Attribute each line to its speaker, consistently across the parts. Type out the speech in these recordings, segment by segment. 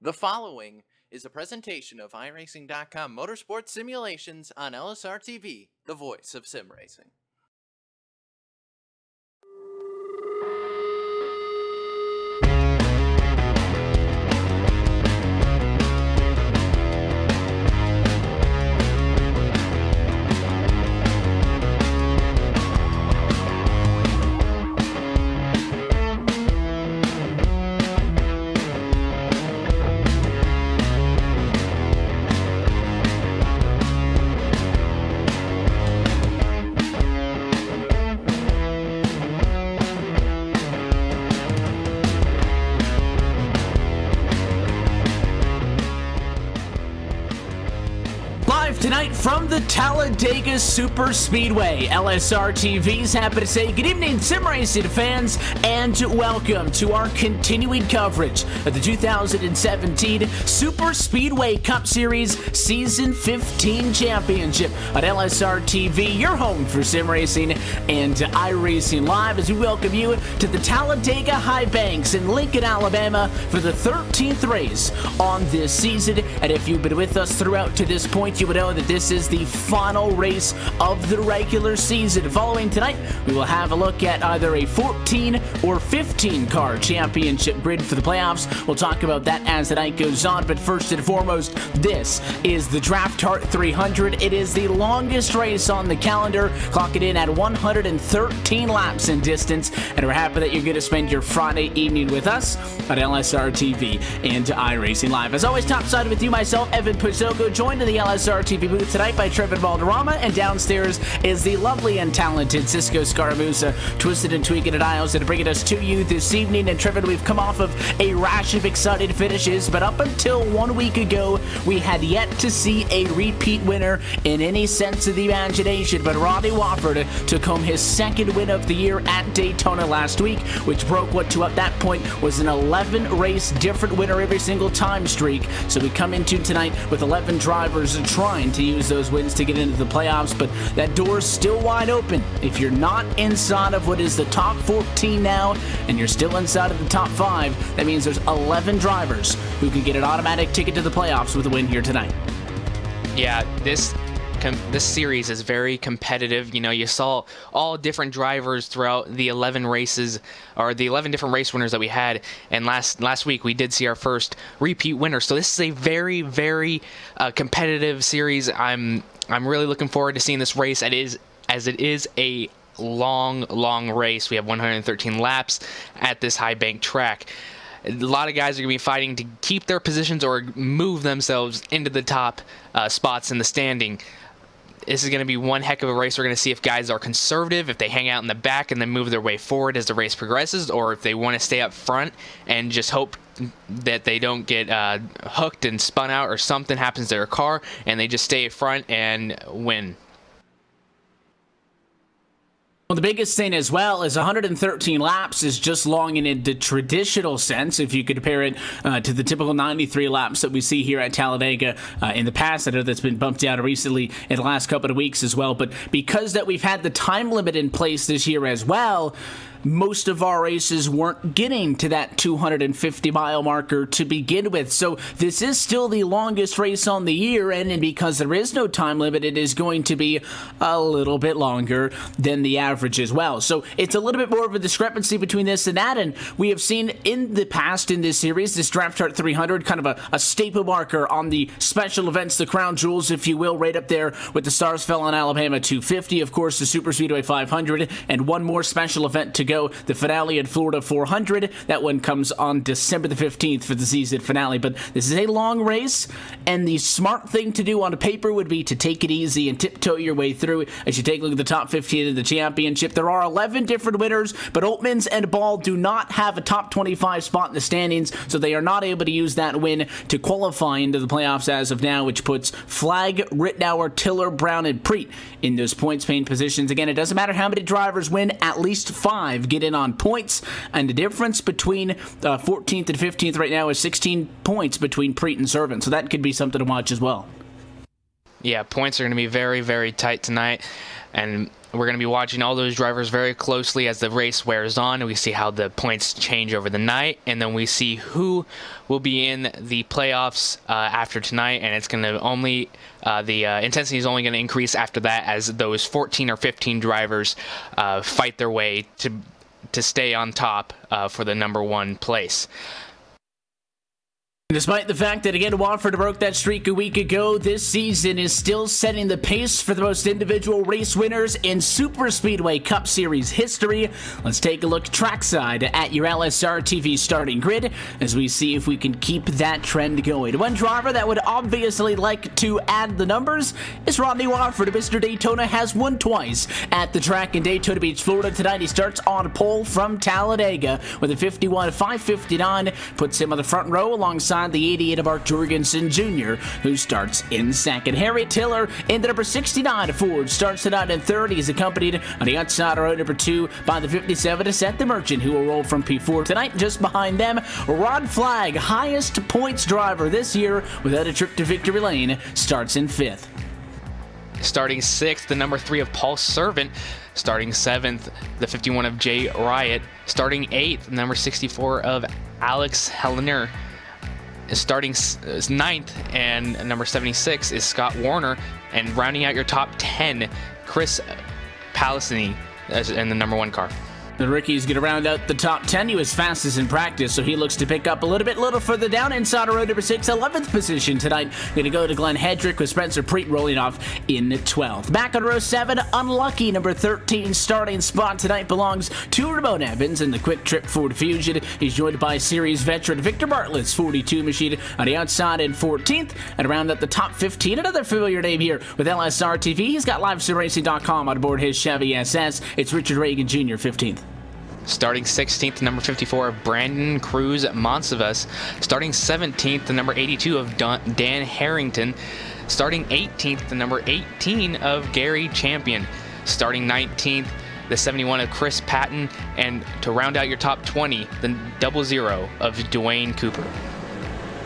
Speaker 1: The following is a presentation of iRacing.com Motorsports Simulations on LSRTV, the voice of sim racing.
Speaker 2: Tonight from the Talladega Superspeedway, LSRTV's happy to say good evening, sim racing fans, and welcome to our continuing coverage of the 2017 Superspeedway Cup Series Season 15 Championship on LSRTV, your home for sim racing and iRacing Live, as we welcome you to the Talladega High Banks in Lincoln, Alabama for the 13th race on this season. And if you've been with us throughout to this point, you would know that this is the final race of the regular season. Following tonight, we will have a look at either a 14 or 15 car championship grid for the playoffs. We'll talk about that as the night goes on, but first and foremost, this is the Drafthardt 300. It is the longest race on the calendar, clocking in at 113 laps in distance, and we're happy that you're going to spend your Friday evening with us on LSRTV and iRacing Live. As always, topside with you, myself, Evan Pizzoco, joined in the LSRTV booth tonight by Trevin Valderrama, and downstairs is the lovely and talented Cisco Scaramuza, twisted and tweaking at aisles, and bringing us to you this evening. And Trevin, we've come off of a rash of exciting finishes, but up until 1 week ago, we had yet to see a repeat winner in any sense of the imagination. But Rodney Wofford took home his second win of the year at Daytona last week, which broke what to at that point was an 11-race different winner every single time streak. So we come into tonight with 11 drivers trying to use those wins to get into the playoffs, but that door's still wide open. If you're not inside of what is the top 14 now, and you're still inside of the top 5, that means there's 11 drivers who can get an automatic ticket to the playoffs with a win here tonight.
Speaker 3: Yeah, this series is very competitive. You know, you saw all different drivers throughout the 11 races, or the 11 different race winners that we had, and last week we did see our first repeat winner. So this is a very, very competitive series. I'm really looking forward to seeing this race. As it is a long race. We have 113 laps at this high bank track. A lot of guys are going to be fighting to keep their positions or move themselves into the top spots in the standing. This is going to be one heck of a race. We're going to see if guys are conservative, if they hang out in the back and then move their way forward as the race progresses, or if they want to stay up front and just hope that they don't get hooked and spun out or something happens to their car and they just stay up front and win.
Speaker 2: Well, the biggest thing as well is 113 laps is just long in the traditional sense. If you compare it to the typical 93 laps that we see here at Talladega in the past, I know that's been bumped out recently in the last couple of weeks as well. But because that we've had the time limit in place this year as well, most of our races weren't getting to that 250-mile marker to begin with. So this is still the longest race on the year, and because there is no time limit, it is going to be a little bit longer than the average as well. So it's a little bit more of a discrepancy between this and that, and we have seen in the past in this series, this Drafthardt 300, kind of a staple marker on the special events, the crown jewels, if you will, right up there with the Stars Fell in Alabama 250, of course, the Superspeedway 500, and one more special event to go, the finale at Florida 400. That one comes on December the 15th for the season finale. But this is a long race, and the smart thing to do on paper would be to take it easy and tiptoe your way through as you take a look at the top 15 of the championship. There are 11 different winners, but Oltmans and Ball do not have a top 25 spot in the standings, so they are not able to use that win to qualify into the playoffs as of now, which puts Flagg, Rittenauer, Tiller, Brown, and Preet in those points-paying positions. Again, it doesn't matter how many drivers win, at least 5 get in on points, and the difference between 14th and 15th right now is 16 points between Preet and Servant, so that could be something to watch as well.
Speaker 3: Yeah, points are going to be very, very tight tonight, and we're going to be watching all those drivers very closely as the race wears on, and we see how the points change over the night, and then we see who will be in the playoffs after tonight, and it's going to only the intensity is only going to increase after that as those 14 or 15 drivers fight their way to stay on top for the #1 place.
Speaker 2: Despite the fact that, again, Watford broke that streak a week ago, this season is still setting the pace for the most individual race winners in Superspeedway Cup Series history. Let's take a look trackside at your LSRTV starting grid as we see if we can keep that trend going. One driver that would obviously like to add the numbers is Rodney Watford. Mr. Daytona has won twice at the track in Daytona Beach, Florida. Tonight he starts on pole from Talladega with a 51.559, puts him on the front row alongside the 88 of Mark Jorgensen Jr., who starts in second. Harry Tiller in the number 69 Ford starts tonight in third. He's accompanied on the outside row number 2 by the 57 Seth the Merchant, who will roll from P4 tonight. Just behind them, Rod Flagg, highest points driver this year without a trip to victory lane, starts in 5th.
Speaker 3: Starting 6th, the number 3 of Paul Servant. Starting 7th, the 51 of Jay Riot. Starting 8th, number 64 of Alex Hellener. Starting 9th and number 76 is Scott Warner, and rounding out your top 10, Chris Palestini in the #1 car.
Speaker 2: The rookie's going to round out the top 10. He was fastest in practice, so he looks to pick up a little further down inside of row number 6, 11th position tonight. Going to go to Glenn Hedrick with Spencer Preet rolling off in 12th. Back on row 7, unlucky number 13 starting spot tonight belongs to Ramon Evans in the Quick Trip Ford Fusion. He's joined by series veteran Victor Bartlett's 42 machine on the outside in 14th. And around at the top 15, another familiar name here with LSRTV. He's got LiveSimRacing.com on board his Chevy SS. It's Richard Reagan Jr., 15th.
Speaker 3: Starting 16th, the number 54 of Brandon Cruz Monsivas. Starting 17th, the number 82 of Dan Harrington. Starting 18th, the number 18 of Gary Champion. Starting 19th, the 71 of Chris Patton. And to round out your top 20, the 00 of Dwayne Cooper.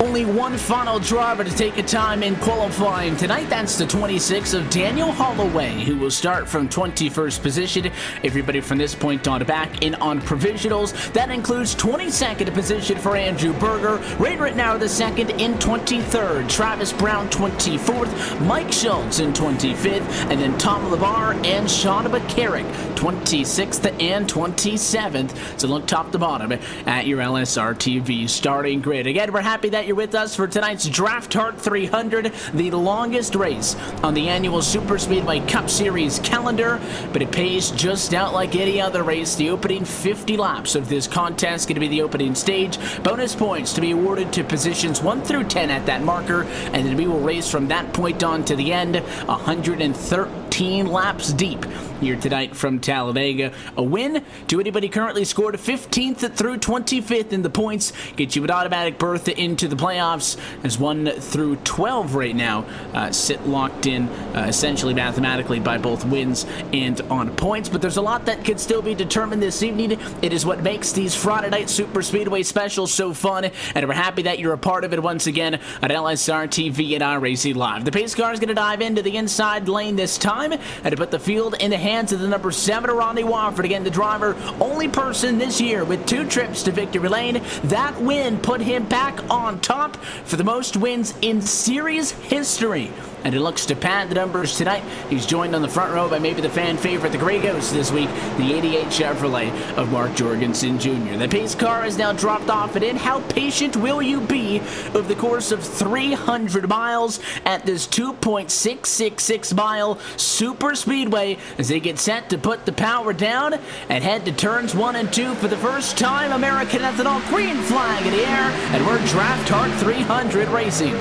Speaker 2: Only one final driver to take a time in qualifying tonight. That's the 26 of Daniel Holloway, who will start from 21st position. Everybody from this point on back in on provisionals. That includes 22nd position for Andrew Berger. Ray Rittenauer the second in 23rd. Travis Brown 24th. Mike Schultz in 25th. And then Tom LeBar and Sean McCarrick 26th and 27th. So look top to bottom at your LSRTV starting grid. Again, we're happy that you're with us for tonight's Drafthardt 300, the longest race on the annual Superspeedway Cup Series calendar, but it pays just out like any other race. The opening 50 laps of this contest is going to be the opening stage. Bonus points to be awarded to positions 1 through 10 at that marker, and then we will race from that point on to the end, 113 laps deep here tonight from Talladega. A win to anybody currently scored 15th through 25th in the points gets you an automatic berth into the playoffs, as 1 through 12 right now sit locked in essentially mathematically by both wins and on points. But there's a lot that could still be determined this evening. It is what makes these Friday night Superspeedway specials so fun, and we're happy that you're a part of it once again at LSRTV and iRacing Live. The pace car is going to dive into the inside lane this time and to put the field in the hands of the number 7 Rodney Watford. Again, the driver, only person this year with 2 trips to victory lane. That win put him back on top for the most wins in series history. And it looks to pad the numbers tonight. He's joined on the front row by maybe the fan favorite, the Grey Ghost this week, the 88 Chevrolet of Mark Jorgensen Jr. The pace car is now dropped off and in. How patient will you be over the course of 300 miles at this 2.666 mile Superspeedway as they get set to put the power down and head to turns 1 and 2 for the first time? American Ethanol green flag in the air, and we're Drafthardt 300 racing.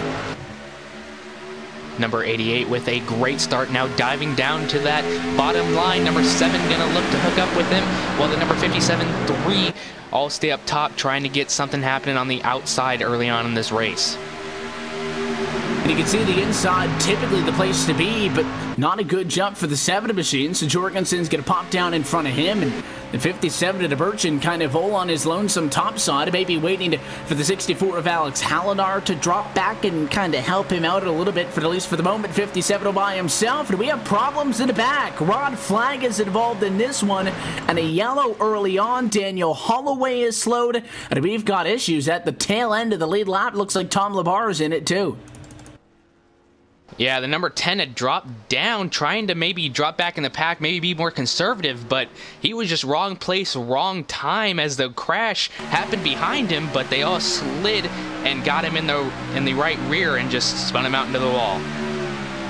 Speaker 3: Number 88 with a great start, now diving down to that bottom line. Number 7 going to look to hook up with him, while the number 57-3 all stay up top, trying to get something happening on the outside early on in this race.
Speaker 2: And you can see the inside, typically the place to be, but not a good jump for the 7 machine. So Jorgensen's going to pop down in front of him, and the 57 to Burchin kind of all on his lonesome top side, maybe waiting for the 64 of Alex Hallinar to drop back and kind of help him out a little bit, for at least for the moment. 57 by himself, and we have problems in the back. Rod Flag is involved in this one, and a yellow early on. Daniel Holloway is slowed, and we've got issues at the tail end of the lead lap. Looks like Tom Labar is in it too.
Speaker 3: Yeah, the number 10 had dropped down, trying to maybe drop back in the pack, maybe be more conservative, but he was just wrong place, wrong time as the crash happened behind him, but they all slid and got him in the right rear and just spun him out into the wall.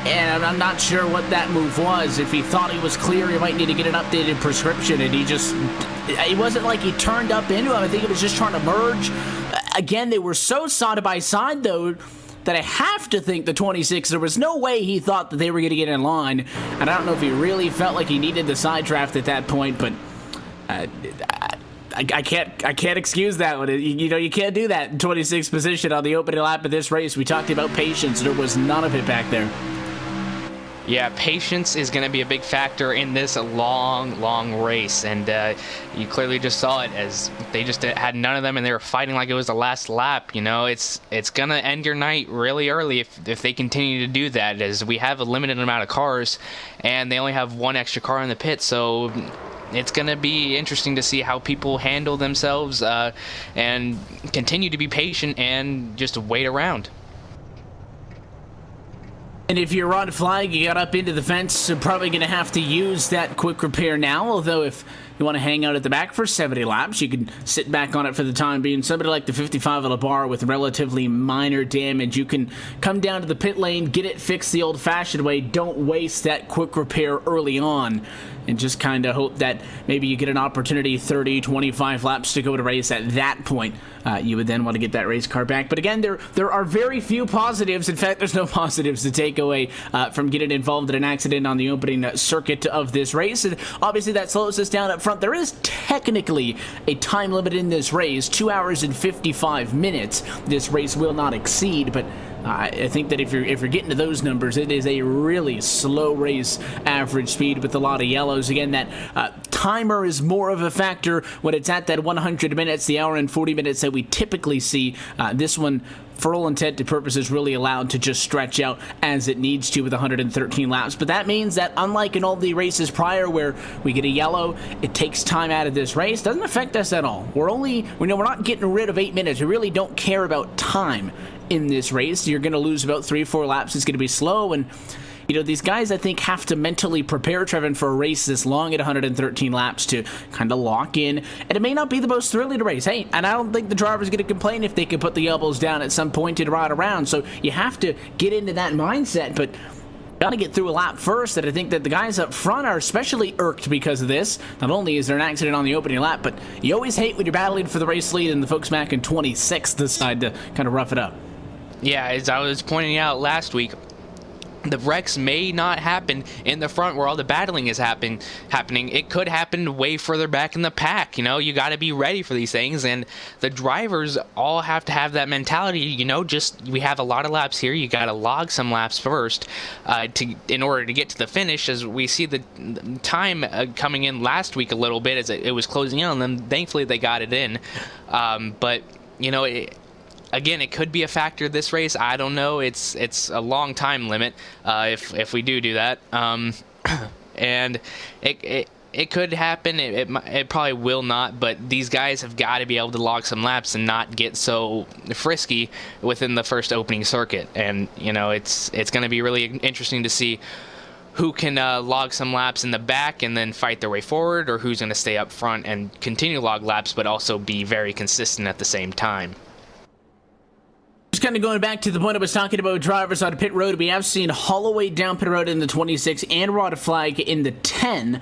Speaker 2: And I'm not sure what that move was. If he thought he was clear, he might need to get an updated prescription, and it wasn't like he turned up into him. I think he was just trying to merge. Again, they were so side by side, though, that I have to think the 26, there was no way he thought that they were going to get in line. And I don't know if he really felt like he needed the side draft at that point, but I can't excuse that one. You can't do that in 26th position on the opening lap of this race. We talked about patience. There was none of it back there.
Speaker 3: Yeah, patience is going to be a big factor in this long race, and you clearly just saw it as they just had none of them, and they were fighting like it was the last lap. You know, it's going to end your night really early if they continue to do that, as we have a limited amount of cars, and they only have one extra car in the pit, so it's going to be interesting to see how people handle themselves and continue to be patient and just wait around.
Speaker 2: And if you're Rod Flag, you got up into the fence, you're probably going to have to use that quick repair now. Although if you want to hang out at the back for 70 laps, you can sit back on it for the time being. Somebody like the 55 at Labar with relatively minor damage, you can come down to the pit lane, get it fixed the old-fashioned way. Don't waste that quick repair early on, and just kind of hope that maybe you get an opportunity 30, 25 laps to go to race. At that point, you would then want to get that race car back. But again, there are very few positives. In fact, there's no positives to take away from getting involved in an accident on the opening circuit of this race. And obviously, that slows us down up front. There is technically a time limit in this race, 2 hours and 55 minutes. This race will not exceed, but I think that if you're getting to those numbers, it is a really slow race, average speed with a lot of yellows. Again, that timer is more of a factor when it's at that 100 minutes, the hour and 40 minutes that we typically see. This one, for all intent and purposes, really allowed to just stretch out as it needs to with 113 laps. But that means that unlike in all the races prior where we get a yellow, it takes time out of this race. Doesn't affect us at all. We're not getting rid of 8 minutes. We really don't care about time in this race. You're going to lose about 3-4 laps. It's going to be slow, and these guys, I think, have to mentally prepare, Trevin, for a race this long at 113 laps to kind of lock in. And it may not be the most thrilling race. Hey, and I don't think the driver's going to complain if they can put the elbows down at some point and ride around. So you have to get into that mindset, but got to get through a lap first. And I think that the guys up front are especially irked because of this. Not only is there an accident on the opening lap, but you always hate when you're battling for the race lead and the folks back in 26th decide to kind of rough it up.
Speaker 3: Yeah, as I was pointing out last week, the wrecks may not happen in the front where all the battling is happening. It could happen way further back in the pack. You got to be ready for these things, and the drivers all have to have that mentality. We have a lot of laps here. You got to log some laps first in order to get to the finish. As we see the time coming in last week a little bit as it was closing in on them. Thankfully, they got it in, but again, it could be a factor this race. I don't know. It's a long time limit if we do that, and it could happen. It probably will not. But these guys have got to be able to log some laps and not get so frisky within the first opening circuit. And it's going to be really interesting to see who can log some laps in the back and then fight their way forward, or who's going to stay up front and continue to log laps but also be very consistent at the same time.
Speaker 2: Just kind of going back to the point I was talking about drivers on pit road, we have seen Holloway down pit road in the 26 and Rod Flag in the 10.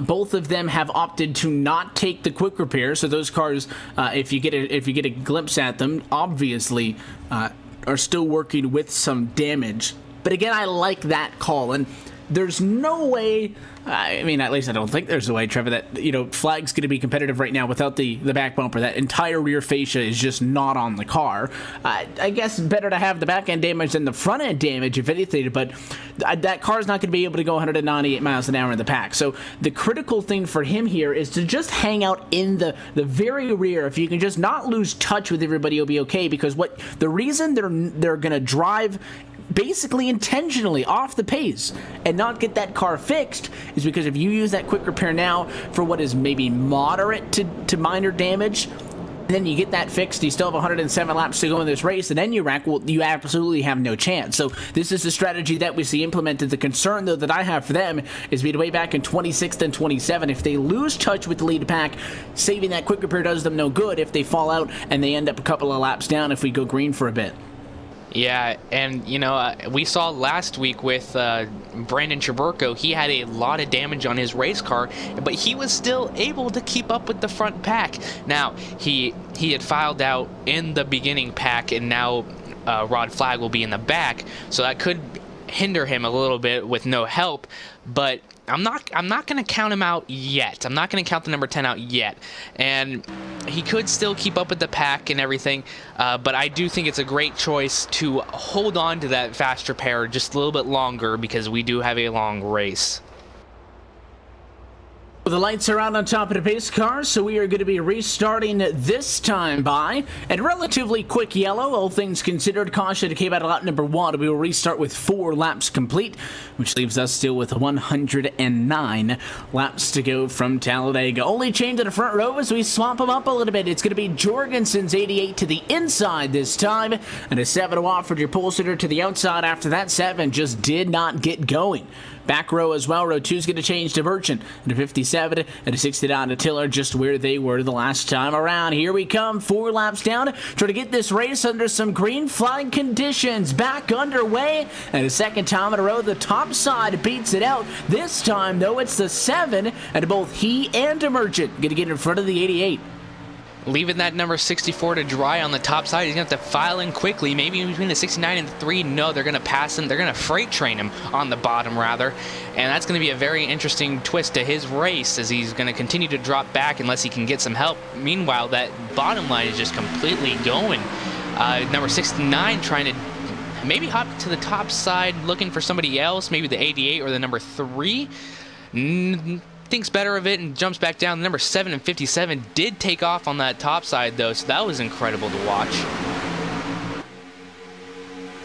Speaker 2: Both of them have opted to not take the quick repair, so those cars, if you get a glimpse at them, obviously are still working with some damage. But again, I like that call, and there's no way, I mean, at least I don't think there's a way, Trevor, that, you know, Flag's going to be competitive right now without the back bumper. That entire rear fascia is just not on the car. I guess better to have the back end damage than the front end damage, if anything, but that car's not going to be able to go 198 miles an hour in the pack. So the critical thing for him here is to just hang out in the very rear. If you can just not lose touch with everybody, you'll be okay, because the reason they're going to drive basically intentionally off the pace and not get that car fixed is because if you use that quick repair now for what is maybe moderate to minor damage, and then you get that fixed, you still have 107 laps to go in this race, and then you wreck, well, you absolutely have no chance. So this is the strategy that we see implemented. The concern, though, that I have for them is way back in 26th and 27. If they lose touch with the lead pack, saving that quick repair does them no good if they fall out and they end up a couple of laps down if we go green for a bit.
Speaker 3: Yeah, and, you know, we saw last week with Brandon Traburco, he had a lot of damage on his race car, but he was still able to keep up with the front pack. Now, he had filed out in the beginning pack, and now Rod Flag will be in the back, so that could hinder him a little bit with no help, but I'm not going to count him out yet. I'm not going to count the number 10 out yet. And he could still keep up with the pack and everything, but I do think it's a great choice to hold on to that fast repair just a little bit longer because we do have a long race.
Speaker 2: The lights are out on top of the pace car, so we are going to be restarting this time by a relatively quick yellow. All things considered, caution came out of lap number 1. We will restart with 4 laps complete, which leaves us still with 109 laps to go from Talladega. Only change to the front row as we swap them up a little bit. It's going to be Jorgensen's 88 to the inside this time, and a 7 to Wofford, your pole sitter, to the outside after that 7 just did not get going. Back row as well. Row 2 is going to change to Merchant. And a 57 and a 69 to Tiller, just where they were the last time around. Here we come, 4 laps down. Try to get this race under some green flag conditions. Back underway. And a second time in a row, the top side beats it out. This time, though, it's the 7. And both he and a Merchant going to get in front of the 88.
Speaker 3: Leaving that number 64 to dry on the top side. He's going to have to file in quickly. Maybe between the 69 and the 3. No, they're going to pass him. They're going to freight train him on the bottom, rather. And that's going to be a very interesting twist to his race as he's going to continue to drop back unless he can get some help. Meanwhile, that bottom line is just completely going. Number 69 trying to maybe hop to the top side, looking for somebody else, maybe the 88 or the number 3. Thinks better of it and jumps back down. The number 7 and 57 did take off on that top side, though, so that was incredible to watch.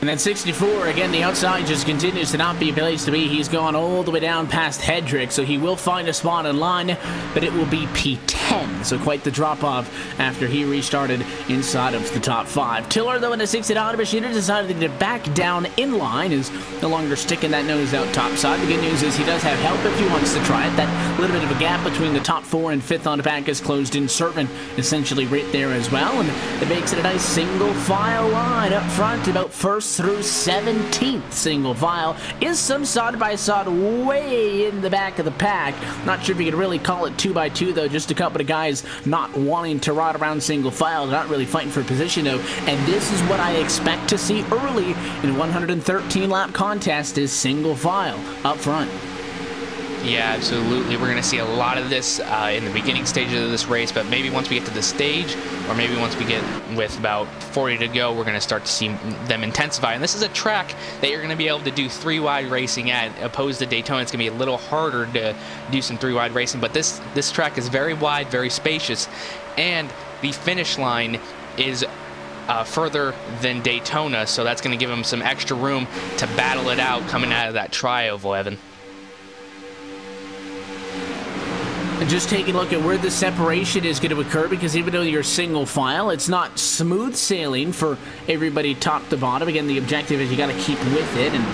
Speaker 2: And then 64, again, the outside just continues to not be a place to be. He's gone all the way down past Hedrick, so he will find a spot in line, but it will be P10. So quite the drop-off after he restarted inside of the top 5. Tiller, though, in a 69 machine, decided to back down in line, is no longer sticking that nose out top side. The good news is he does have help if he wants to try it. That little bit of a gap between the top 4 and 5th on the back is closed in. Servin essentially right there as well, and it makes it a nice single file line up front, about 1st through 17th single file. Is some side-by-side way in the back of the pack. Not sure if you could really call it 2x2, though. Just a couple of guys not wanting to ride around single file, not really fighting for position, though. And this is what I expect to see early in a 113-lap contest, is single file up front.
Speaker 3: Yeah, absolutely. We're going to see a lot of this in the beginning stages of this race, but maybe once we get to the stage, or maybe once we get with about 40 to go, we're going to start to see them intensify. And this is a track that you're going to be able to do 3-wide racing at, opposed to Daytona. It's going to be a little harder to do some 3-wide racing, but this track is very wide, very spacious, and the finish line is further than Daytona, so that's going to give them some extra room to battle it out coming out of that tri-oval, Evan.
Speaker 2: And just taking a look at where the separation is going to occur, because even though you're single file, it's not smooth sailing for everybody top to bottom. Again, the objective is you got to keep with it. And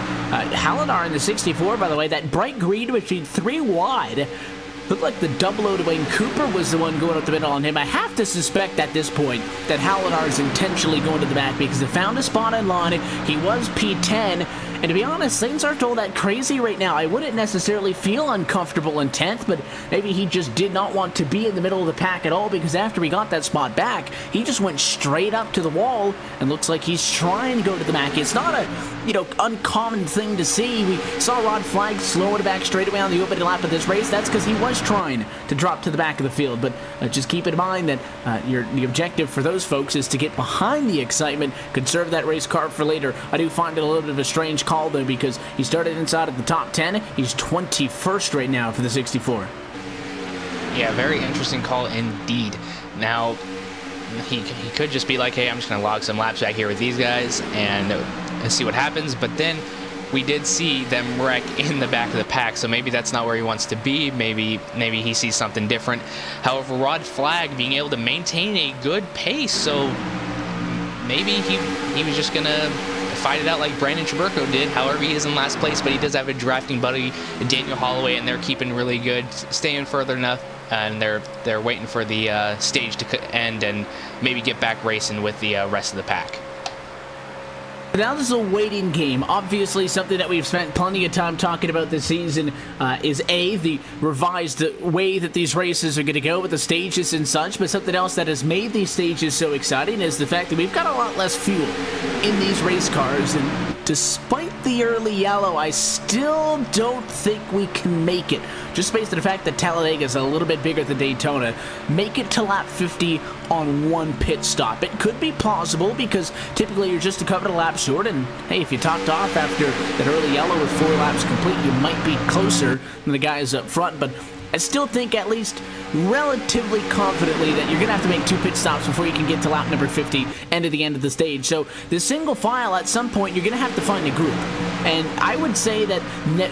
Speaker 2: Halidar in the 64, by the way, that bright green between 3 wide, looked like the double O to Wayne Cooper was the one going up the middle on him. I have to suspect at this point that Halidar is intentionally going to the back because he found a spot in line. He was P10, And to be honest, things aren't all that crazy right now. I wouldn't necessarily feel uncomfortable in 10th, but maybe he just did not want to be in the middle of the pack at all, because after he got that spot back, he just went straight up to the wall and looks like he's trying to go to the back. It's not a, uncommon thing to see. We saw Rod Flag slowing it back straight away on the opening lap of this race. That's because he was trying to drop to the back of the field, but just keep in mind that the objective for those folks is to get behind the excitement, conserve that race car for later. I do find it a little bit of a strange call, though, because he started inside of the top 10. He's 21st right now for the 64.
Speaker 3: Yeah, very interesting call indeed. Now, he could just be like, hey, I'm just going to log some laps back here with these guys and see what happens. But then we did see them wreck in the back of the pack, so maybe that's not where he wants to be. Maybe he sees something different. However, Rod Flag being able to maintain a good pace, so maybe he was just going to fight it out like Brandon Traburco did. However, he is in last place, but he does have a drafting buddy, Daniel Holloway, and they're keeping really good, staying further enough, and they're waiting for the stage to end and maybe get back racing with the rest of the pack.
Speaker 2: Now this is a waiting game. Obviously, something that we've spent plenty of time talking about this season is the revised way that these races are going to go with the stages and such, but something else that has made these stages so exciting is the fact that we've got a lot less fuel in these race cars, and despite the early yellow, I still don't think we can make it. Just based on the fact that Talladega is a little bit bigger than Daytona, make it to lap 50 on one pit stop. It could be plausible because typically you're just a couple of laps short, and hey, if you topped off after that early yellow with 4 laps complete, you might be closer than the guys up front, but I still think at least relatively confidently that you're going to have to make 2 pit stops before you can get to lap number 50 and to the end of the stage. So the single file, at some point, you're going to have to find a group. And I would say that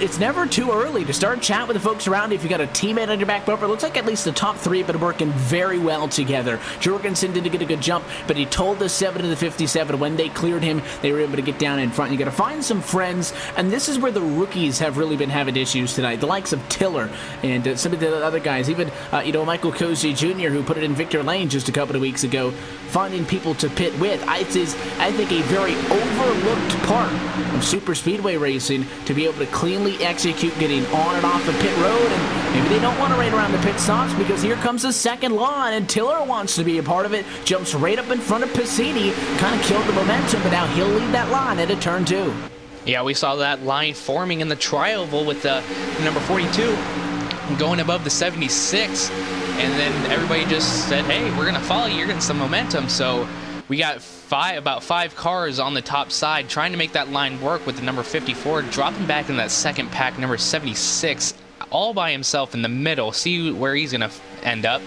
Speaker 2: it's never too early to start chat with the folks around you if you got a teammate on your back bumper. It looks like at least the top 3 have been working very well together. Jorgensen didn't get a good jump, but he told the 7 to the 57 when they cleared him, they were able to get down in front. You got to find some friends, and this is where the rookies have really been having issues tonight. The likes of Tiller and some of the other guys, even Michael Cozy Jr., who put it in Victor Lane just a couple of weeks ago, finding people to pit with. Is, I think, a very overlooked part of Superspeedway racing, to be able to cleanly execute getting on and off the pit road. And maybe they don't want to raid around the pit stops because here comes the second line, and Tiller wants to be a part of it. Jumps right up in front of Piscini, kind of killed the momentum, but now he'll lead that line into turn 2.
Speaker 3: Yeah, we saw that line forming in the tri-oval with the number 42 going above the 76, and then everybody just said, hey, we're going to follow you, you're getting some momentum. So we got about 5 cars on the top side trying to make that line work, with the number 54 dropping back in that second pack, number 76 all by himself in the middle. See where he's going to end up,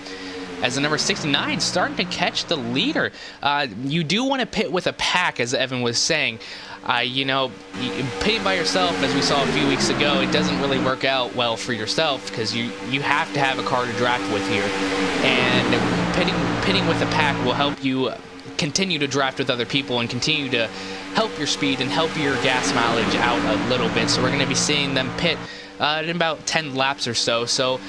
Speaker 3: as the number 69 starting to catch the leader. You do want to pit with a pack, as Evan was saying. Pitting by yourself, as we saw a few weeks ago, it doesn't really work out well for yourself, because you have to have a car to draft with here. And pitting with a pack will help you continue to draft with other people and continue to help your speed and help your gas mileage out a little bit. So we're going to be seeing them pit in about 10 laps or so. So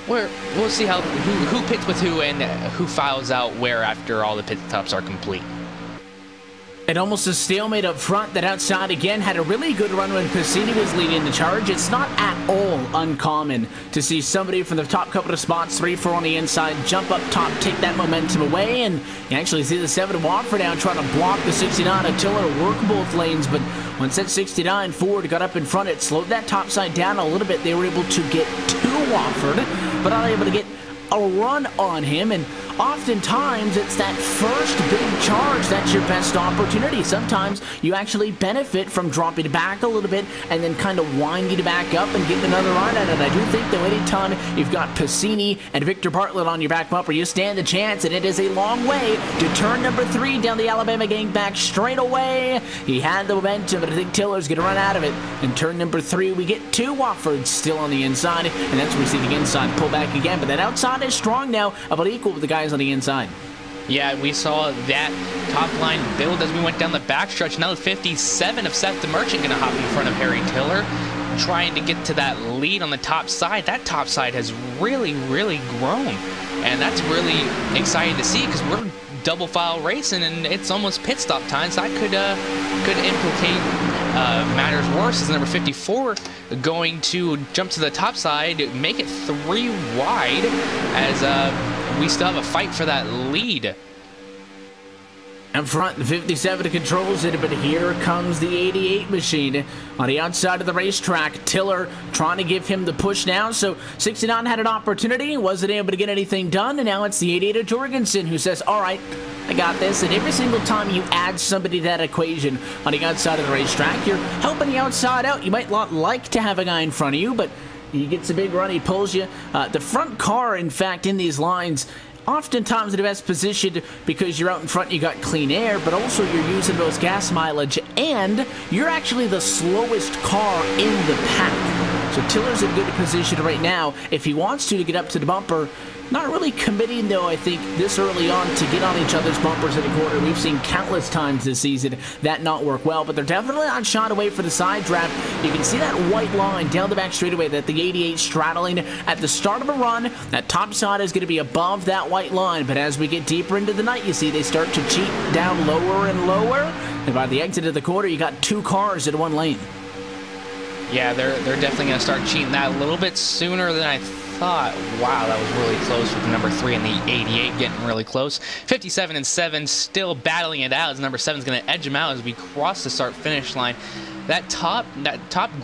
Speaker 3: we'll see who pits with who and who files out where after all the pit stops are complete.
Speaker 2: And almost a stalemate up front. That outside again had a really good run when Piscini was leading the charge. It's not at all uncommon to see somebody from the top couple of spots, 3-4 on the inside, jump up top, take that momentum away, and you actually see the 7 Watford down trying to block the 69 of Tiller, work both lanes, but once that 69 Ford got up in front, it slowed that top side down a little bit. They were able to get to Watford, but not able to get a run on him, and oftentimes it's that first big charge that's your best opportunity. Sometimes you actually benefit from dropping back a little bit and then kind of winding back up and getting another run at it. I do think that anytime you've got Piscini and Victor Bartlett on your back bumper, you stand a chance, and it is a long way to turn number 3 down the Alabama gang back straight away. He had the momentum, but I think Tiller's going to run out of it. And turn number 3, we get 2 Wofford still on the inside, and that's where we see the inside pull back again. But that outside is strong now, about equal with the guys on the inside.
Speaker 3: Yeah, we saw that top line build as we went down the backstretch. Now the 57 of Seth the Merchant going to hop in front of Harry Tiller, trying to get to that lead on the top side. That top side has really, really grown, and that's really exciting to see, because we're double file racing and it's almost pit stop time, so that could implicate matters worse is number 54 going to jump to the top side, make it 3 wide, as we still have a fight for that lead.
Speaker 2: In front, the 57 controls it, but here comes the 88 machine on the outside of the racetrack. Tiller trying to give him the push now, so 69 had an opportunity, wasn't able to get anything done, and now it's the 88 of Jorgensen who says, all right, I got this. And every single time you add somebody to that equation on the outside of the racetrack, you're helping the outside out. You might not like to have a guy in front of you, but he gets a big run, he pulls you. The front car, in fact, in these lines, oftentimes in the best position because you're out in front, you got clean air, but also you're using those gas mileage, and you're actually the slowest car in the pack. So Tiller's in good position right now if he wants to get up to the bumper. Not really committing, though, I think, this early on to get on each other's bumpers in the corner. We've seen countless times this season that not work well, but they're definitely not shot away for the side draft. You can see that white line down the back straightaway that the 88 straddling at the start of a run. That top side is going to be above that white line, but as we get deeper into the night, you see they start to cheat down lower and lower, and by the exit of the quarter, you got 2 cars in one lane.
Speaker 3: Yeah, they're definitely going to start cheating that a little bit sooner than I thought. Wow, that was really close with the number 3 and the 88 getting really close. 57 and 7 still battling it out as number 7 is going to edge him out as we cross the start-finish line. That top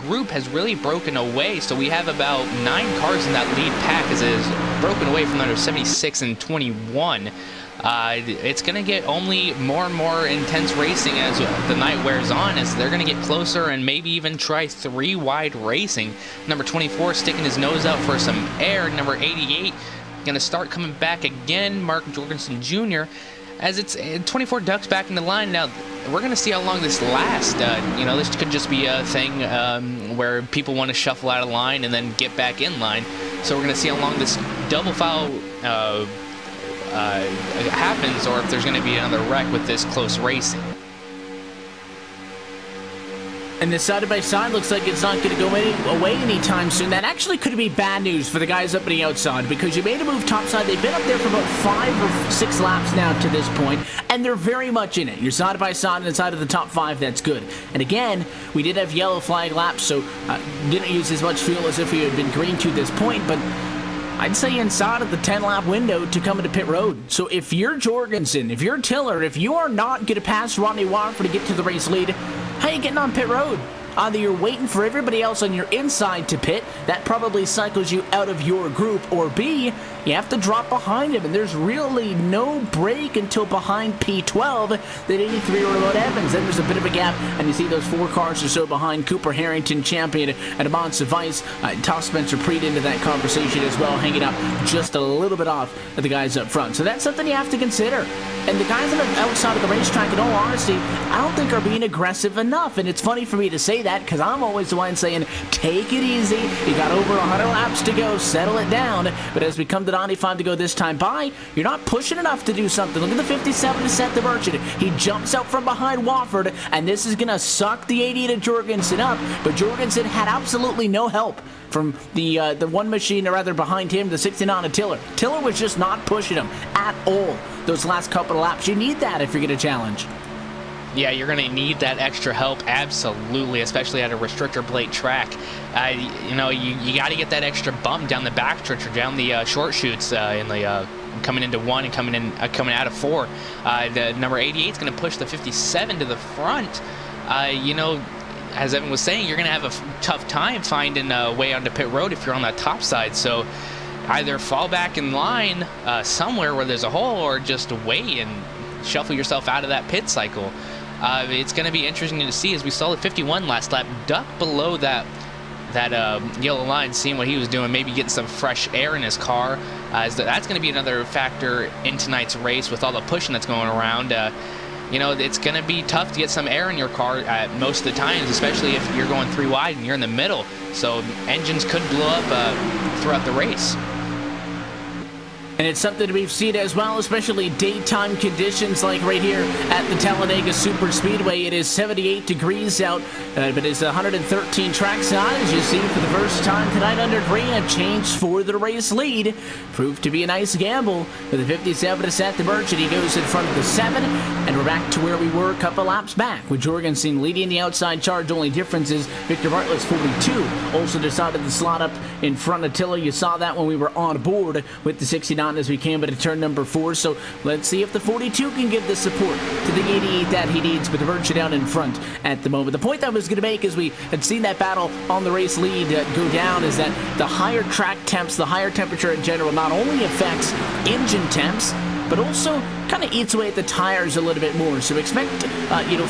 Speaker 3: group has really broken away, so we have about 9 cars in that lead pack as it is broken away from under 76 and 21. It's going to get only more and more intense racing as the night wears on, as they're going to get closer and maybe even try 3 wide racing. Number 24 sticking his nose out for some air. Number 88 going to start coming back again, Mark Jorgensen Jr., as it's 24 ducks back in the line. Now, we're going to see how long this lasts. This could just be a thing where people want to shuffle out of line and then get back in line. So we're going to see how long this double foul happens, or if there's going to be another wreck with this close racing.
Speaker 2: And the side-by-side looks like it's not going to go away anytime soon. That actually could be bad news for the guys up on the outside, because you made a move topside. They've been up there for about 5 or 6 laps now to this point, and they're very much in it. You're side-by-side inside of the top 5, that's good. And again, we did have yellow flag laps, so didn't use as much fuel as if we had been green to this point, but I'd say inside of the 10-lap window to come into pit road. So if you're Jorgensen, if you're Tiller, if you are not going to pass Rodney Watford to get to the race lead, how are you getting on pit road? Either you're waiting for everybody else on your inside to pit, that probably cycles you out of your group, or B, you have to drop behind him, and there's really no break until behind P12, that 83 Remote Evans. Then there's a bit of a gap, and you see those 4 cars or so behind Cooper Harrington, champion at Amont Vice. Toss Spencer Preet into that conversation as well, hanging up just a little bit off of the guys up front. So that's something you have to consider. And the guys on the outside of the racetrack, in all honesty, I don't think are being aggressive enough. And it's funny for me to say that, because I'm always the one saying, take it easy. You got over 100 laps to go, settle it down. But as we come to 95 to go this time by, you're not pushing enough to do something. Look at the 57 to set the merchant. He jumps out from behind Wofford, and this is going to suck the 80 to Jorgensen up. But Jorgensen had absolutely no help from the one machine, or rather behind him, the 69 to Tiller. Tiller was just not pushing him at all those last couple of laps. You need that if you're going to challenge.
Speaker 3: Yeah, you're going to need that extra help, absolutely, especially at a restrictor plate track. You got to get that extra bump down the back stretch, or down the short chutes in the coming into 1 and coming out of 4. The number 88 is going to push the 57 to the front. As Evan was saying, you're going to have a tough time finding a way onto pit road if you're on that top side. So either fall back in line somewhere where there's a hole, or just wait and shuffle yourself out of that pit cycle. It's going to be interesting to see, as we saw the 51 last lap duck below that yellow line, seeing what he was doing, maybe getting some fresh air in his car. That's going to be another factor in tonight's race with all the pushing that's going around. It's going to be tough to get some air in your car most of the times, especially if you're going 3 wide and you're in the middle. So engines could blow up throughout the race.
Speaker 2: And it's something we've seen as well, especially daytime conditions like right here at the Talladega Superspeedway. It is 78 degrees out, but it's 113 trackside. As you see, for the first time tonight under green, a change for the race lead. Proved to be a nice gamble for the 57 to set the Merchant. He goes in front of the 7, and we're back to where we were a couple laps back, with Jorgensen leading the outside charge. Only difference is Victor Bartlett's 42 also decided to slot up in front of Tiller. You saw that when we were on board with the 69 as we came into turn number 4. So let's see if the 42 can give the support to the 88 that he needs, but the Merchant out in front at the moment. The point I was going to make, as we had seen that battle on the race lead go down, is that the higher track temps, the higher temperature in general, not only affects engine temps, but also kind of eats away at the tires a little bit more. So expect,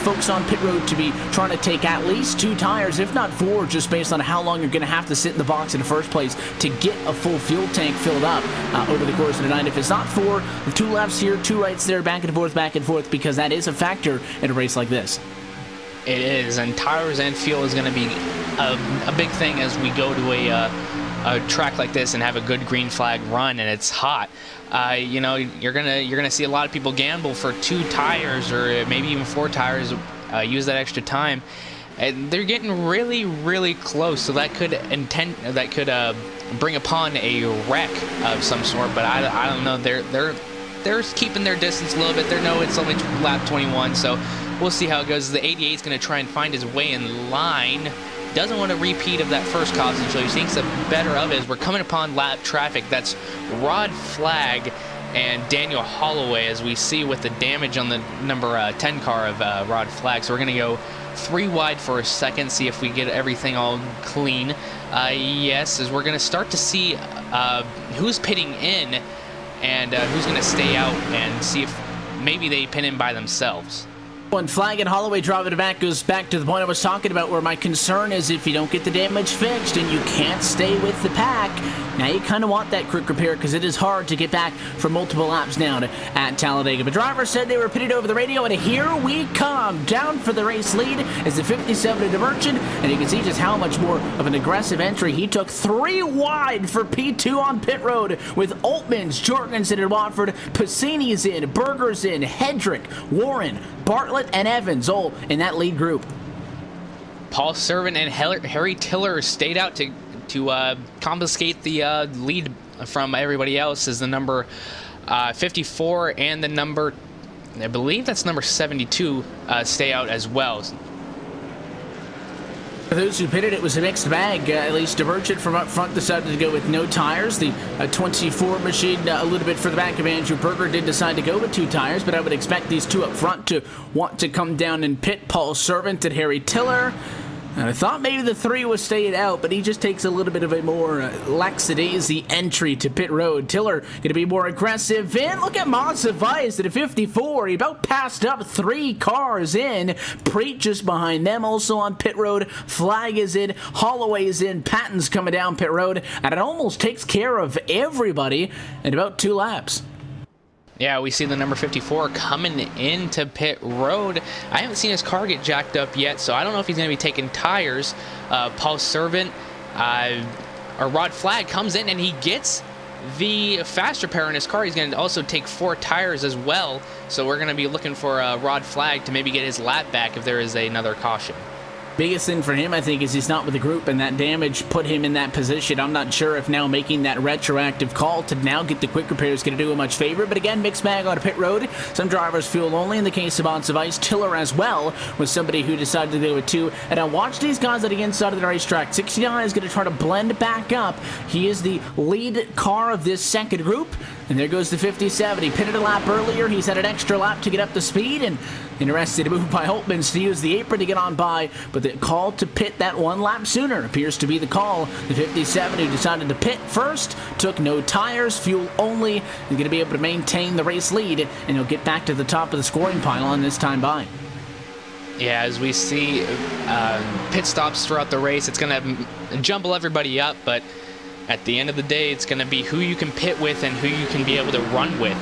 Speaker 2: folks on pit road to be trying to take at least 2 tires, if not 4, just based on how long you're going to have to sit in the box in the first place to get a full fuel tank filled up over the course of the night. If it's not 4, 2 lefts here, 2 rights there, back and forth, because that is a factor in a race like this.
Speaker 3: It is, and tires and fuel is going to be a big thing as we go to a track like this and have a good green flag run and it's hot. You're gonna see a lot of people gamble for 2 tires or maybe even 4 tires, use that extra time, and they're getting really, really close. So that could bring upon a wreck of some sort. But I don't know. They're keeping their distance a little bit. They know it's only lap 21, so we'll see how it goes. The 88 is going to try and find his way in line. Doesn't want a repeat of that first caution, so he thinks the better of it is we're coming upon lap traffic. That's Rod Flag and Daniel Holloway, as we see with the damage on the number 10 car of Rod Flag. So we're going to go 3 wide for a second, see if we get everything all clean. Yes, as we're going to start to see who's pitting in and who's going to stay out, and see if maybe they pin in by themselves.
Speaker 2: When Flag and Holloway driving it back, goes back to the point I was talking about, where my concern is if you don't get the damage fixed and you can't stay with the pack, now you kind of want that quick repair, because it is hard to get back for multiple laps down at Talladega. But drivers said they were pitted over the radio, and here we come. Down for the race lead is the 57 to Merchant, and you can see just how much more of an aggressive entry he took. 3 wide for P2 on pit road, with Altmans, Jorgensen, and Watford. Passini's in, Berger's in, Hedrick, Warren, Bartlett, and Evans all in that lead group.
Speaker 3: Paul Servant and Harry Tiller stayed out to confiscate the lead from everybody else, as the number 54 and the number, I believe that's number 72, stay out as well.
Speaker 2: For those who pitted, it was a mixed bag. At least the Merchant from up front decided to go with no tires. The 24 machine a little bit further back of Andrew Berger did decide to go with 2 tires, but I would expect these 2 up front to want to come down and pit. Paul Servant and Harry Tiller. And I thought maybe the 3 was staying out, but he just takes a little bit of a more lackadaisy entry to pit road. Tiller going to be more aggressive. And look at Mazza Vice at a 54. He about passed up 3 cars in. Preet just behind them, also on pit road. Flag is in. Holloway is in. Patton's coming down pit road. And it almost takes care of everybody in about 2 laps.
Speaker 3: Yeah, we see the number 54 coming into pit road. I haven't seen his car get jacked up yet, so I don't know if he's going to be taking tires. Paul Servant or Rod Flag comes in and he gets the fast repair in his car. He's going to also take 4 tires as well, so we're going to be looking for Rod Flag to maybe get his lap back if there is another caution.
Speaker 2: Biggest thing for him, I think, is he's not with the group, and that damage put him in that position. I'm not sure if now making that retroactive call to now get the quick repair is going to do him much favor, but again, mixed bag on a pit road. Some drivers fuel only. In the case of Vice, Tiller as well was somebody who decided to go with 2. And I watch these guys at the inside of the racetrack. 69 is going to try to blend back up. He is the lead car of this second group, and there goes the 57. He pitted a lap earlier. He's had an extra lap to get up to speed, and interested move by Holtmans to use the apron to get on by, but the call to pit that 1 lap sooner appears to be the call. The 57 who decided to pit first took no tires, fuel only, is going to be able to maintain the race lead, and he'll get back to the top of the scoring pile on this time by.
Speaker 3: Yeah, as we see pit stops throughout the race, it's going to jumble everybody up, but at the end of the day, it's going to be who you can pit with and who you can be able to run with.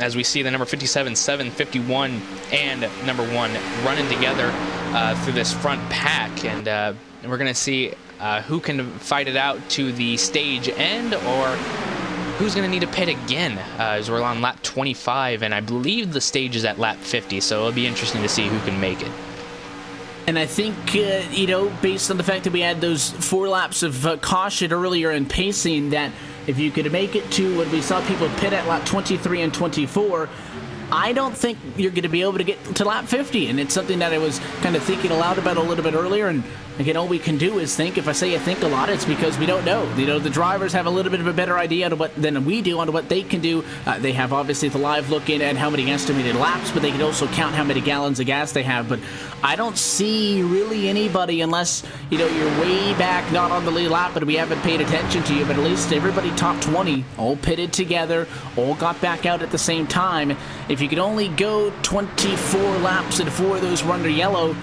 Speaker 3: As we see the number 57, 7, 51, and number 1 running together through this front pack, and we're going to see who can fight it out to the stage end, or who's going to need to pit again, as we're on lap 25, and I believe the stage is at lap 50, so it'll be interesting to see who can make it.
Speaker 2: And I think, you know, based on the fact that we had those 4 laps of caution earlier in pacing, that if you could make it to when we saw people pit at lap 23 and 24, I don't think you're going to be able to get to lap 50. And it's something that I was kind of thinking aloud about a little bit earlier. And again, all we can do is think. If I say I think a lot, it's because we don't know. You know, the drivers have a little bit of a better idea than we do on what they can do. They have obviously the live look in at how many estimated laps, but they can also count how many gallons of gas they have. But I don't see really anybody, unless, you know, you're way back, not on the lead lap, but we haven't paid attention to you. But at least everybody top 20, all pitted together, all got back out at the same time. If you could only go 24 laps and 4 of those were under yellow,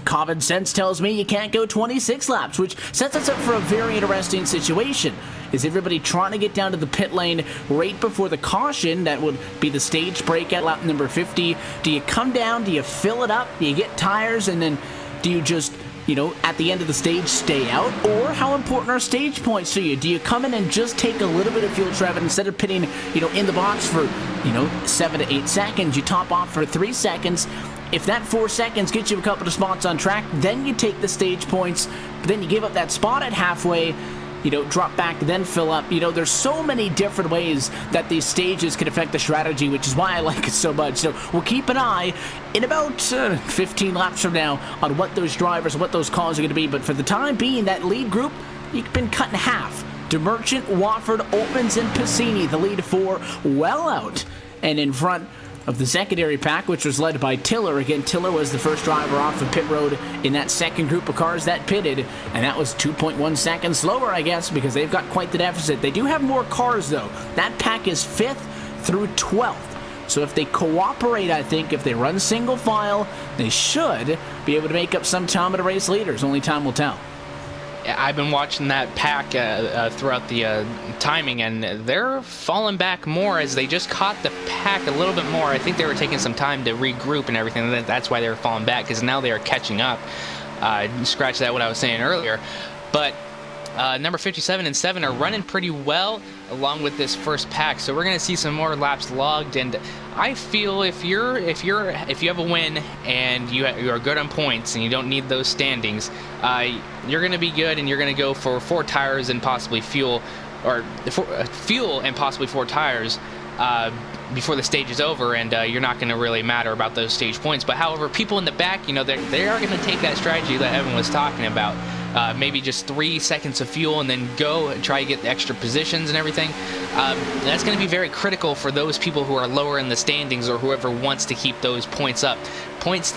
Speaker 2: common sense tells me you can't go 26 laps, which sets us up for a very interesting situation. Is everybody trying to get down to the pit lane right before the caution? That would be the stage break at lap number 50. Do you come down? Do you fill it up? Do you get tires? And then do you just, you know, at the end of the stage stay out? Or how important are stage points to you? Do you come in and just take a little bit of fuel, Trevor, instead of pitting, you know, in the box for, you know, 7 to 8 seconds, you top off for 3 seconds. If that 4 seconds gets you a couple of spots on track, then you take the stage points, but then you give up that spot at halfway, you know, drop back, then fill up. You know, there's so many different ways that these stages can affect the strategy, which is why I like it so much. So we'll keep an eye in about 15 laps from now on what those drivers, what those calls are going to be. But for the time being, that lead group, you've been cut in half. DeMerchant, Wofford, Oltmans, and Piscini, the lead 4, well out and in front of the secondary pack, which was led by Tiller. Again, Tiller was the first driver off the pit road in that second group of cars that pitted, and that was 2.1 seconds slower, I guess, because they've got quite the deficit. They do have more cars, though. That pack is 5th through 12th. So if they cooperate, I think, if they run single file, they should be able to make up some time at a race leaders. Only time will tell.
Speaker 3: I've been watching that pack throughout the timing, and they're falling back more as they just caught the pack a little bit more. I think they were taking some time to regroup and everything. That's why they were falling back, because now they are catching up. Scratch that, what I was saying earlier. But number 57 and 7 are running pretty well along with this first pack, so we're going to see some more laps logged. And I feel if you have a win and you are good on points and you don't need those standings, you're going to be good, and you're going to go for 4 tires and possibly fuel, or fuel and possibly 4 tires before the stage is over, and you're not going to really matter about those stage points. But however, people in the back, you know, they are going to take that strategy that Evan was talking about. Maybe just 3 seconds of fuel and then go and try to get the extra positions and everything. That's going to be very critical for those people who are lower in the standings, or whoever wants to keep those points up. Points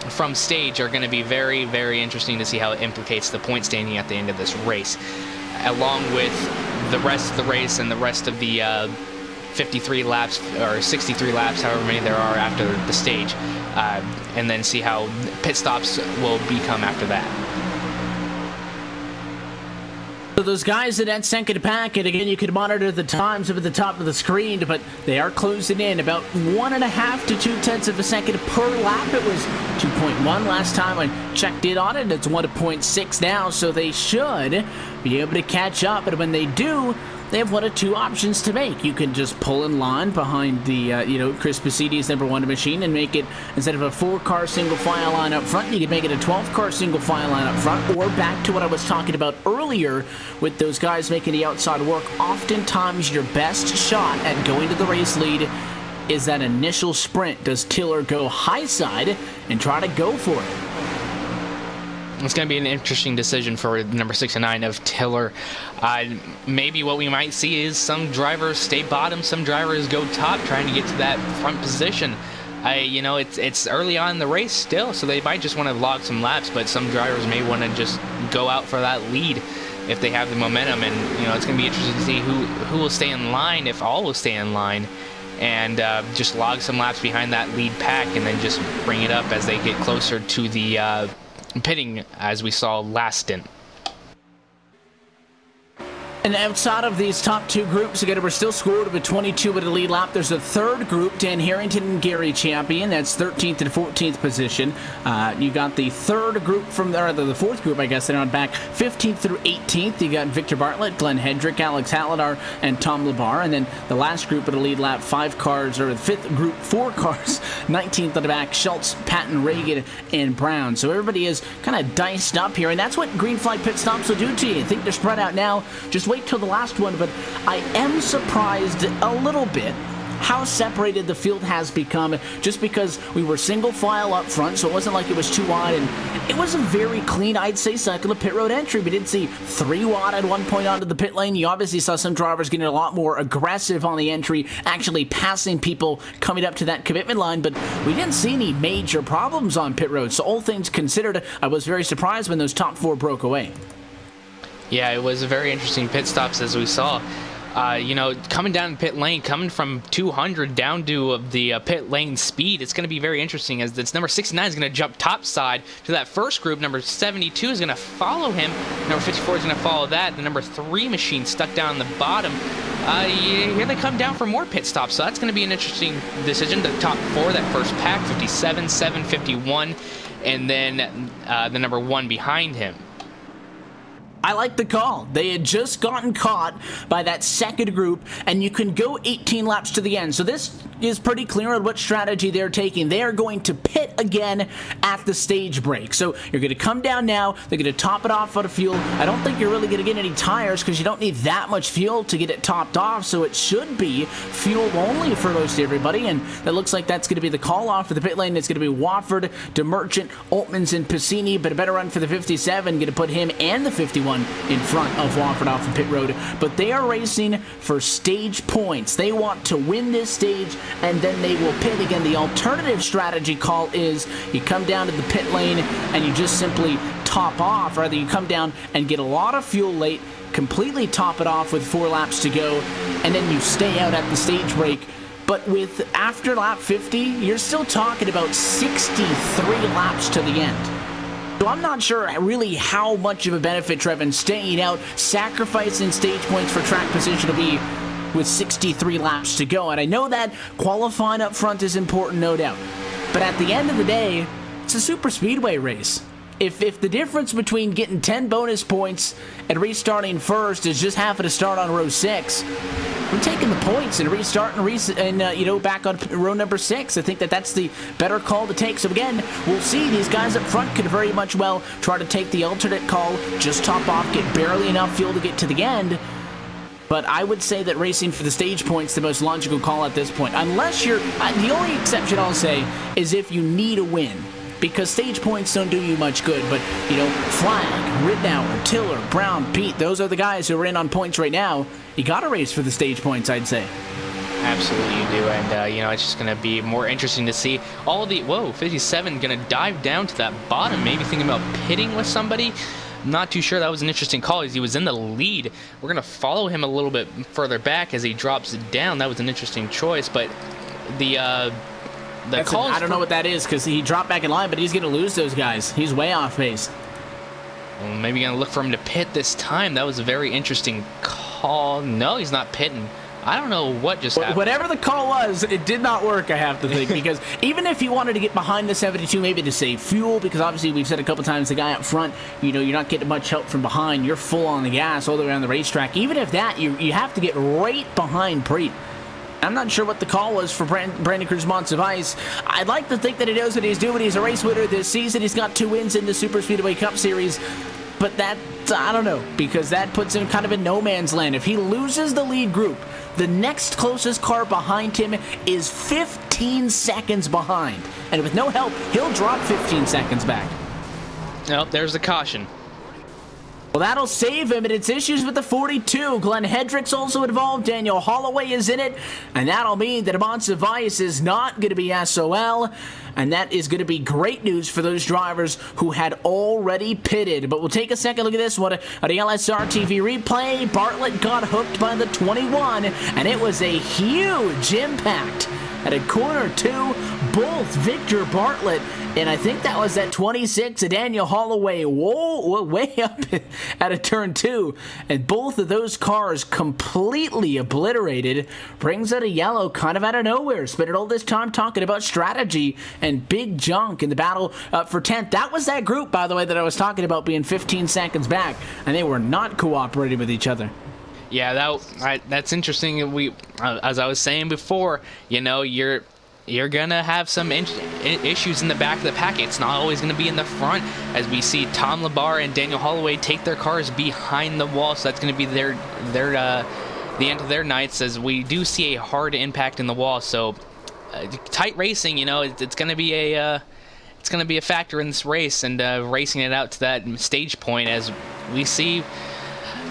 Speaker 3: from stage are going to be very, very interesting to see how it implicates the point standing at the end of this race, along with the rest of the race and the rest of the 53 laps or 63 laps, however many there are after the stage, and then see how pit stops will become after that.
Speaker 2: So those guys in that second pack, and again, you can monitor the times up at the top of the screen, but they are closing in about 1.5 to 0.2 of a second per lap. It was 2.1 last time I checked in on it. It's 1.6 now, so they should be able to catch up. And when they do, they have 1 of 2 options to make. You can just pull in line behind the, you know, Chris Piscini's #1 machine and make it, instead of a 4-car single file line up front, you can make it a 12-car single file line up front, or back to what I was talking about earlier with those guys making the outside work. Oftentimes, your best shot at going to the race lead is that initial sprint. Does Tiller go high side and try to go for it?
Speaker 3: It's going to be an interesting decision for number 69 of Tiller. Maybe what we might see is some drivers stay bottom, some drivers go top, trying to get to that front position. You know, it's early on in the race still, so they might just want to log some laps, but some drivers may want to just go out for that lead if they have the momentum. And, you know, it's going to be interesting to see who will stay in line, if all will stay in line, and just log some laps behind that lead pack, and then just bring it up as they get closer to the pitting, as we saw last stint.
Speaker 2: And outside of these top two groups, again, we're still scored with 22 at the lead lap. There's a third group, Dan Harrington and Gary Champion. That's 13th and 14th position. You got the third group from there, the fourth group, I guess, they're on back 15th through 18th. You got Victor Bartlett, Glenn Hedrick, Alex Halladar, and Tom Labar. And then the last group at the lead lap, five cars, or the fifth group, four cars, 19th at the back, Schultz, Patton, Reagan, and Brown. So everybody is kind of diced up here, and that's what green flag pit stops will do to you. I think they're spread out now. Just wait till the last one, but I am surprised a little bit how separated the field has become, just because we were single file up front, so it wasn't like it was too wide, and it was a very clean, I'd say, cycle of pit road entry. We did see 3 wide at one point onto the pit lane. You obviously saw some drivers getting a lot more aggressive on the entry, actually passing people coming up to that commitment line, but we didn't see any major problems on pit road. So all things considered, I was very surprised when those top 4 broke away.
Speaker 3: Yeah, it was a very interesting pit stops, as we saw. You know, coming down pit lane, coming from 200 down to the pit lane speed, it's going to be very interesting, as this number 69 is going to jump topside to that first group. Number 72 is going to follow him. Number 54 is going to follow that. The number 3 machine stuck down the bottom. Here they come down for more pit stops, so that's going to be an interesting decision. The top 4, that first pack, 57, 7, 51, and then the number 1 behind him.
Speaker 2: I like the call. They had just gotten caught by that second group, and you can go 18 laps to the end. So this is pretty clear on what strategy they're taking. They are going to pit again at the stage break. So you're going to come down now. They're going to top it off out of fuel. I don't think you're really going to get any tires, because you don't need that much fuel to get it topped off. So it should be fuel only for most everybody, and it looks like that's going to be the call off for the pit lane. It's going to be Wofford, DeMerchant, Altmans, and Piscini, but a better run for the 57. Going to put him and the 51 in front of Wofford off the pit road. But they are racing for stage points. They want to win this stage, and then they will pit again. The alternative strategy call is you come down to the pit lane and you just simply top off. Rather, you come down and get a lot of fuel late, completely top it off with 4 laps to go, and then you stay out at the stage break. But with after lap 50, you're still talking about 63 laps to the end. So I'm not sure really how much of a benefit, Trevin, staying out, sacrificing stage points for track position will be with 63 laps to go. And I know that qualifying up front is important, no doubt. But at the end of the day, it's a super speedway race. If the difference between getting 10 bonus points and restarting first is just having to start on row 6, I'm taking the points and restarting back on row number 6. I think that's the better call to take. So again, we'll see. These guys up front could very much well try to take the alternate call, just top off, get barely enough fuel to get to the end. But I would say that racing for the stage point's the most logical call at this point. Unless you're... the only exception I'll say is if you need a win, because stage points don't do you much good. But, you know, Flag, Rittenauer, Tiller, Brown, Pete, those are the guys who are in on points right now. You got to race for the stage points, I'd say.
Speaker 3: Absolutely you do, and, you know, it's just going to be more interesting to see all the... Whoa, 57 going to dive down to that bottom, maybe thinking about pitting with somebody. I'm not too sure. That was an interesting call, as he was in the lead. We're going to follow him a little bit further back as he drops down. That was an interesting choice, but the call...
Speaker 2: I don't know what that is, because he dropped back in line, but he's going to lose those guys. He's way off pace.
Speaker 3: Well, maybe going to look for him to pit this time. That was a very interesting call. No, he's not pitting. I don't know what just happened. Whatever
Speaker 2: the call was, it did not work, I have to think, because even if he wanted to get behind the 72, maybe to save fuel, because obviously we've said a couple times, the guy up front, you know, you're not getting much help from behind. You're full on the gas all the way around the racetrack. Even if that, you have to get right behind Preet. I'm not sure what the call was for Brandon Cruz-Monsivais. I'd like to think that he knows what he's doing. He's a race winner this season. He's got 2 wins in the Superspeedway Cup Series. But that, I don't know, because that puts him kind of in no man's land. If he loses the lead group, the next closest car behind him is 15 seconds behind. And with no help, he'll drop 15 seconds back.
Speaker 3: Oh, there's the caution.
Speaker 2: Well, that'll save him, and it's issues with the 42. Glenn Hedrick's also involved. Daniel Holloway is in it, and that'll mean that Monsivais is not going to be SOL, and that is going to be great news for those drivers who had already pitted. But we'll take a second look at this one. At the LSRTV replay, Bartlett got hooked by the 21, and it was a huge impact. At a corner 2, both Victor Bartlett and I think that was at 26, Daniel Holloway, way up at a turn 2, and both of those cars completely obliterated. Brings out a yellow kind of out of nowhere. Spent all this time talking about strategy and big junk in the battle for 10th. That was that group, by the way, that I was talking about being 15 seconds back, and they were not cooperating with each other.
Speaker 3: Yeah, that's interesting. As I was saying before, you know, you're gonna have some issues in the back of the pack. It's not always gonna be in the front, as we see Tom Labar and Daniel Holloway take their cars behind the wall. So that's gonna be the end of their nights, as we do see a hard impact in the wall. So tight racing, you know, it's gonna be a factor in this race, and racing it out to that stage point, as we see.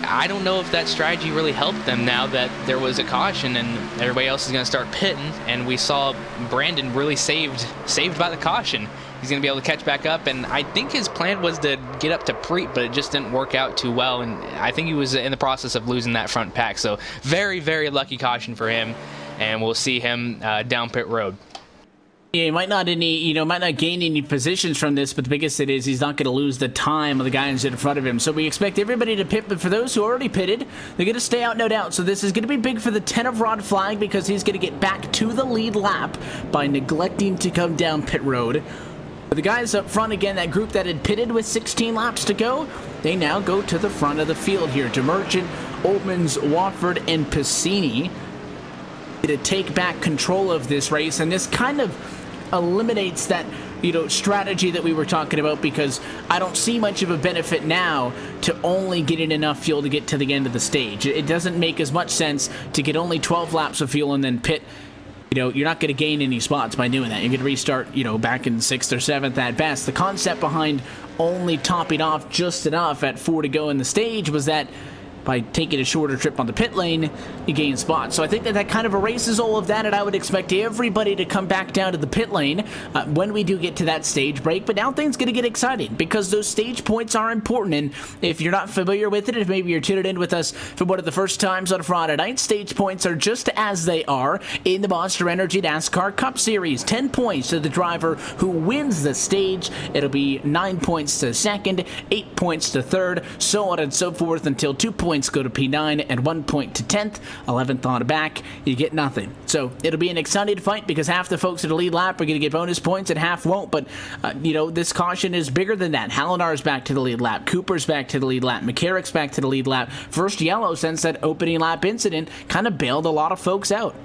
Speaker 3: I don't know if that strategy really helped them now that there was a caution and everybody else is going to start pitting, and we saw Brandon really saved by the caution. He's going to be able to catch back up, and I think his plan was to get up to Preet, but it just didn't work out too well, and I think he was in the process of losing that front pack. So very, very lucky caution for him, and we'll see him down pit road.
Speaker 2: Yeah, he might not gain any positions from this, but the biggest thing is he's not going to lose the time of the guys in front of him. So we expect everybody to pit, but for those who already pitted, they're going to stay out, no doubt. So this is going to be big for the 10 of Rod Flag, because he's going to get back to the lead lap by neglecting to come down pit road. But the guys up front, again, that group that had pitted with 16 laps to go, they now go to the front of the field here. DeMerchant, Oltmans, Watford, and Piscini to take back control of this race, and this kind of eliminates that, you know, strategy that we were talking about, because I don't see much of a benefit now to only getting enough fuel to get to the end of the stage. It doesn't make as much sense to get only 12 laps of fuel and then pit. You know, you're not going to gain any spots by doing that. You're going to restart, you know, back in 6th or 7th at best. The concept behind only topping off just enough at 4 to go in the stage was that by taking a shorter trip on the pit lane, you gain spots. So I think that kind of erases all of that, and I would expect everybody to come back down to the pit lane when we do get to that stage break. But now things going to get exciting, because those stage points are important, and if you're not familiar with it, if maybe you're tuning in with us for one of the first times on Friday night, stage points are just as they are in the Monster Energy NASCAR Cup Series. 10 points to the driver who wins the stage. It'll be 9 points to second, 8 points to third, so on and so forth, until 2 points go to P9 and 1 point to 10th. 11th on back, you get nothing. So it'll be an exciting fight, because half the folks at the lead lap are going to get bonus points and half won't. But you know, this caution is bigger than that. Hallinar's back to the lead lap, Cooper's back to the lead lap, McCarrick's back to the lead lap. First yellow since that opening lap incident kind of bailed a lot of folks out.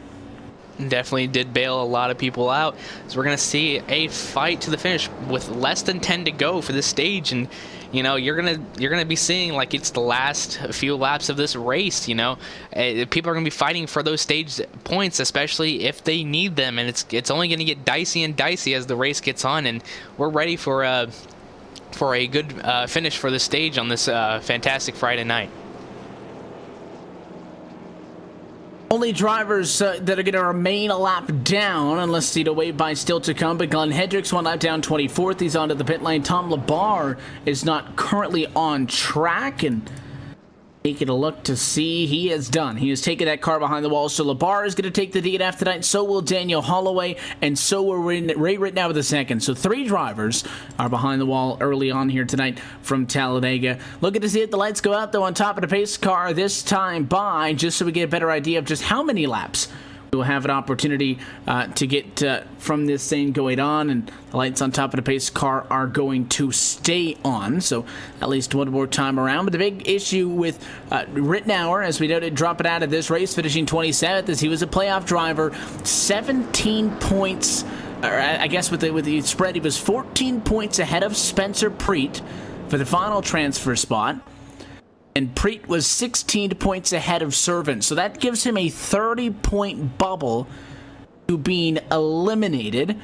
Speaker 3: Definitely did bail a lot of people out. So we're going to see a fight to the finish with less than 10 to go for this stage, and you know, you're gonna be seeing like it's the last few laps of this race. You know, people are gonna be fighting for those stage points, especially if they need them, and it's only gonna get dicey and dicey as the race gets on. And we're ready for a good finish for the stage on this fantastic Friday night.
Speaker 2: Only drivers that are going to remain a lap down, unless, you know, wave by still to come. But Glenn Hendricks 1 lap down, 24th. He's onto the pit lane. Tom Labar is not currently on track, and taking a look to see he is done. He has taken that car behind the wall. So Labar is going to take the DNF tonight. So will Daniel Holloway, and so will Ray Rittenau with the second. So 3 drivers are behind the wall early on here tonight from Talladega. Looking to see if the lights go out, though, on top of the pace car this time by, just so we get a better idea of just how many laps we'll have an opportunity to get from this thing going on, and the lights on top of the pace car are going to stay on, so at least one more time around. But the big issue with Rittenauer, as we noted, dropping out of this race, finishing 27th, as he was a playoff driver, 17 points, or I guess with the spread, he was 14 points ahead of Spencer Preet for the final transfer spot. And Preet was 16 points ahead of Servant. So that gives him a 30-point bubble to being eliminated.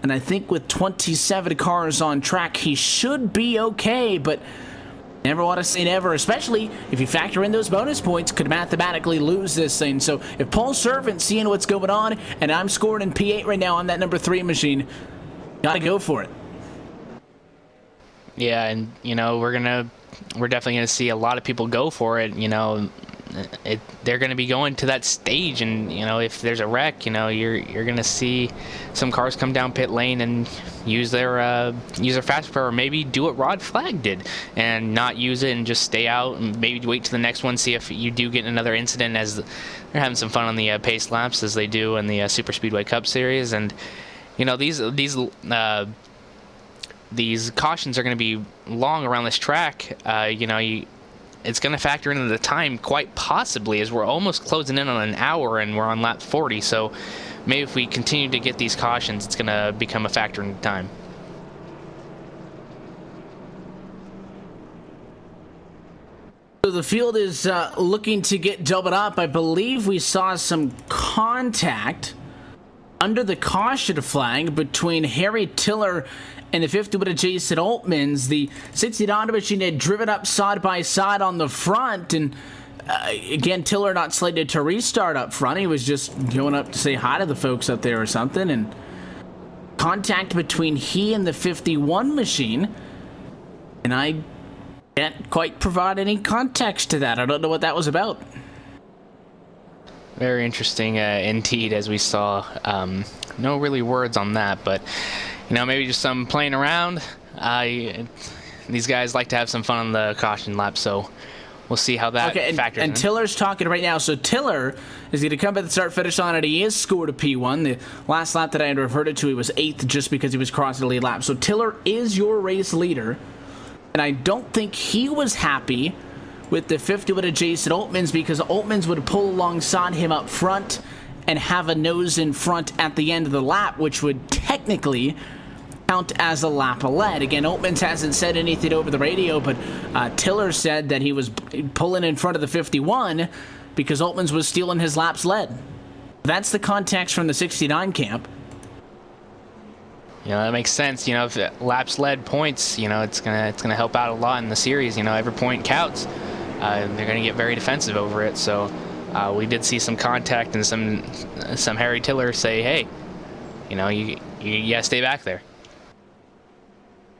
Speaker 2: And I think with 27 cars on track, he should be okay. But never want to say never, especially if you factor in those bonus points, could mathematically lose this thing. So if Paul Servant's seeing what's going on, and I'm scoring in P8 right now on that number 3 machine, got to go for it.
Speaker 3: Yeah, and, you know, we're definitely going to see a lot of people go for it. You know, they're going to be going to that stage, and if there's a wreck, you're going to see some cars come down pit lane and use their fast power, or maybe do what Rod Flag did and not use it and just stay out and maybe wait to the next one, see if you do get another incident, as they're having some fun on the pace laps as they do in the Superspeedway Cup Series. And these cautions are going to be long around this track. It's going to factor into the time quite possibly, as we're almost closing in on an hour and we're on lap 40. So maybe if we continue to get these cautions, it's going to become a factor in time.
Speaker 2: So the field is looking to get doubled up. I believe we saw some contact under the caution flag between Harry Tiller and the 50 with Jason Altmans. The 69 machine had driven up side by side on the front, and again, Tiller not slated to restart up front. He was just going up to say hi to the folks up there or something, and contact between he and the 51 machine, and I can't quite provide any context to that. I don't know what that was about.
Speaker 3: Very interesting indeed, as we saw. No really words on that, but maybe just some playing around. These guys like to have some fun on the caution lap, so we'll see how that factors in. And
Speaker 2: Tiller's talking right now. So Tiller is going to come at the start-finish line, and he is scored a P1. The last lap that I had reverted to, he was 8th just because he was crossing the lead lap. So Tiller is your race leader, and I don't think he was happy with the 50 with Jason Altmans, because Altmans would pull alongside him up front and have a nose in front at the end of the lap, which would technically count as a lap lead. Again, Altmans hasn't said anything over the radio, but Tiller said that he was pulling in front of the 51 because Altmans was stealing his laps lead. That's the context from the 69 camp.
Speaker 3: That makes sense. If laps led points, it's gonna help out a lot in the series. Every point counts. They're going to get very defensive over it. So we did see some contact and some Harry Tiller say, hey, you got to stay back there.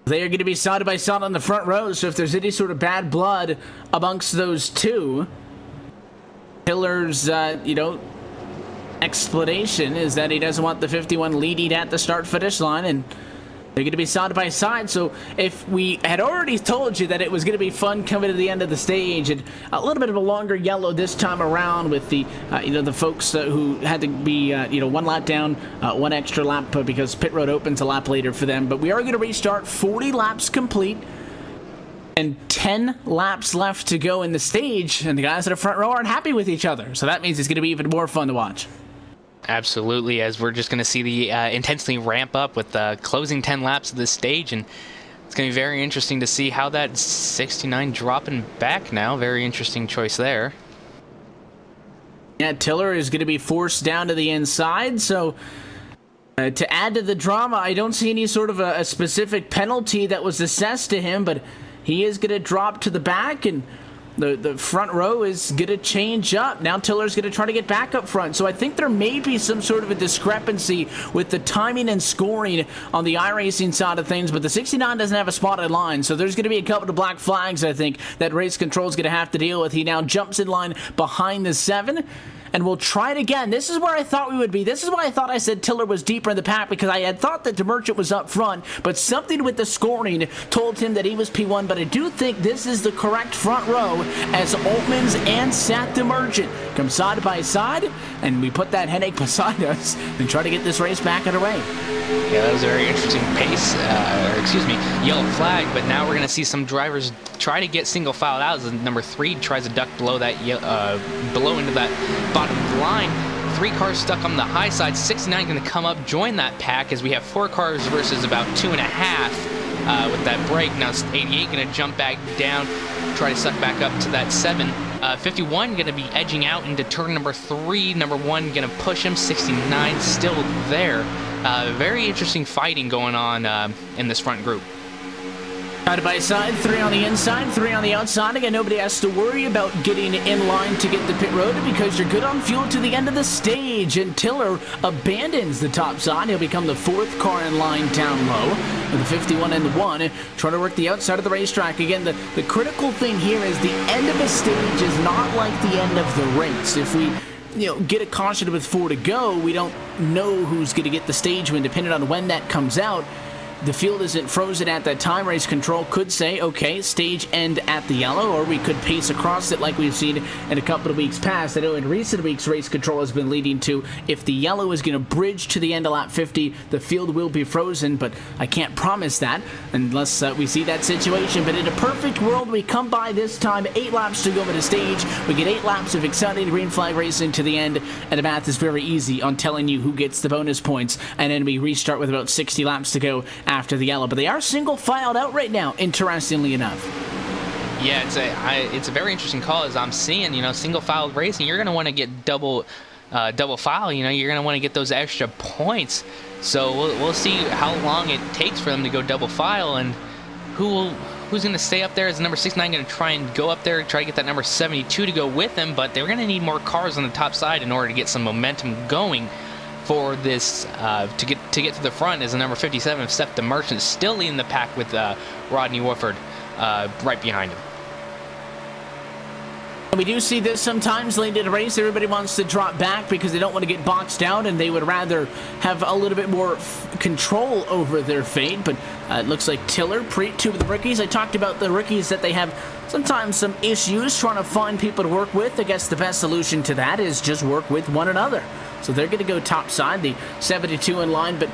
Speaker 2: They are going to be side by side on the front row, so if there's any sort of bad blood amongst those two, Tiller's, explanation is that he doesn't want the 51 leading at the start-finish line, and they're going to be side by side. So if we had already told you that it was going to be fun coming to the end of the stage, and a little bit of a longer yellow this time around with the the folks who had to be one lap down, one extra lap because pit road opens a lap later for them. But we are going to restart 40 laps complete and 10 laps left to go in the stage, and the guys in the front row aren't happy with each other. So that means it's going to be even more fun to watch.
Speaker 3: Absolutely, as we're just going to see the intensity ramp up with the closing 10 laps of this stage, and it's going to be very interesting to see how that 69 dropping back now. Very interesting choice there.
Speaker 2: Yeah, Tiller is going to be forced down to the inside, so to add to the drama, I don't see any sort of a specific penalty that was assessed to him, but he is going to drop to the back, and the front row is going to change up. Now Tiller's going to try to get back up front. So I think there may be some sort of a discrepancy with the timing and scoring on the iRacing side of things, but the 69 doesn't have a spotted line, so there's going to be a couple of black flags, I think, that race control is going to have to deal with. He now jumps in line behind the 7. And we'll try it again. This is where I thought we would be. This is why I thought I said Tiller was deeper in the pack, because I had thought that DeMerchant was up front, but something with the scoring told him that he was P1. But I do think this is the correct front row as Altmans and Seth DeMerchant come side by side, and we put that headache beside us and try to get this race back underway.
Speaker 3: Yeah, that was a very interesting pace, yellow flag, but now we're going to see some drivers try to get single filed out as number 3 tries to duck below that below into that bottom line. 3 cars stuck on the high side. 69 going to come up, join that pack, as we have 4 cars versus about 2.5 with that break. Now 88 going to jump back down, try to suck back up to that 7. 51 going to be edging out into turn number 3. Number 1 going to push him. 69 still there. Very interesting fighting going on in this front group.
Speaker 2: Side by side, 3 on the inside, 3 on the outside. Again, nobody has to worry about getting in line to get the pit road because you're good on fuel to the end of the stage. And Tiller abandons the top side. He'll become the 4th car in line down low with the 51 and the 1, trying to work the outside of the racetrack. Again, the critical thing here is the end of a stage is not like the end of the race. If we get a caution with 4 to go, we don't know who's going to get the stage win depending on when that comes out. The field isn't frozen at that time. Race control could say, okay, stage end at the yellow, or we could pace across it like we've seen in a couple of weeks past. I know in recent weeks, race control has been leading to if the yellow is going to bridge to the end of lap 50, the field will be frozen, but I can't promise that unless we see that situation. But in a perfect world, we come by this time, 8 laps to go at a stage. We get 8 laps of exciting green flag racing to the end, and the math is very easy on telling you who gets the bonus points, and then we restart with about 60 laps to go after the yellow. But they are single filed out right now, interestingly enough.
Speaker 3: Yeah, it's a very interesting call. As I'm seeing, single file racing, you're going to want to get double file. You're going to want to get those extra points. So we'll see how long it takes for them to go double file, and who's going to stay up there. Is number 69 going to try and go up there, try to get that number 72 to go with him? But they're going to need more cars on the top side in order to get some momentum going for this to get to the front. As the number 57, Seth the Merchant, still leading the pack with Rodney Wolford right behind him.
Speaker 2: We do see this sometimes late in a race. Everybody wants to drop back because they don't want to get boxed out, and they would rather have a little bit more control over their fate. But it looks like Tiller, two of the rookies. I talked about the rookies that they have sometimes some issues trying to find people to work with. I guess the best solution to that is just work with one another. So they're going to go top side, the 72 in line, but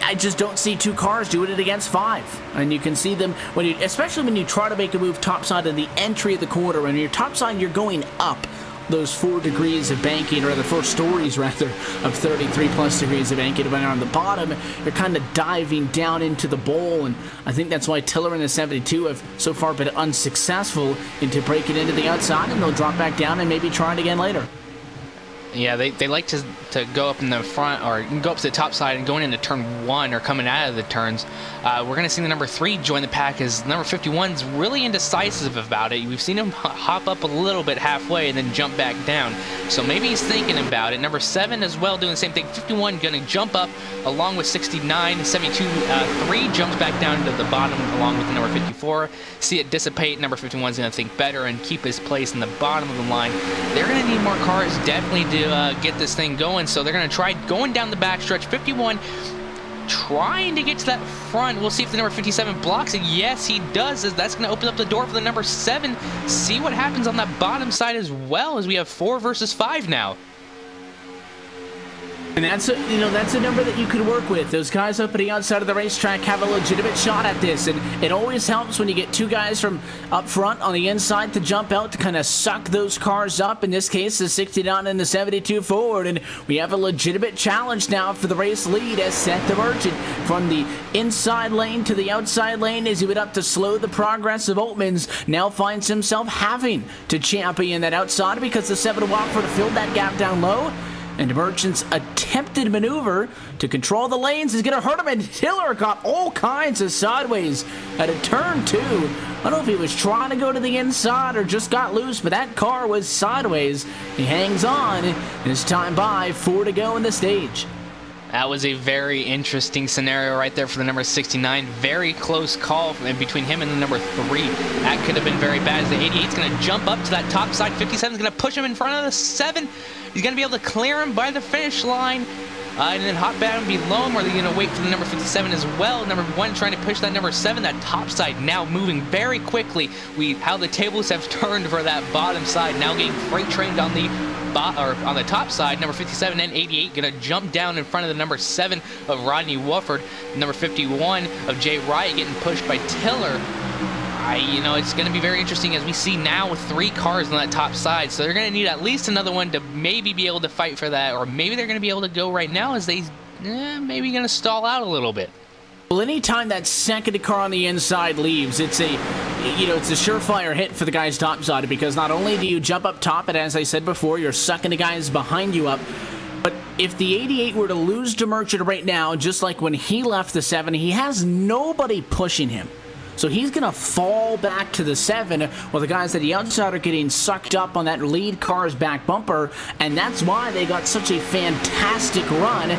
Speaker 2: I just don't see 2 cars doing it against 5. And you can see them, especially when you try to make a move topside in the entry of the corner. When you're topside, you're going up those 4 degrees of banking, or the 4 stories, rather, of 33 plus degrees of banking. When on the bottom, you're kind of diving down into the bowl. And I think that's why Tiller and the 72 have so far been unsuccessful into breaking into the outside, and they'll drop back down and maybe try it again later.
Speaker 3: Yeah, they like to go up in the front, or go up to the top side and going into turn 1 or coming out of the turns. We're going to see the number 3 join the pack, as number 51's really indecisive about it. We've seen him hop up a little bit halfway and then jump back down. So maybe he's thinking about it. Number 7 as well doing the same thing. 51 going to jump up along with 69. 72, 3 jumps back down to the bottom along with the number 54. See it dissipate. Number 51's going to think better and keep his place in the bottom of the line. They're going to need more cars definitely to get this thing going, so they're going to try going down the backstretch. 51 trying to get to that front. We'll see if the number 57 blocks it. Yes, he does, as that's going to open up the door for the number 7. See what happens on that bottom side as well, as we have 4 versus 5 now.
Speaker 2: And that's a number that you could work with. Those guys up at the outside of the racetrack have a legitimate shot at this, and it always helps when you get 2 guys from up front on the inside to jump out to kind of suck those cars up. In this case, the 69 and the 72 forward, and we have a legitimate challenge now for the race lead as Seth the Merchant from the inside lane to the outside lane, as he went up to slow the progress of Altman's, now finds himself having to champion that outside because the 7 Watford filled that gap down low. And Merchant's attempted maneuver to control the lanes is going to hurt him, and Tiller got all kinds of sideways at a turn 2. I don't know if he was trying to go to the inside or just got loose, but that car was sideways. He hangs on. His time by, 4 to go in the stage.
Speaker 3: That was a very interesting scenario right there for the number 69. Very close call between him and the number 3. That could have been very bad, as the 88's going to jump up to that top side. 57's going to push him in front of the 7. He's going to be able to clear him by the finish line. And then hop down below him, or they're going to wait for the number 57 as well. Number 1 trying to push that number 7. That top side now moving very quickly. How the tables have turned for that bottom side. Now getting freight trained on the top side. Number 57 and 88 going to jump down in front of the number 7 of Rodney Wolford. Number 51 of Jay Riot getting pushed by Tiller. It's going to be very interesting, as we see now with 3 cars on that top side. So they're going to need at least another one to maybe be able to fight for that, or maybe they're going to be able to go right now, as they maybe going to stall out a little bit.
Speaker 2: Well, anytime that second car on the inside leaves, it's a surefire hit for the guys topside, because not only do you jump up top, and as I said before, you're sucking the guys behind you up, but if the 88 were to lose to Merchant right now, just like when he left the 7, he has nobody pushing him. So he's going to fall back to the 7, while the guys at the outside are getting sucked up on that lead car's back bumper, and that's why they got such a fantastic run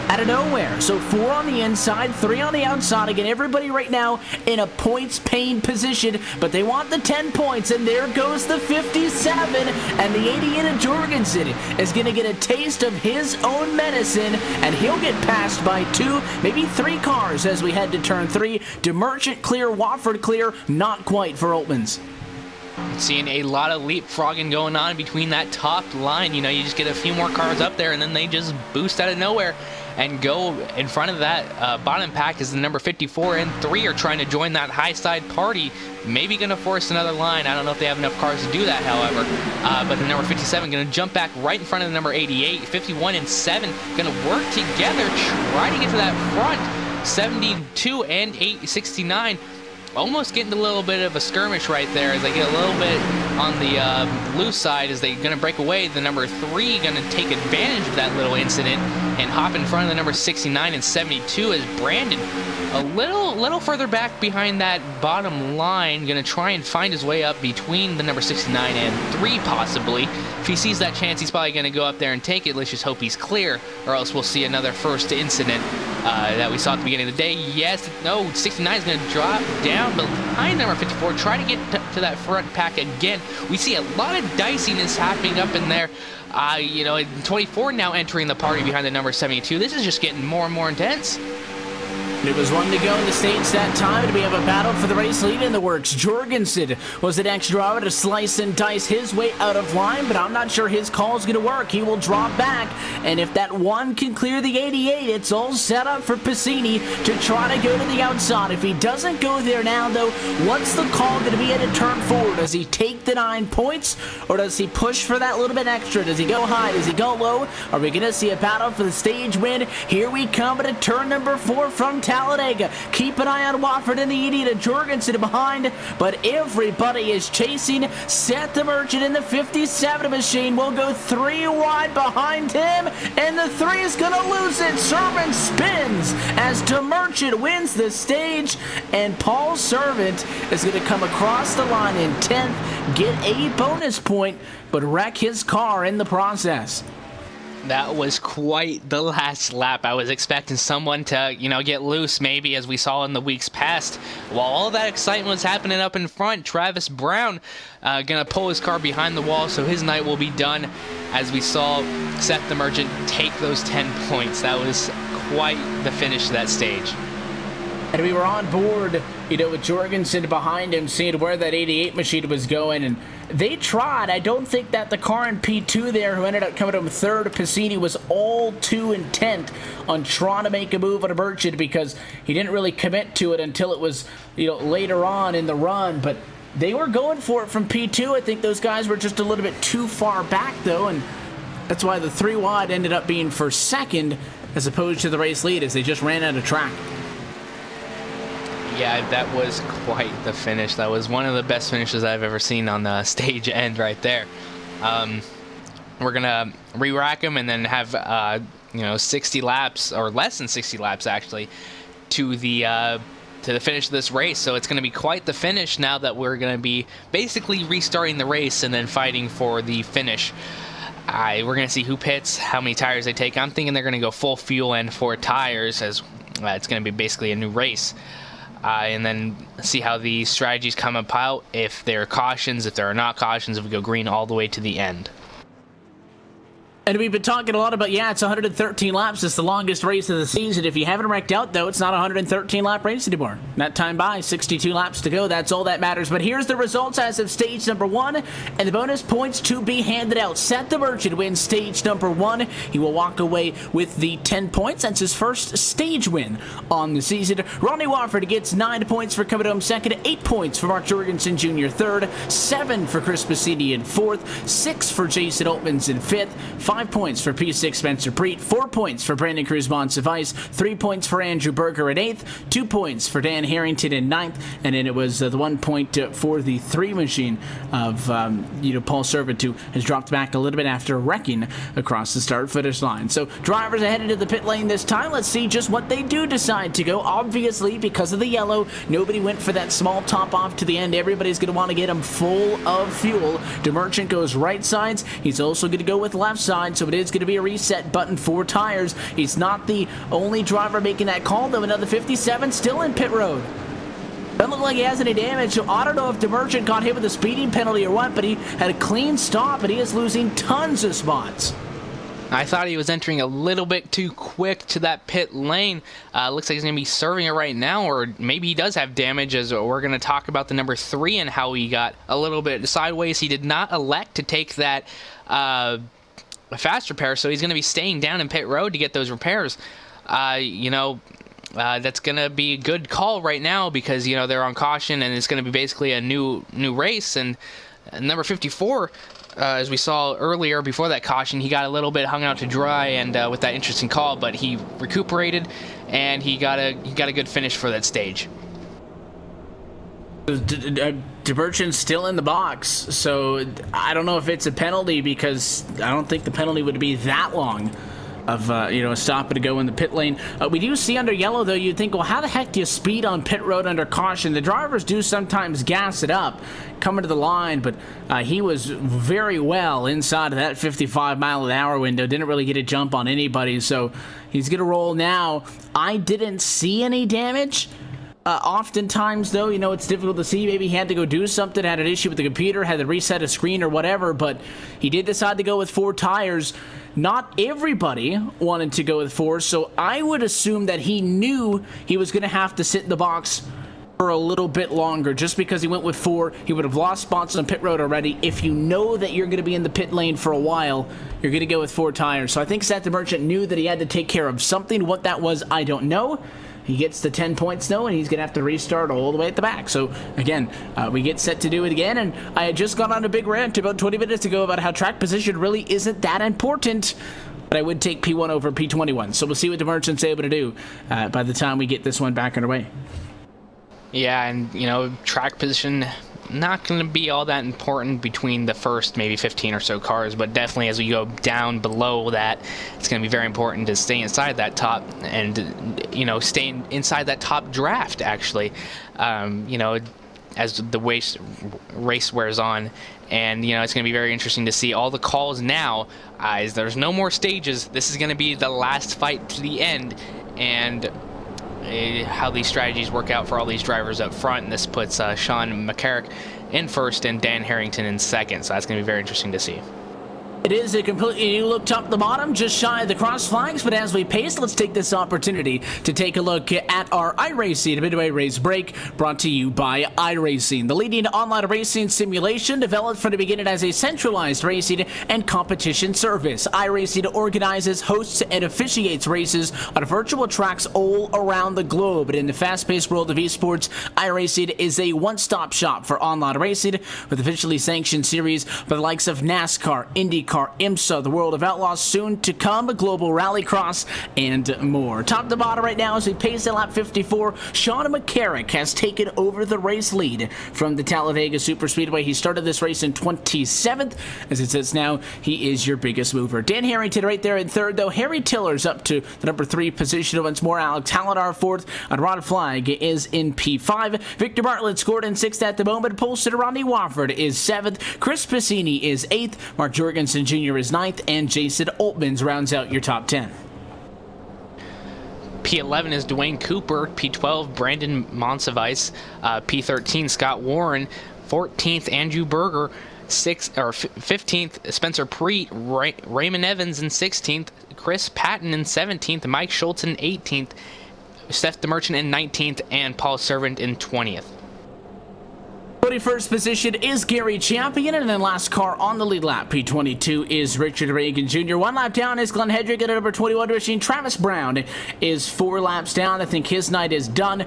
Speaker 2: out of nowhere. So 4 on the inside, 3 on the outside. Again, everybody right now in a points-paying position, but they want the 10 points, and there goes the 57, and the 88 of Jorgensen is going to get a taste of his own medicine, and he'll get passed by 2, maybe 3 cars as we head to turn 3. DeMerchant clear, Wofford clear, not quite for Oltmans.
Speaker 3: Seeing a lot of leapfrogging going on between that top line. You know, you just get a few more cars up there, and then they just boost out of nowhere and go in front of that bottom pack is the number 54, and 3 are trying to join that high side party. Maybe going to force another line. I don't know if they have enough cars to do that, however. But the number 57 going to jump back right in front of the number 88. 51 and 7 going to work together, try to get to that front. 72 and 69. Almost getting a little bit of a skirmish right there as they get a little bit on the loose side as they're going to break away. The number 3 going to take advantage of that little incident and hop in front of the number 69 and 72 as Brandon a little further back behind that bottom line, going to try and find his way up between the number 69 and 3 possibly. If he sees that chance, he's probably going to go up there and take it. Let's just hope he's clear, or else we'll see another first incident that we saw at the beginning of the day. Yes, no, 69 is going to drop down behind number 54, try to get to that front pack again. We see a lot of diciness happening up in there. You know, 24 now entering the party behind the number 72. This is just getting more and more intense.
Speaker 2: It was 1 to go in the stage that time, and we have a battle for the race lead in the works. Jorgensen was the next driver to slice and dice his way out of line, but I'm not sure his call is going to work. He will drop back, and if that 1 can clear the 88, it's all set up for Piscini to try to go to the outside. If he doesn't go there now, though, what's the call going to be at a turn 4? Does he take the 9 points, or does he push for that little bit extra? Does he go high? Does he go low? Are we going to see a battle for the stage win? Here we come at a turn number 4 from Talladega. Keep an eye on Wofford and the idiot of Jorgensen behind, but everybody is chasing. Seth the Merchant in the 57 machine will go 3 wide behind him, and the 3 is going to lose it. Servant spins as DeMerchant wins the stage, and Paul Servant is going to come across the line in 10th, get a bonus point, but wreck his car in the process.
Speaker 3: That was quite the last lap. I was expecting someone to, you know, get loose maybe, as we saw in the weeks past. While all that excitement was happening up in front, Travis Brown gonna pull his car behind the wall, so his night will be done, as we saw Seth the Merchant take those 10 points. That was quite the finish to that stage.
Speaker 2: And we were on board, you know, with Jorgensen behind him, seeing where that 88 machine was going, and they tried. I don't think that the car in P2 there, who ended up coming home 3rd, Piscini, was all too intent on trying to make a move on a Merchant, because he didn't really commit to it until it was, you know, later on in the run. But they were going for it from P2. I think those guys were just a little bit too far back, though, and that's why the 3 wide ended up being for 2nd as opposed to the race lead, as they just ran out of track.
Speaker 3: Yeah, that was quite the finish. That was one of the best finishes I've ever seen on the stage end right there. We're going to re-rack them and then have, you know, 60 laps, or less than 60 laps actually, to the finish of this race. So it's going to be quite the finish now that we're going to be basically restarting the race and then fighting for the finish. We're going to see who pits, how many tires they take. I'm thinking they're going to go full fuel and 4 tires, as it's going to be basically a new race. And then see how the strategies come about, if there are cautions, if there are not cautions, if we go green all the way to the end.
Speaker 2: And we've been talking a lot about, yeah, it's 113 laps. It's the longest race of the season. If you haven't wrecked out, though, it's not a 113-lap race anymore. That time by, 62 laps to go. That's all that matters. But here's the results as of stage number 1, and the bonus points to be handed out. Seth the Merchant wins stage number 1. He will walk away with the 10 points. That's his first stage win on the season. Ronnie Wofford gets 9 points for coming home 2nd, 8 points for Mark Jorgensen Jr. 3rd, 7 for Chris Piscini in 4th, 6 for Jason Oltmans in 5th, 5 points for P6 Spencer Preet, 4 points for Brandon Cruz-Monsivais, 3 points for Andrew Berger in 8th, 2 points for Dan Harrington in 9th, and then it was the 1 point for the 3 machine of Paul Servant, who has dropped back a little bit after wrecking across the start-finish line. So drivers are headed to the pit lane this time. Let's see just what they do decide to go. Obviously, because of the yellow, nobody went for that small top off to the end. Everybody's going to want to get him full of fuel. DeMerchant goes right sides. He's also going to go with left side, so it is going to be a reset button for tires. He's not the only driver making that call, though. Another 57 still in pit road. Doesn't look like he has any damage, so I don't know if DeMerchant got hit with a speeding penalty or what, but he had a clean stop, and he is losing tons of spots.
Speaker 3: I thought he was entering a little bit too quick to that pit lane. Looks like he's going to be serving it right now, or maybe he does have damage, as we're going to talk about the number 3 and how he got a little bit sideways. He did not elect to take that fast repair, so he's going to be staying down in pit road to get those repairs. That's going to be a good call right now because, they're on caution and it's going to be basically a new race. And number 54, as we saw earlier before that caution, he got a little bit hung out to dry and with that interesting call, but he recuperated and he got a good finish for that stage.
Speaker 2: DeMerchant's still in the box, so I don't know if it's a penalty because I don't think the penalty would be that long of a stop and a go in the pit lane. We do see under yellow, though, you'd think, well, how the heck do you speed on pit road under caution? The drivers do sometimes gas it up coming to the line, but he was very well inside of that 55-mile-an-hour window. Didn't really get a jump on anybody, so he's going to roll now. I didn't see any damage. Oftentimes, though, it's difficult to see. Maybe he had to go do something, had an issue with the computer, had to reset a screen or whatever, but he did decide to go with 4 tires. Not everybody wanted to go with 4, so I would assume that he knew he was going to have to sit in the box for a little bit longer. Just because he went with 4, he would have lost spots on pit road already. If you know that you're going to be in the pit lane for a while, you're going to go with 4 tires. So I think Seth DeMerchant knew that he had to take care of something. What that was, I don't know. He gets the 10 points, though, and he's going to have to restart all the way at the back. So, again, we get set to do it again, and I had just gone on a big rant about 20 minutes ago about how track position really isn't that important, but I would take P1 over P21. So we'll see what DeMerchant's able to do by the time we get this one back underway.
Speaker 3: Yeah, and, track position not going to be all that important between the first maybe 15 or so cars, but definitely as we go down below that, it's going to be very important to stay inside that top and, stay inside that top draft, actually, as the race wears on. And, it's going to be very interesting to see all the calls now. As there's no more stages, this is going to be the last fight to the end, and how these strategies work out for all these drivers up front. And this puts Sean McCarrick in first and Dan Harrington in second, so that's going to be very interesting to see.
Speaker 2: It is a completely new look top to bottom, just shy of the cross flags, but as we pace, let's take this opportunity to take a look at our iRacing Midway Race Break, brought to you by iRacing, the leading online racing simulation developed from the beginning as a centralized racing and competition service. iRacing organizes, hosts, and officiates races on virtual tracks all around the globe. But in the fast-paced world of esports, iRacing is a one-stop shop for online racing with officially sanctioned series by the likes of NASCAR, IndyCar, IMSA, the World of Outlaws, soon to come, Global Rallycross, and more. Top to bottom right now as we pace at lap 54, Sean McCarrick has taken over the race lead from the Talladega Superspeedway. He started this race in 27th. As it says now, he is your biggest mover. Dan Harrington right there in third, though. Harry Tiller's up to the number 3 position once more. Alex Talladar fourth, and Ron Flagg is in P5. Victor Bartlett scored in 6th at the moment. Pole sitter Rodney Wofford is 7th. Chris Piscini is 8th. Mark Jorgensen Jr. is 9th, and Jason Altmans rounds out your top 10.
Speaker 3: P11 is Dwayne Cooper, P12 Brandon Monsivais, P13 Scott Warren, 14th Andrew Berger, 15th Spencer Preet, Raymond Evans in 16th, Chris Patton in 17th, Mike Schultz in 18th, Seth DeMerchant in 19th, and Paul Servant in 20th.
Speaker 2: 21st position is Gary Champion, and then last car on the lead lap, P22, is Richard Reagan Jr. 1 lap down is Glenn Hedrick at number 21 machine. Travis Brown is 4 laps down. I think his night is done.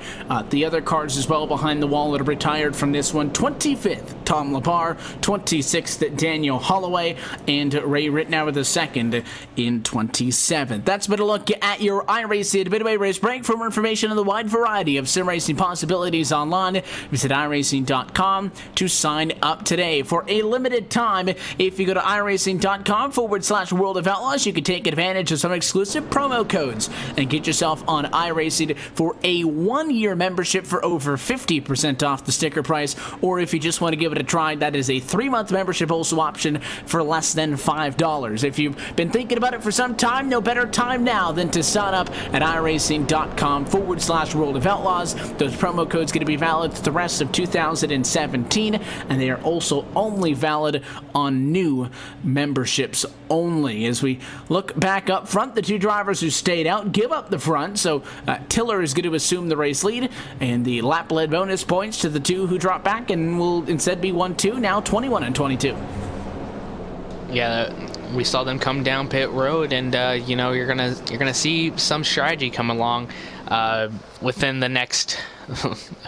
Speaker 2: The other cars as well behind the wall that are retired from this one. 25th Tom Lepar, 26th Daniel Holloway, and Ray Rittenauer II in 27th. That's been a look at your iRacing Midway Race Break. For more information on the wide variety of sim racing possibilities online, visit iRacing.com to sign up today. For a limited time, if you go to iRacing.com/World of Outlaws, you can take advantage of some exclusive promo codes and get yourself on iRacing for a 1-year membership for over 50% off the sticker price, or if you just want to give it a try, that is a 3-month membership also option for less than $5. If you've been thinking about it for some time, no better time now than to sign up at iRacing.com/World of Outlaws. Those promo codes going to be valid for the rest of 2017, and they are also only valid on new memberships only. As we look back up front, the 2 drivers who stayed out give up the front, so Tiller is going to assume the race lead, and the lap lead bonus points to the 2 who drop back and will instead be 1-2, now 21 and 22.
Speaker 3: Yeah, we saw them come down pit road, and you know, you're gonna see some strategy come along within the next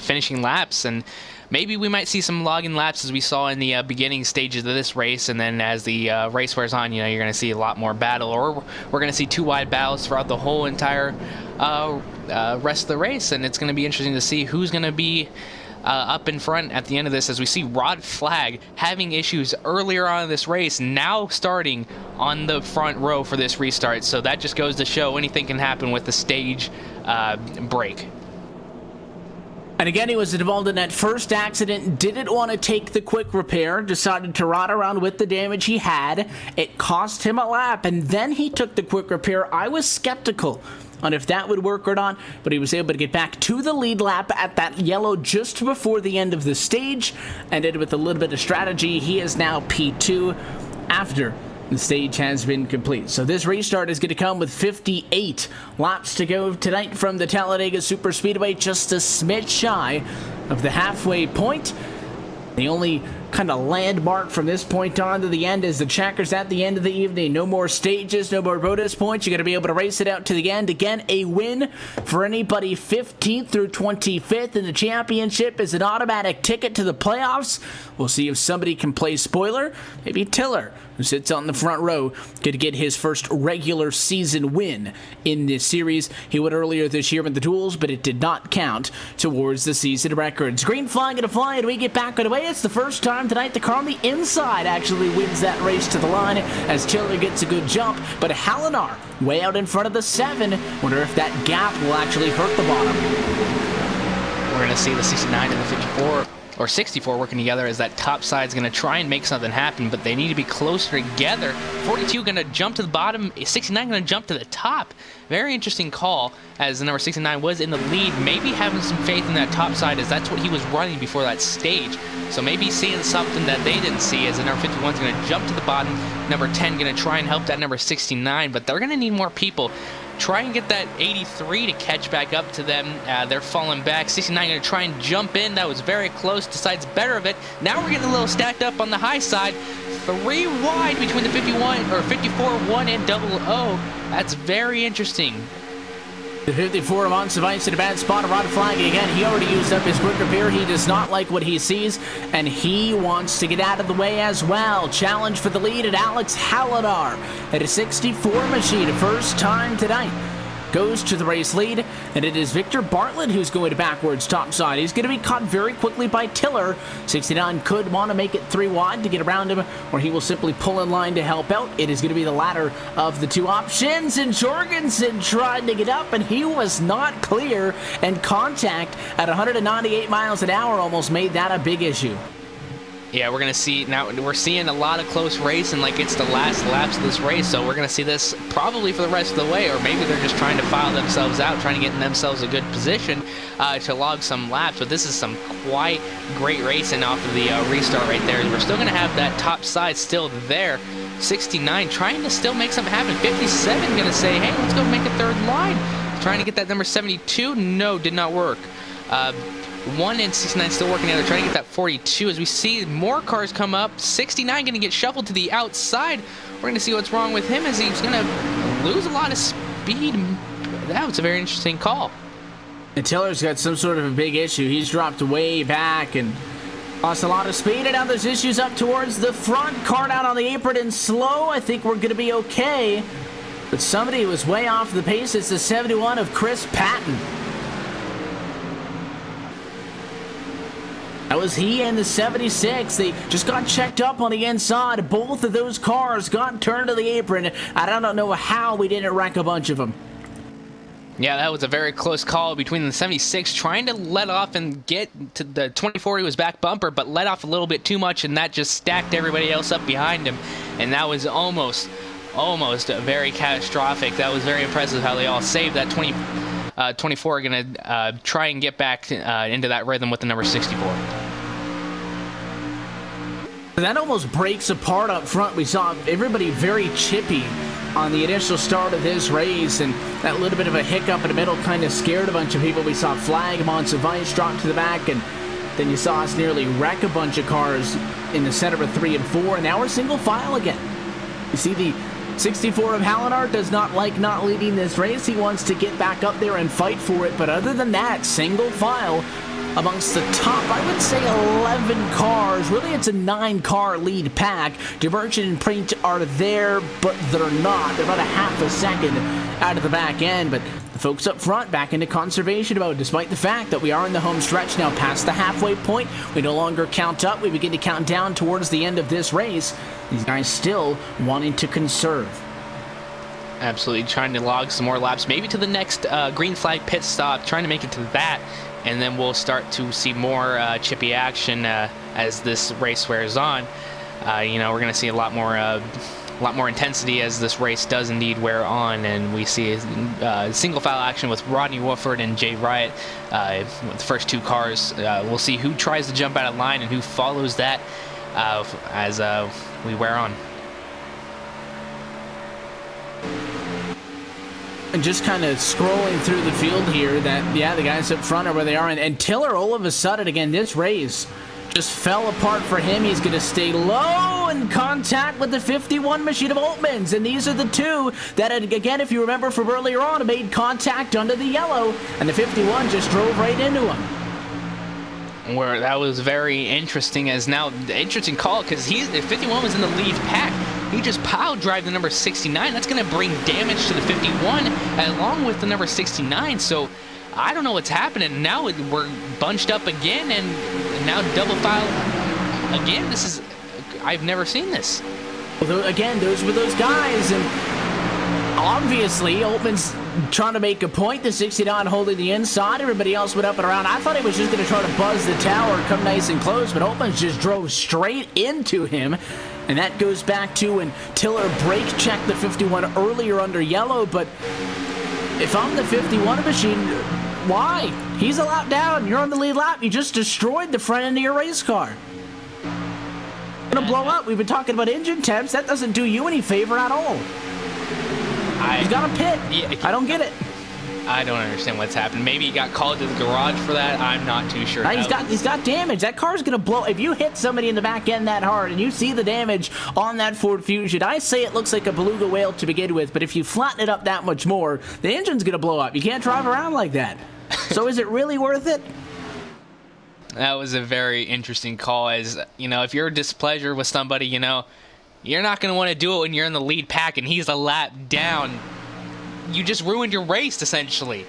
Speaker 3: finishing laps, and maybe we might see some logging laps as we saw in the beginning stages of this race, and then as the race wears on, you know, you're going to see a lot more battle, or we're going to see 2 wide battles throughout the whole entire rest of the race, and it's going to be interesting to see who's going to be up in front at the end of this, as we see Rod Flag having issues earlier on in this race, now starting on the front row for this restart. So that just goes to show anything can happen with the stage break.
Speaker 2: And again, he was involved in that first accident, didn't want to take the quick repair, decided to ride around with the damage he had. It cost him a lap, and then he took the quick repair. I was skeptical on if that would work or not, but he was able to get back to the lead lap at that yellow just before the end of the stage, and with a little bit of strategy, he is now P2 after the stage has been complete. So this restart is going to come with 58 laps to go tonight from the Talladega Superspeedway, just a smidge shy of the halfway point. The only kind of landmark from this point on to the end is the checkers at the end of the evening. No more stages, no more bonus points. You're going to be able to race it out to the end. Again, a win for anybody 15th through 25th in the championship is an automatic ticket to the playoffs. We'll see if somebody can play spoiler. Maybe Tiller, who sits on the front row, could get his first regular season win in this series. He would earlier this year in the duels, but it did not count towards the season records. Green flag and a fly, and we get back underway. It's the first time tonight the car on the inside actually wins that race to the line as Tiller gets a good jump, but Hallinar way out in front of the 7. Wonder if that gap will actually hurt the bottom.
Speaker 3: We're going to see the 69 and the 54 or 64 working together, as that top side's going to try and make something happen, but they need to be closer together. 42 going to jump to the bottom, 69 going to jump to the top. Very interesting call, as the number 69 was in the lead, maybe having some faith in that top side, as that's what he was running before that stage. So maybe seeing something that they didn't see, as the number 51 is going to jump to the bottom, number 10 going to try and help that number 69, but they're going to need more people. Try and get that 83 to catch back up to them. They're falling back. 69 going to try and jump in. That was very close. Decides better of it. Now we're getting a little stacked up on the high side. 3 wide between the 51 or 54, 1 and 00. That's very interesting.
Speaker 2: The 54 on Savines in a bad spot. Rod Flag again. He already used up his quick repair. He does not like what he sees, and he wants to get out of the way as well. Challenge for the lead at Alex Hallinar at a 64 machine. First time tonight. Goes to the race lead, and it is Victor Bartlett who's going to backwards topside. He's going to be caught very quickly by Tiller. 69 could want to make it 3 wide to get around him, or he will simply pull in line to help out. It is going to be the latter of the 2 options, and Jorgensen tried to get up, and he was not clear, and contact at 198 miles an hour almost made that a big issue.
Speaker 3: Yeah, we're going to see, now we're seeing a lot of close racing, like it's the last laps of this race, so we're going to see this probably for the rest of the way, or maybe they're just trying to file themselves out, trying to get in themselves a good position to log some laps, but this is some quite great racing off of the restart right there. We're still going to have that top side still there. 69 trying to still make something happen. 57 going to say, hey, let's go make a 3rd line. Trying to get that number 72. No, did not work. 1 and 69 still working together, trying to get that 42 as we see more cars come up. 69 going to get shuffled to the outside. We're going to see what's wrong with him, as he's going to lose a lot of speed. That was a very interesting call.
Speaker 2: And Tiller's got some sort of a big issue. He's dropped way back, and Lost a lot of speed, and now there's issues up towards the front. Car down on the apron and slow. I think we're going to be okay. But somebody was way off the pace. It's the 71 of Chris Patton. That was he and the 76. They just got checked up on the inside. Both of those cars got turned to the apron. I don't know how we didn't wreck a bunch of them.
Speaker 3: Yeah, that was a very close call between the 76 trying to let off and get to the 24 who was back bumper, but let off a little bit too much, and that just stacked everybody else up behind him. And that was almost very catastrophic. That was very impressive how they all saved that 24 are going to try and get back into that rhythm with the number 64.
Speaker 2: That almost breaks apart up front. We saw everybody very chippy on the initial start of this race, and that little bit of a hiccup in the middle kind of scared a bunch of people. We saw Flag, Montevice drop to the back, and then you saw us nearly wreck a bunch of cars in the center of 3 and 4, and now we're single file again. You see the 64 of Hallinar does not like not leading this race. He wants to get back up there and fight for it, but other than that, single file amongst the top, I would say 11 cars. Really, it's a 9-car lead pack. Divergent and Print are there, but they're not. They're about a half a second out of the back end, but the folks up front back into conservation mode, despite the fact that we are in the home stretch now past the halfway point. We no longer count up. We begin to count down towards the end of this race. These guys still wanting to conserve.
Speaker 3: Absolutely, trying to log some more laps, maybe to the next green flag pit stop, trying to make it to that, and then we'll start to see more chippy action as this race wears on. You know, we're going to see a lot more intensity as this race does indeed wear on, and we see single file action with Rodney Wolford and Jay Riot with the first 2 cars. We'll see who tries to jump out of line and who follows that as we wear on.
Speaker 2: And just kind of scrolling through the field here, that, yeah, the guys up front are where they are. And Tiller, all of a sudden, again, this race just fell apart for him. He's going to stay low in contact with the 51 machine of Altmans. And these are the 2 that, again, if you remember from earlier on, made contact under the yellow. And the 51 just drove right into him.
Speaker 3: Where that was very interesting, as now the interesting call, because the 51 was in the lead pack. He just pile drive the number 69. That's going to bring damage to the 51 along with the number 69. So I don't know what's happening. Now we're bunched up again, and now double file again. This is, I've never seen this.
Speaker 2: Well, again, those were those guys, and obviously Altman's trying to make a point. The 69 holding the inside. Everybody else went up and around. I thought he was just going to try to buzz the tower, come nice and close, but Altman's just drove straight into him. And that goes back to when Tiller brake checked the 51 earlier under yellow. But if I'm the 51 machine, why? He's a lap down. You're on the lead lap. You just destroyed the front end of your race car. Gonna blow up. We've been talking about engine temps. That doesn't do you any favor at all. He's got a pit. Yeah, I don't get it.
Speaker 3: I don't understand what's happened. Maybe he got called to the garage for that. I'm not too sure.
Speaker 2: He's got damage. That car's gonna blow. If you hit somebody in the back end that hard and you see the damage on that Ford Fusion, I say it looks like a beluga whale to begin with, but if you flatten it up that much more, the engine's gonna blow up. You can't drive around like that. So is it really worth it?
Speaker 3: That was a very interesting call. As you know, if you're displeasure with somebody, you know, you're not gonna want to do it when you're in the lead pack and he's a lap down. You just ruined your race, essentially.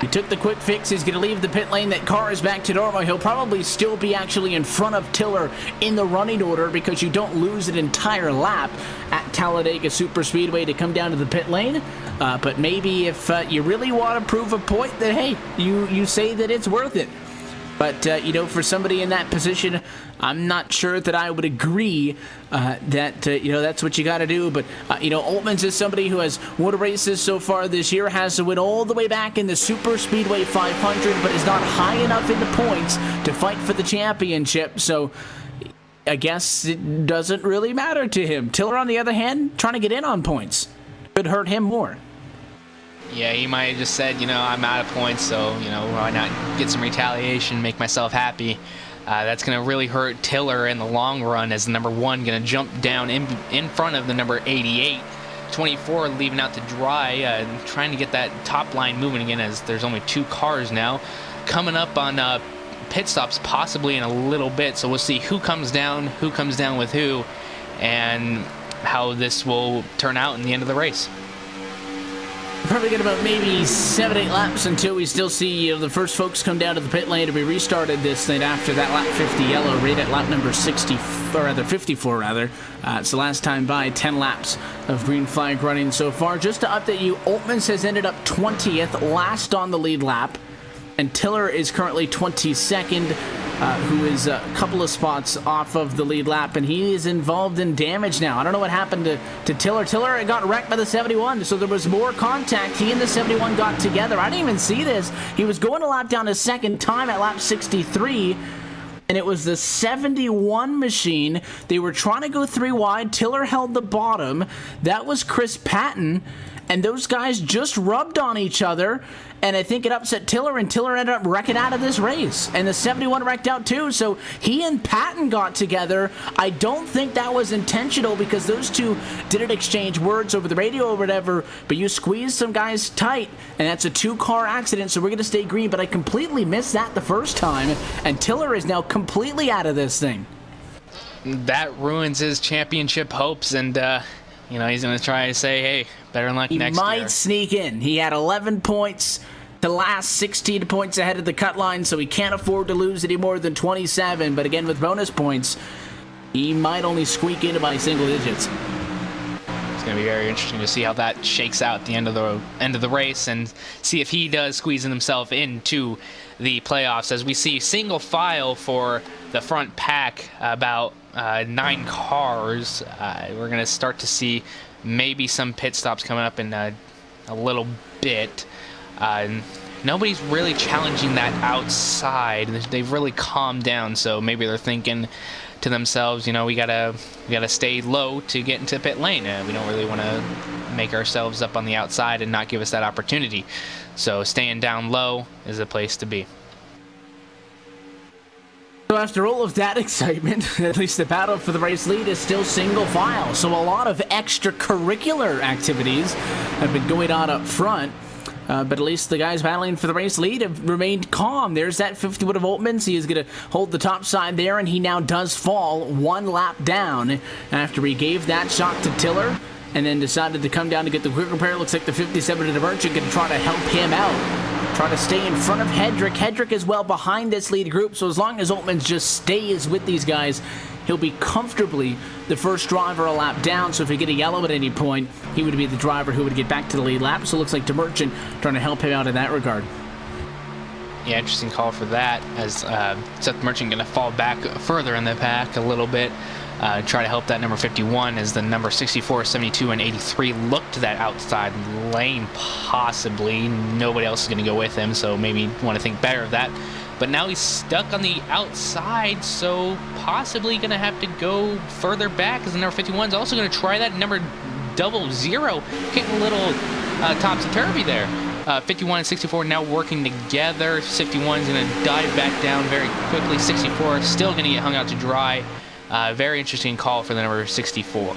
Speaker 2: He took the quick fix. He's going to leave the pit lane. That car is back to normal. He'll probably still be actually in front of Tiller in the running order because you don't lose an entire lap at Talladega Superspeedway to come down to the pit lane. But maybe if you really want to prove a point, that, hey, you say that it's worth it. But, you know, for somebody in that position, I'm not sure that I would agree that, you know, that's what you got to do. But, you know, Altmans is somebody who has won races so far this year, has to win all the way back in the Superspeedway 500, but is not high enough in the points to fight for the championship. So I guess it doesn't really matter to him. Tiller, on the other hand, trying to get in on points could hurt him more.
Speaker 3: Yeah, he might have just said, you know, I'm out of points, so, you know, why not get some retaliation, make myself happy. That's going to really hurt Tiller in the long run, as the number 1 going to jump down in front of the number 88. 24 leaving out to dry, trying to get that top line moving again, as there's only 2 cars now. Coming up on pit stops possibly in a little bit. So we'll see who comes down with who, and how this will turn out in the end of the race.
Speaker 2: Probably get about maybe 7-8 laps until we still see the first folks come down to the pit lane to be restarted this night after that lap 50 yellow, right at lap number 54 rather. It's the last time by 10 laps of green flag running so far. Just to update you, Oltmans has ended up 20th, last on the lead lap, and Tiller is currently 22nd. Who is a couple of spots off of the lead lap, and he is involved in damage now. I don't know what happened to Tiller. Tiller got wrecked by the 71, so there was more contact. He and the 71 got together. I didn't even see this. He was going a lap down a second time at lap 63, and it was the 71 machine. They were trying to go 3 wide. Tiller held the bottom. That was Chris Patton, and those guys just rubbed on each other, and I think it upset Tiller, and Tiller ended up wrecking out of this race. And the 71 wrecked out too, so he and Patton got together. I don't think that was intentional because those two didn't exchange words over the radio or whatever, but you squeezed some guys tight, and that's a 2-car accident, so we're going to stay green, but I completely missed that the first time, and Tiller is now completely out of this thing.
Speaker 3: That ruins his championship hopes, and you know, he's going to try to say, hey, better luck next year. He might
Speaker 2: sneak in. He had 11 points to last, 16 points ahead of the cut line, so he can't afford to lose any more than 27. But again, with bonus points, he might only squeak into by single digits.
Speaker 3: It's going to be very interesting to see how that shakes out at the end of the race, and see if he does squeeze himself into the playoffs. As we see single file for the front pack, about 9 cars. We're going to start to see maybe some pit stops coming up in a little bit. Nobody's really challenging that outside. They've really calmed down, so maybe they're thinking to themselves, you know, we gotta stay low to get into pit lane. We don't really want to make ourselves up on the outside and not give us that opportunity. So staying down low is the place to be.
Speaker 2: So after all of that excitement, at least the battle for the race lead is still single file. So a lot of extracurricular activities have been going on up front. But at least the guys battling for the race lead have remained calm. There's that 51 of Oltmans. He is going to hold the top side there, and he now does fall 1 lap down after he gave that shot to Tiller and then decided to come down to get the quick repair. Looks like the 57 of the Merchant going to try to help him out. Try to stay in front of Hedrick. Hedrick is well behind this lead group, so as long as Oltmans just stays with these guys, he'll be comfortably the first driver a lap down. So if he get a yellow at any point, he would be the driver who would get back to the lead lap. So it looks like DeMerchant trying to help him out in that regard.
Speaker 3: Yeah, interesting call for that, as Seth Merchant going to fall back further in the pack a little bit. Try to help that number 51 as the number 64, 72, and 83 look to that outside lane possibly. Nobody else is going to go with him, so maybe want to think better of that. But now he's stuck on the outside, so possibly going to have to go further back, as the number 51 is also going to try that number 00, getting a little topsy-turvy there. 51 and 64 now working together. 51 is going to dive back down very quickly. 64 still going to get hung out to dry. Very interesting call for the number 64.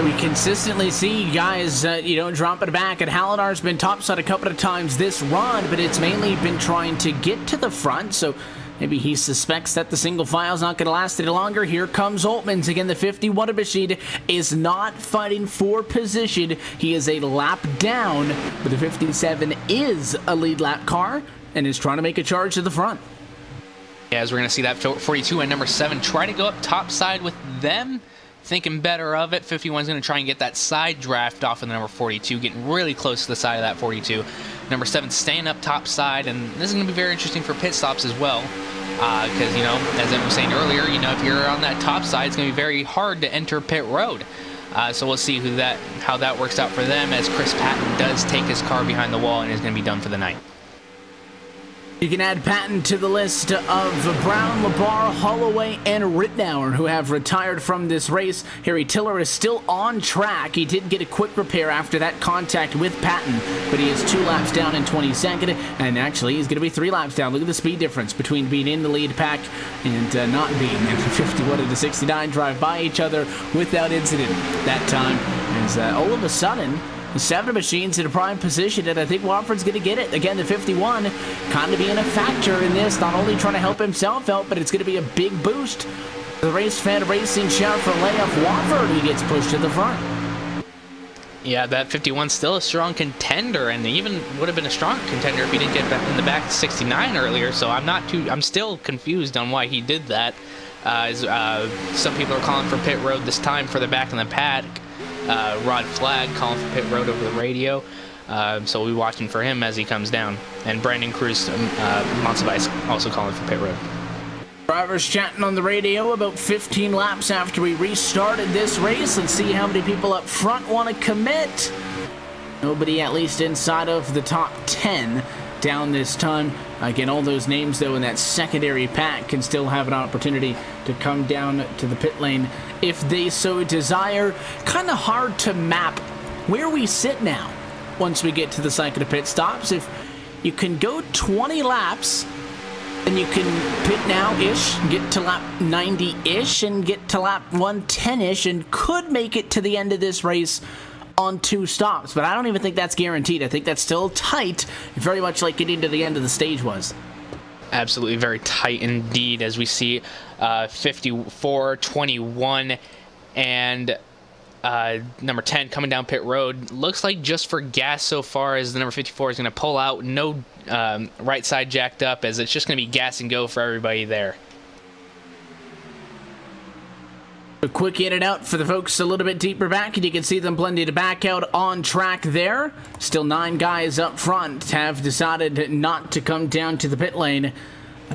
Speaker 2: We consistently see guys, drop it back, and Hallinar's been topside a couple of times this run, but it's mainly been trying to get to the front, so maybe he suspects that the single file's not going to last any longer. Here comes Oltmans. Again, the 51 machine is not fighting for position. He is a lap down, but the 57 is a lead lap car and is trying to make a charge to the front.
Speaker 3: Yeah, as we're going to see that 42 and number 7 try to go up top side with them. Thinking better of it. 51 is going to try and get that side draft off of the number 42, getting really close to the side of that 42. Number 7 staying up top side, and this is going to be very interesting for pit stops as well. Because, as I was saying earlier, if you're on that top side, it's going to be very hard to enter pit road. So we'll see how that works out for them, as Chris Patton does take his car behind the wall and is going to be done for the night.
Speaker 2: You can add Patton to the list of Brown, Labar, Holloway, and Rittenauer, who have retired from this race. Harry Tiller is still on track. He did get a quick repair after that contact with Patton, but he is 2 laps down in 22nd, and actually he's going to be 3 laps down. Look at the speed difference between being in the lead pack and not being. And 51 and the 69 drive by each other without incident that time, as all of a sudden The 7 machines in a prime position, and I think Wofford's going to get it. Again, the 51 kind of being a factor in this, not only trying to help himself out, but it's going to be a big boost. The race fan racing Chevrolet of Wofford, who gets pushed to the front.
Speaker 3: Yeah, that 51's still a strong contender, and even would have been a strong contender if he didn't get back in the back to 69 earlier. So I'm still confused on why he did that. Some people are calling for pit road this time for the back in the paddock. Rod Flagg calling for pit road over the radio. So we'll be watching for him as he comes down. And Brandon Cruz, Monsiváis, also calling for pit road.
Speaker 2: Drivers chatting on the radio about 15 laps after we restarted this race. Let's see how many people up front want to commit. Nobody, at least inside of the top 10 down this time. Again, all those names, though, in that secondary pack can still have an opportunity to come down to the pit lane if they so desire. Kind of hard to map where we sit now once we get to the cycle of pit stops. If you can go 20 laps, then you can pit now-ish, get to lap 90-ish, and get to lap 110-ish, and could make it to the end of this race on 2 stops. But I don't even think that's guaranteed. I think that's still tight, very much like getting to the end of the stage was.
Speaker 3: Absolutely very tight indeed, as we see 54, 21, and number 10 coming down pit road. Looks like just for gas so far as the number 54 is going to pull out. No right side jacked up, as it's just going to be gas and go for everybody there.
Speaker 2: A quick in and out for the folks a little bit deeper back, and you can see them blending back out on track there. Still 9 guys up front have decided not to come down to the pit lane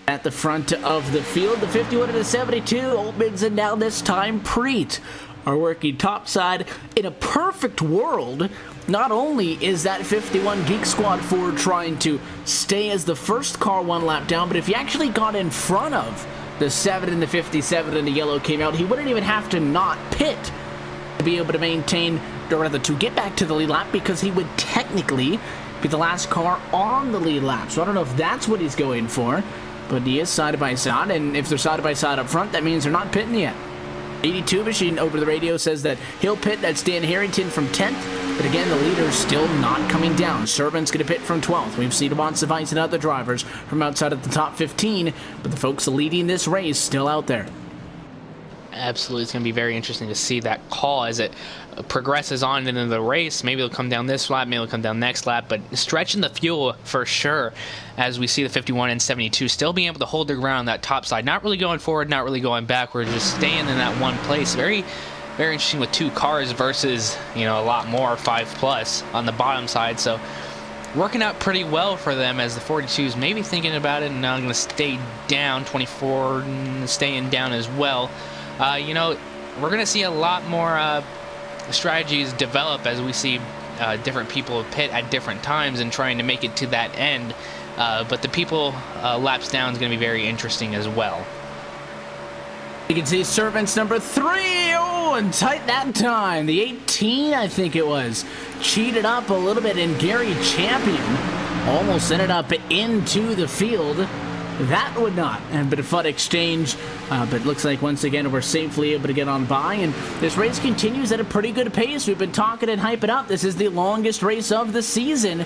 Speaker 2: at the front of the field. The 51 and the 72, Oltmans, and now this time Preet are working topside. In a perfect world, not only is that 51 Geek Squad Ford trying to stay as the first car 1 lap down, but if he actually got in front of the 7 and the 57 and the yellow came out, he wouldn't even have to not pit to be able to maintain, or rather to get back to the lead lap, because he would technically be the last car on the lead lap. So I don't know if that's what he's going for, but he is side by side, and if they're side by side up front, that means they're not pitting yet. 82 machine over the radio says that he'll pit. That's Dan Harrington from 10th. But again, the leader's still not coming down. Servant's going to pit from 12th. We've seen Monsiváis and other drivers from outside of the top 15. But the folks leading this race still out there.
Speaker 3: Absolutely. It's going to be very interesting to see that call as it progresses on into the race. Maybe it'll come down this lap, maybe it'll come down next lap, but stretching the fuel for sure, as we see the 51 and 72 still being able to hold their ground on that top side, not really going forward, not really going backward, just staying in that one place. Very, very interesting with 2 cars versus, you know, a lot more, 5+ on the bottom side. So working out pretty well for them, as the 42s maybe thinking about it, and now I'm going to stay down. 24 staying down as well. You know, we're going to see a lot more strategies develop as we see different people pit at different times and trying to make it to that end. But the people laps down is going to be very interesting as well.
Speaker 2: You can see Servants number 3. Oh, and tight that time. The 18, I think it was, cheated up a little bit, and Gary Champion almost ended up into the field. That would not have been a fun exchange, but looks like once again we're safely able to get on by, and this race continues at a pretty good pace. We've been talking and hyping up. This is the longest race of the season,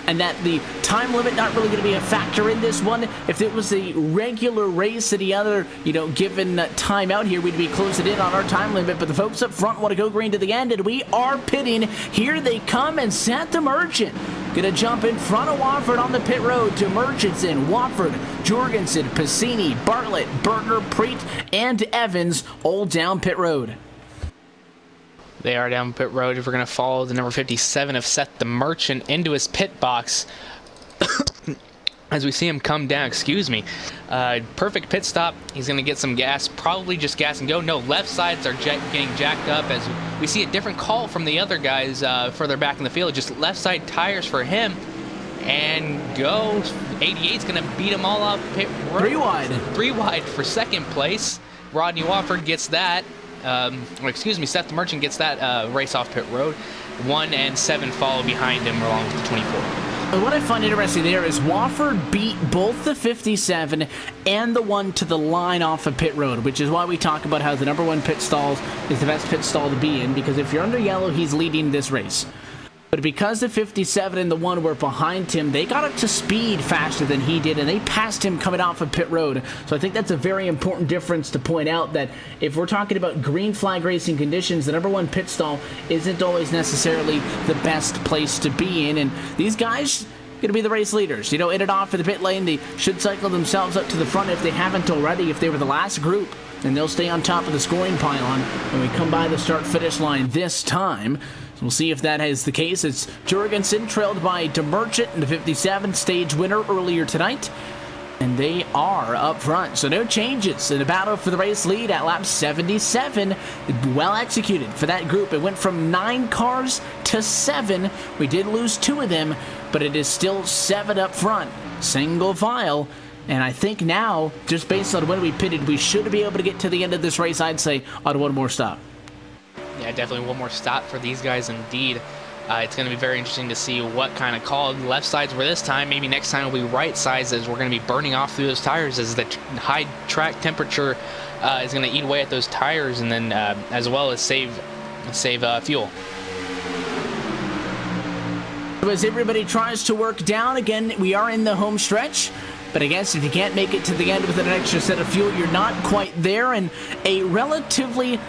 Speaker 2: and that the time limit not really going to be a factor in this one. If it was a regular race, any other, you know, given time out here, we'd be closing in on our time limit, but the folks up front want to go green to the end, and we are pitting. Here they come, and Santa Merchant gonna jump in front of Wofford on the pit road to Murchison, Wofford, Jorgensen, Piscini, Bartlett, Berger, Preet, and Evans, all down pit road.
Speaker 3: They are down pit road. If we're going to follow the number 57 of Seth the Merchant into his pit box, as we see him come down, excuse me. Perfect pit stop. He's going to get some gas, probably just gas and go. No, left sides are getting jacked up, as we see a different call from the other guys further back in the field. Just left side tires for him, and go. 88's going to beat them all up pit road.
Speaker 2: 3 wide.
Speaker 3: 3 wide for second place. Rodney Wofford gets that. Excuse me, Seth the Merchant gets that race off pit road. 1 and 7 follow behind him along with the 24.
Speaker 2: What I find interesting there is Wofford beat both the 57 and the one to the line off of pit road, which is why we talk about how the number 1 pit stall is the best pit stall to be in, because if you're under yellow, he's leading this race. But because the 57 and the 1 were behind him, they got up to speed faster than he did, and they passed him coming off of pit road. So I think that's a very important difference to point out, that if we're talking about green flag racing conditions, the number 1 pit stall isn't always necessarily the best place to be in. And these guys going to be the race leaders. In and off for the pit lane, they should cycle themselves up to the front if they haven't already, if they were the last group. And they'll stay on top of the scoring pylon when we come by the start-finish line this time. We'll see if that is the case. It's Jurgensen trailed by DeMerchant in the 57, stage winner earlier tonight. And they are up front. So no changes in the battle for the race lead at lap 77. Well executed for that group. It went from 9 cars to 7. We did lose 2 of them, but it is still 7 up front. Single file. And I think now, just based on when we pitted, we should be able to get to the end of this race, I'd say, on one more stop.
Speaker 3: Yeah, definitely one more stop for these guys indeed. It's going to be very interesting to see what kind of call left sides were this time. Maybe next time will be right sides, as we're going to be burning off through those tires as the high track temperature is going to eat away at those tires, and then as well as save fuel.
Speaker 2: As everybody tries to work down, again, we are in the home stretch. But I guess if you can't make it to the end with an extra set of fuel, you're not quite there. And a relatively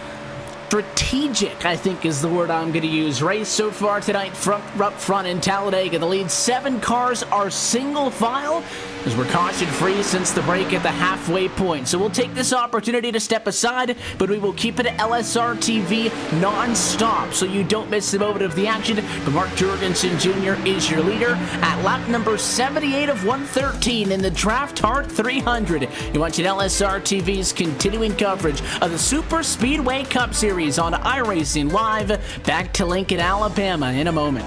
Speaker 2: strategic, I think is the word I'm going to use, race so far tonight up front in Talladega. The lead 7 cars are single file, as we're caution free since the break at the halfway point. So we'll take this opportunity to step aside, but we will keep it LSRTV non-stop so you don't miss the moment of the action. But Mark Jurgensen Jr. is your leader at lap number 78 of 113 in the Drafthardt 300. You're watching LSRTV's continuing coverage of the Superspeedway Cup Series on iRacing Live. Back to Lincoln, Alabama in a moment.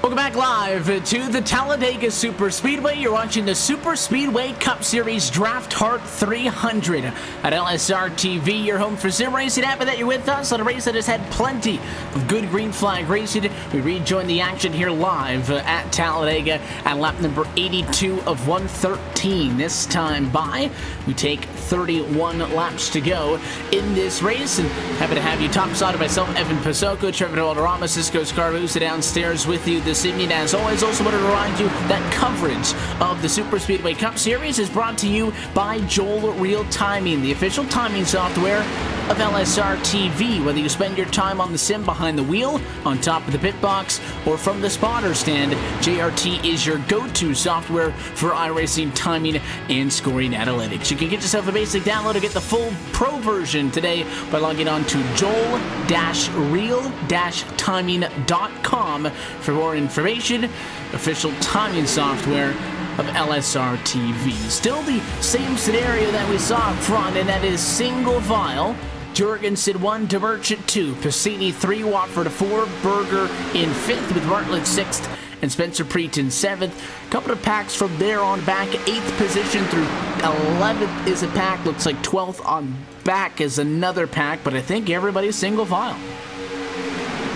Speaker 2: Welcome back live to the Talladega Superspeedway. You're watching the Superspeedway Cup Series Drafthardt 300 at LSRTV. Your home for sim racing. Happy that you're with us on a race that has had plenty of good green flag racing. We rejoin the action here live at Talladega at lap number 82 of 113. This time by, we take 31 laps to go in this race. And happy to have you topside of myself, Evan Pasoko, Trevor Valderrama, Cisco Scarbusa downstairs with you this evening. As always, also want to remind you that coverage of the Superspeedway Cup Series is brought to you by Joel Real Timing, the official timing software of LSRTV. Whether you spend your time on the sim behind the wheel, on top of the pit box, or from the spotter stand, JRT is your go-to software for iRacing timing and scoring analytics. You can get yourself a basic download or get the full pro version today by logging on to joel-real-timing.com for more information. Official timing software of LSRTV. Still the same scenario that we saw up front, and that is single file. Jorgensen 1, DeMerchant 2, Piscini 3, Watford 4, Berger in 5th with Bartlett 6th, and Spencer Preet in 7th. A couple of packs from there on back. 8th position through 11th is a pack. Looks like 12th on back is another pack, but I think everybody's single file.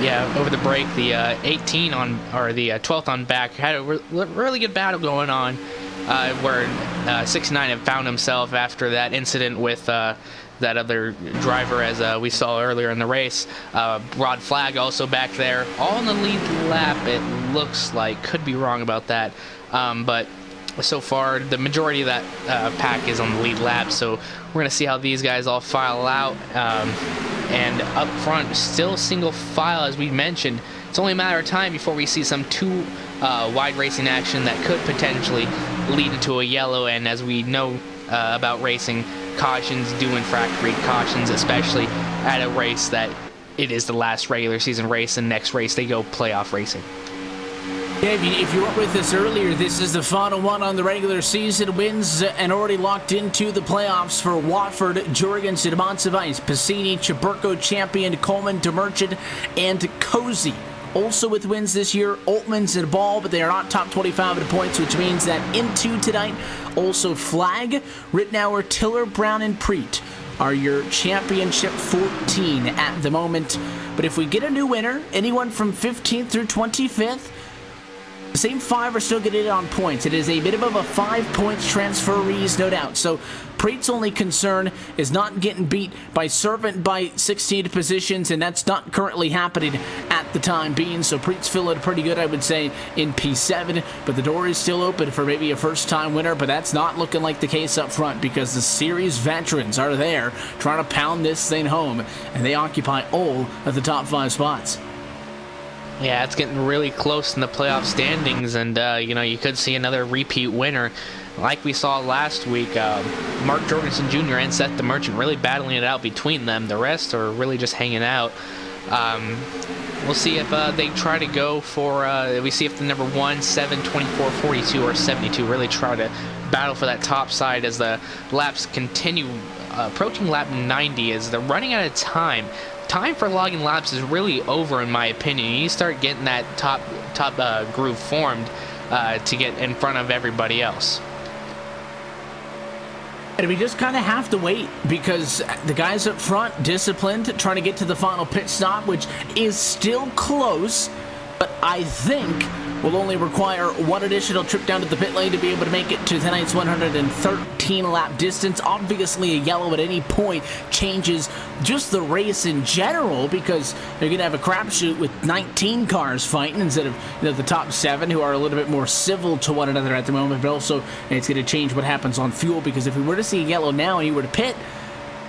Speaker 3: Yeah, over the break, the 18 on, or the 12th on back had a really good battle going on, where 69 had found himself after that incident with that other driver, as we saw earlier in the race. Rod Flag also back there, all in the lead lap, it looks like. Could be wrong about that, but so far the majority of that pack is on the lead lap, so we're gonna see how these guys all file out. And up front, still single file, as we mentioned. It's only a matter of time before we see some two wide racing action that could potentially lead into a yellow. And as we know about racing, cautions do infract read cautions, especially at a race that it is the last regular season race, and next race they go playoff racing.
Speaker 2: Yeah, if you weren't with us earlier, this is the final one on the regular season. Wins and already locked into the playoffs for Watford, Jorgensen, Monsivais, Piscini, Chaburko, Champion, Coleman, DeMerchant, and Cozy. Also with wins this year, Altman's and Ball, but they are not top 25 in points, which means that into tonight, also Flag, Rittenauer, Tiller, Brown, and Preet are your championship 14 at the moment. But if we get a new winner, anyone from 15th through 25th, the same 5 are still getting it on points. It is a minimum of 5 points transferees, no doubt. So Preet's only concern is not getting beat by Servant by 16 positions, and that's not currently happening at the time being. So Preet's feeling pretty good, I would say, in P7, but the door is still open for maybe a first-time winner, but that's not looking like the case up front because the series veterans are there trying to pound this thing home, and they occupy all of the top 5 spots.
Speaker 3: Yeah, it's getting really close in the playoff standings, and you know, you could see another repeat winner like we saw last week. Mark Jorgensen Jr. and Seth DeMerchant really battling it out between them. The rest are really just hanging out. We'll see if they try to go for, we see if the number 1, 7, 24, 42, or 72 really try to battle for that top side as the laps continue approaching lap 90 as they're running out of time. Time for logging laps is really over, in my opinion. You start getting that top groove formed to get in front of everybody else.
Speaker 2: And we just kind of have to wait because the guys up front, disciplined, trying to get to the final pit stop, which is still close, but I think will only require one additional trip down to the pit lane to be able to make it to tonight's 113 lap distance. Obviously, a yellow at any point changes just the race in general because you're going to have a crapshoot with 19 cars fighting instead of, you know, the top 7 who are a little bit more civil to one another at the moment, but also it's going to change what happens on fuel because if we were to see a yellow now and you were to pit,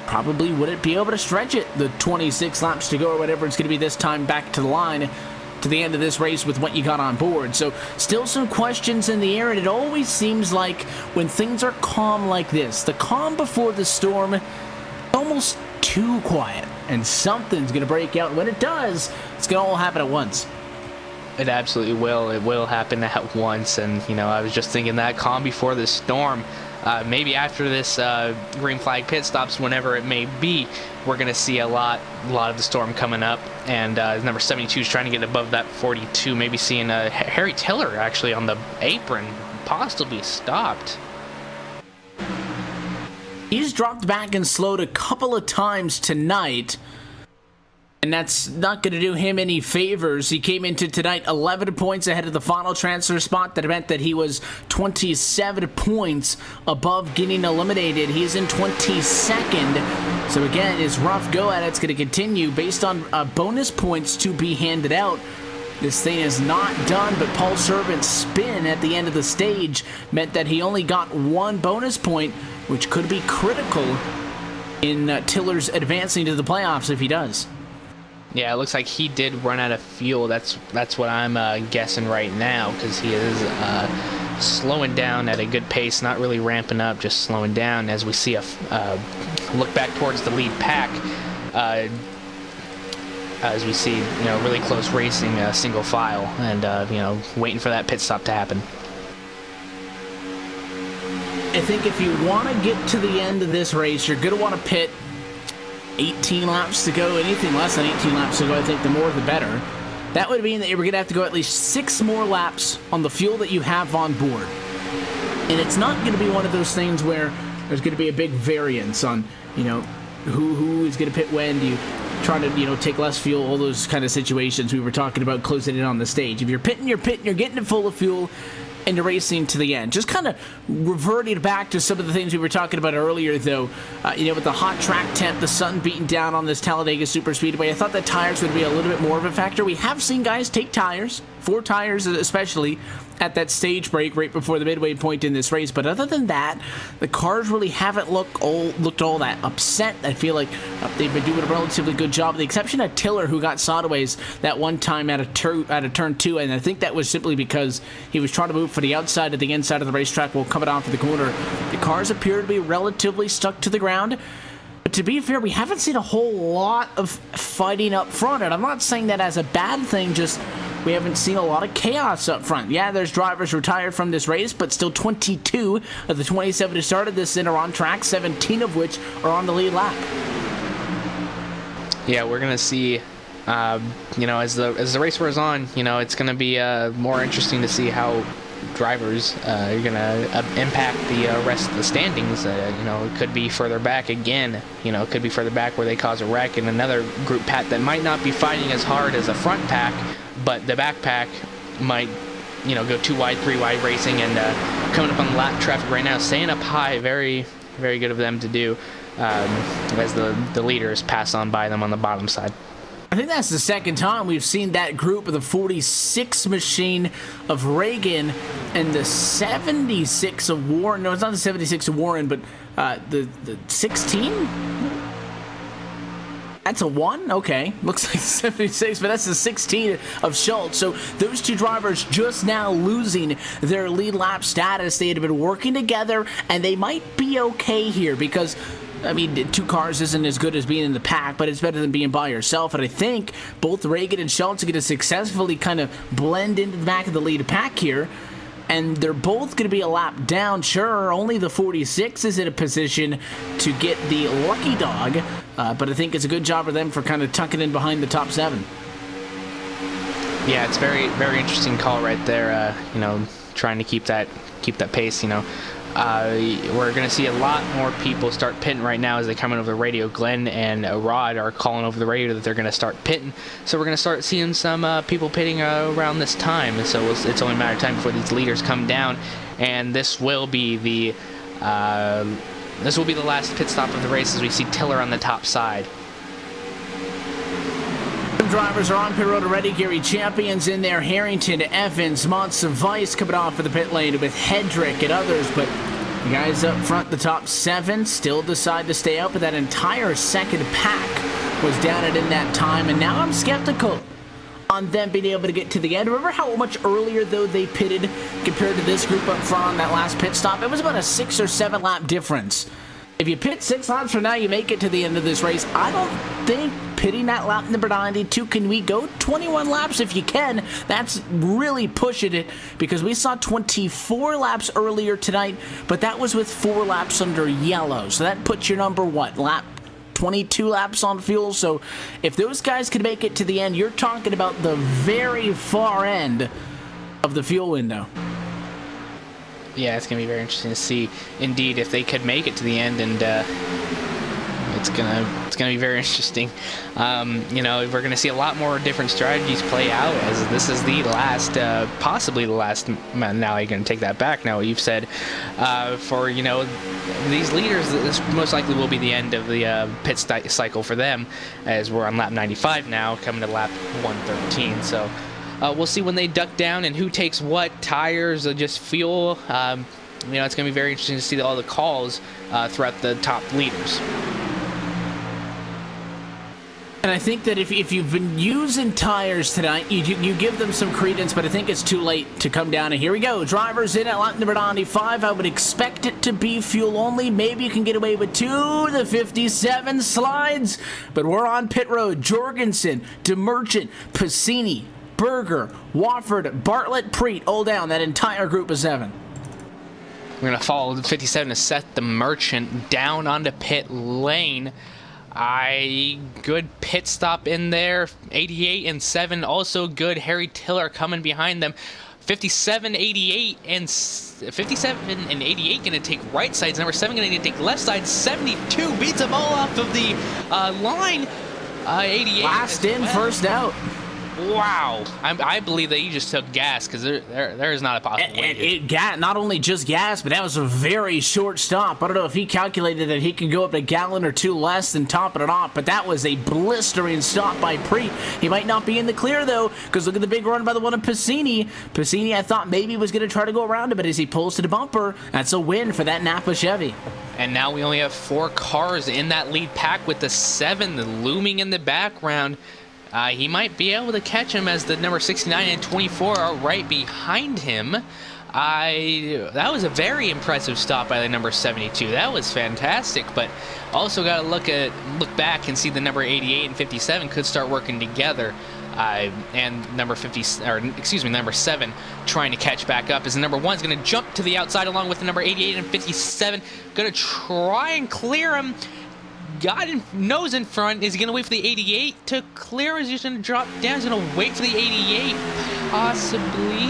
Speaker 2: probably wouldn't be able to stretch it the 26 laps to go or whatever it's going to be this time back to the line to the end of this race with what you got on board. So still some questions in the air, and it always seems like when things are calm like this, the calm before the storm, almost too quiet, and something's going to break out. And when it does, it's going to all happen at once.
Speaker 3: It absolutely will. It will happen at once. And, you know, I was just thinking that calm before the storm. maybe after this green flag pit stops, whenever it may be, we're going to see a lot of the storm coming up. And number 72 is trying to get above that 42, maybe seeing Harry Tiller actually on the apron, possibly stopped.
Speaker 2: He's dropped back and slowed a couple of times tonight, and that's not going to do him any favors. He came into tonight 11 points ahead of the final transfer spot. That meant that he was 27 points above getting eliminated. He's in 22nd. So again, his rough go at it's going to continue based on bonus points to be handed out. This thing is not done, but Paul Servant's spin at the end of the stage meant that he only got 1 bonus point, which could be critical in Tiller's advancing to the playoffs if he does.
Speaker 3: Yeah, it looks like he did run out of fuel. That's what I'm guessing right now, because he is slowing down at a good pace, not really ramping up, just slowing down as we see a look back towards the lead pack. As we see, really close racing, single file, and waiting for that pit stop to happen.
Speaker 2: I think if you want to get to the end of this race, you're going to want to pit 18 laps to go. Anything less than 18 laps to go, I think the more the better. That would mean that you're going to have to go at least 6 more laps on the fuel that you have on board. And it's not going to be one of those things where there's going to be a big variance on, who is going to pit when. Do you try to, take less fuel, all those kind of situations we were talking about closing in on the stage. If you're pitting, you're getting it full of fuel, and you're racing to the end. Just kind of reverting back to some of the things we were talking about earlier, though. With the hot track temp, the sun beating down on this Talladega Superspeedway, I thought that tires would be a little bit more of a factor. We have seen guys take tires, 4 tires especially, at that stage break right before the midway point in this race. But other than that, the cars really haven't looked all that upset. I feel like they've been doing a relatively good job, with the exception of Tiller, who got sideways that one time at a turn 2, and I think that was simply because he was trying to move for the outside to the inside of the racetrack while coming off of the corner. The cars appear to be relatively stuck to the ground. But to be fair, we haven't seen a whole lot of fighting up front, and I'm not saying that as a bad thing, just we haven't seen a lot of chaos up front. Yeah, there's drivers retired from this race, but still 22 of the 27 who started this in are on track, 17 of which are on the lead lap.
Speaker 3: Yeah, we're going to see, as the race wears on, it's going to be more interesting to see how drivers are going to impact the rest of the standings. It could be further back again. It could be further back where they cause a wreck, and another group pack that might not be fighting as hard as a front pack, but the back pack might, go 2 wide, 3 wide racing, and coming up on the lap traffic right now, staying up high, very, very good of them to do, as the leaders pass on by them on the bottom side.
Speaker 2: I think that's the second time we've seen that group of the 46 machine of Reagan and the 76 of Warren. No, it's not the 76 of Warren, but the 16? That's a 1? Okay. Looks like 76, but that's the 16 of Schultz. So those two drivers just now losing their lead lap status. They had been working together, and they might be okay here because, 2 cars isn't as good as being in the pack, but it's better than being by yourself. And I think both Reagan and Schultz are going to successfully kind of blend into the back of the lead pack here. And they're both going to be a lap down. Sure, only the 46 is in a position to get the lucky dog, but I think it's a good job for them for kind of tucking in behind the top 7.
Speaker 3: Yeah, it's very, very interesting call right there. Trying to keep that pace. We're going to see a lot more people start pitting right now as they come in over the radio. Glenn and Rod are calling over the radio that they're going to start pitting. So we're going to start seeing some people pitting around this time. And so it's only a matter of time before these leaders come down. And this will be the last pit stop of the race as we see Tiller on the top side.
Speaker 2: Drivers are on pit road already. Gary Champion's in there. Harrington, Evans, Montevice coming off of the pit lane with Hedrick and others. But the guys up front, the top 7, still decide to stay up. But that entire second pack was down in that time. And now I'm skeptical on them being able to get to the end. Remember how much earlier, though, they pitted compared to this group up front on that last pit stop? It was about a 6 or 7 lap difference. If you pit 6 laps from now, you make it to the end of this race. I don't think pitting at lap number 92. Can we go 21 laps if you can? That's really pushing it, because we saw 24 laps earlier tonight, but that was with 4 laps under yellow. So that puts your number, what, lap 22 laps on fuel. So if those guys can make it to the end, you're talking about the very far end of the fuel window.
Speaker 3: Yeah, it's going to be very interesting to see, indeed, if they could make it to the end, and it's gonna be very interesting. You know, we're gonna see a lot more different strategies play out, as this is the last, possibly the last. Now you're gonna take that back. Now what you've said, for, you know, these leaders, this most likely will be the end of the pit cycle for them, as we're on lap 95 now, coming to lap 113. So we'll see when they duck down and who takes what tires or just fuel. You know, it's gonna be very interesting to see all the calls throughout the top leaders.
Speaker 2: And I think that if you've been using tires tonight, you give them some credence, but I think it's too late to come down. And here we go. Drivers in at lap number 95. I would expect it to be fuel only. Maybe you can get away with 2. The 57 slides. But we're on pit road. Jorgensen, DeMerchant, Piscini, Berger, Wofford, Bartlett, Preet, all down. That entire group of 7.
Speaker 3: We're going to follow the 57 to set the Merchant down onto pit lane. Good pit stop in there. 88 and 7 also good. Harry Tiller coming behind them. 57, 88 and 57 and 88 going to take right sides. Number 7 going to take left side. 72 beats them all off of the line. 88
Speaker 2: last in, well. First out.
Speaker 3: Wow, I believe that he just took gas, because there is not a possible way.
Speaker 2: Not only just gas, but that was a very short stop. I don't know if he calculated that he could go up a gallon or 2 less than topping it off, but that was a blistering stop by Preet. He might not be in the clear, though, because look at the big run by the one of Piscini. Piscini, I thought maybe was going to try to go around him, but as he pulls to the bumper, that's a win for that Napa Chevy.
Speaker 3: And now we only have 4 cars in that lead pack, with the 7 looming in the background. He might be able to catch him, as the number 69 and 24 are right behind him. That was a very impressive stop by the number 72. That was fantastic, but also got to look back and see the number 88 and 57 could start working together. And number 7 trying to catch back up, as the number 1 is going to jump to the outside along with the number 88 and 57. Going to try and clear him. Got him nose in front. Is he going to wait for the 88 to clear? Is he just going to drop down? He's going to wait for the 88, possibly.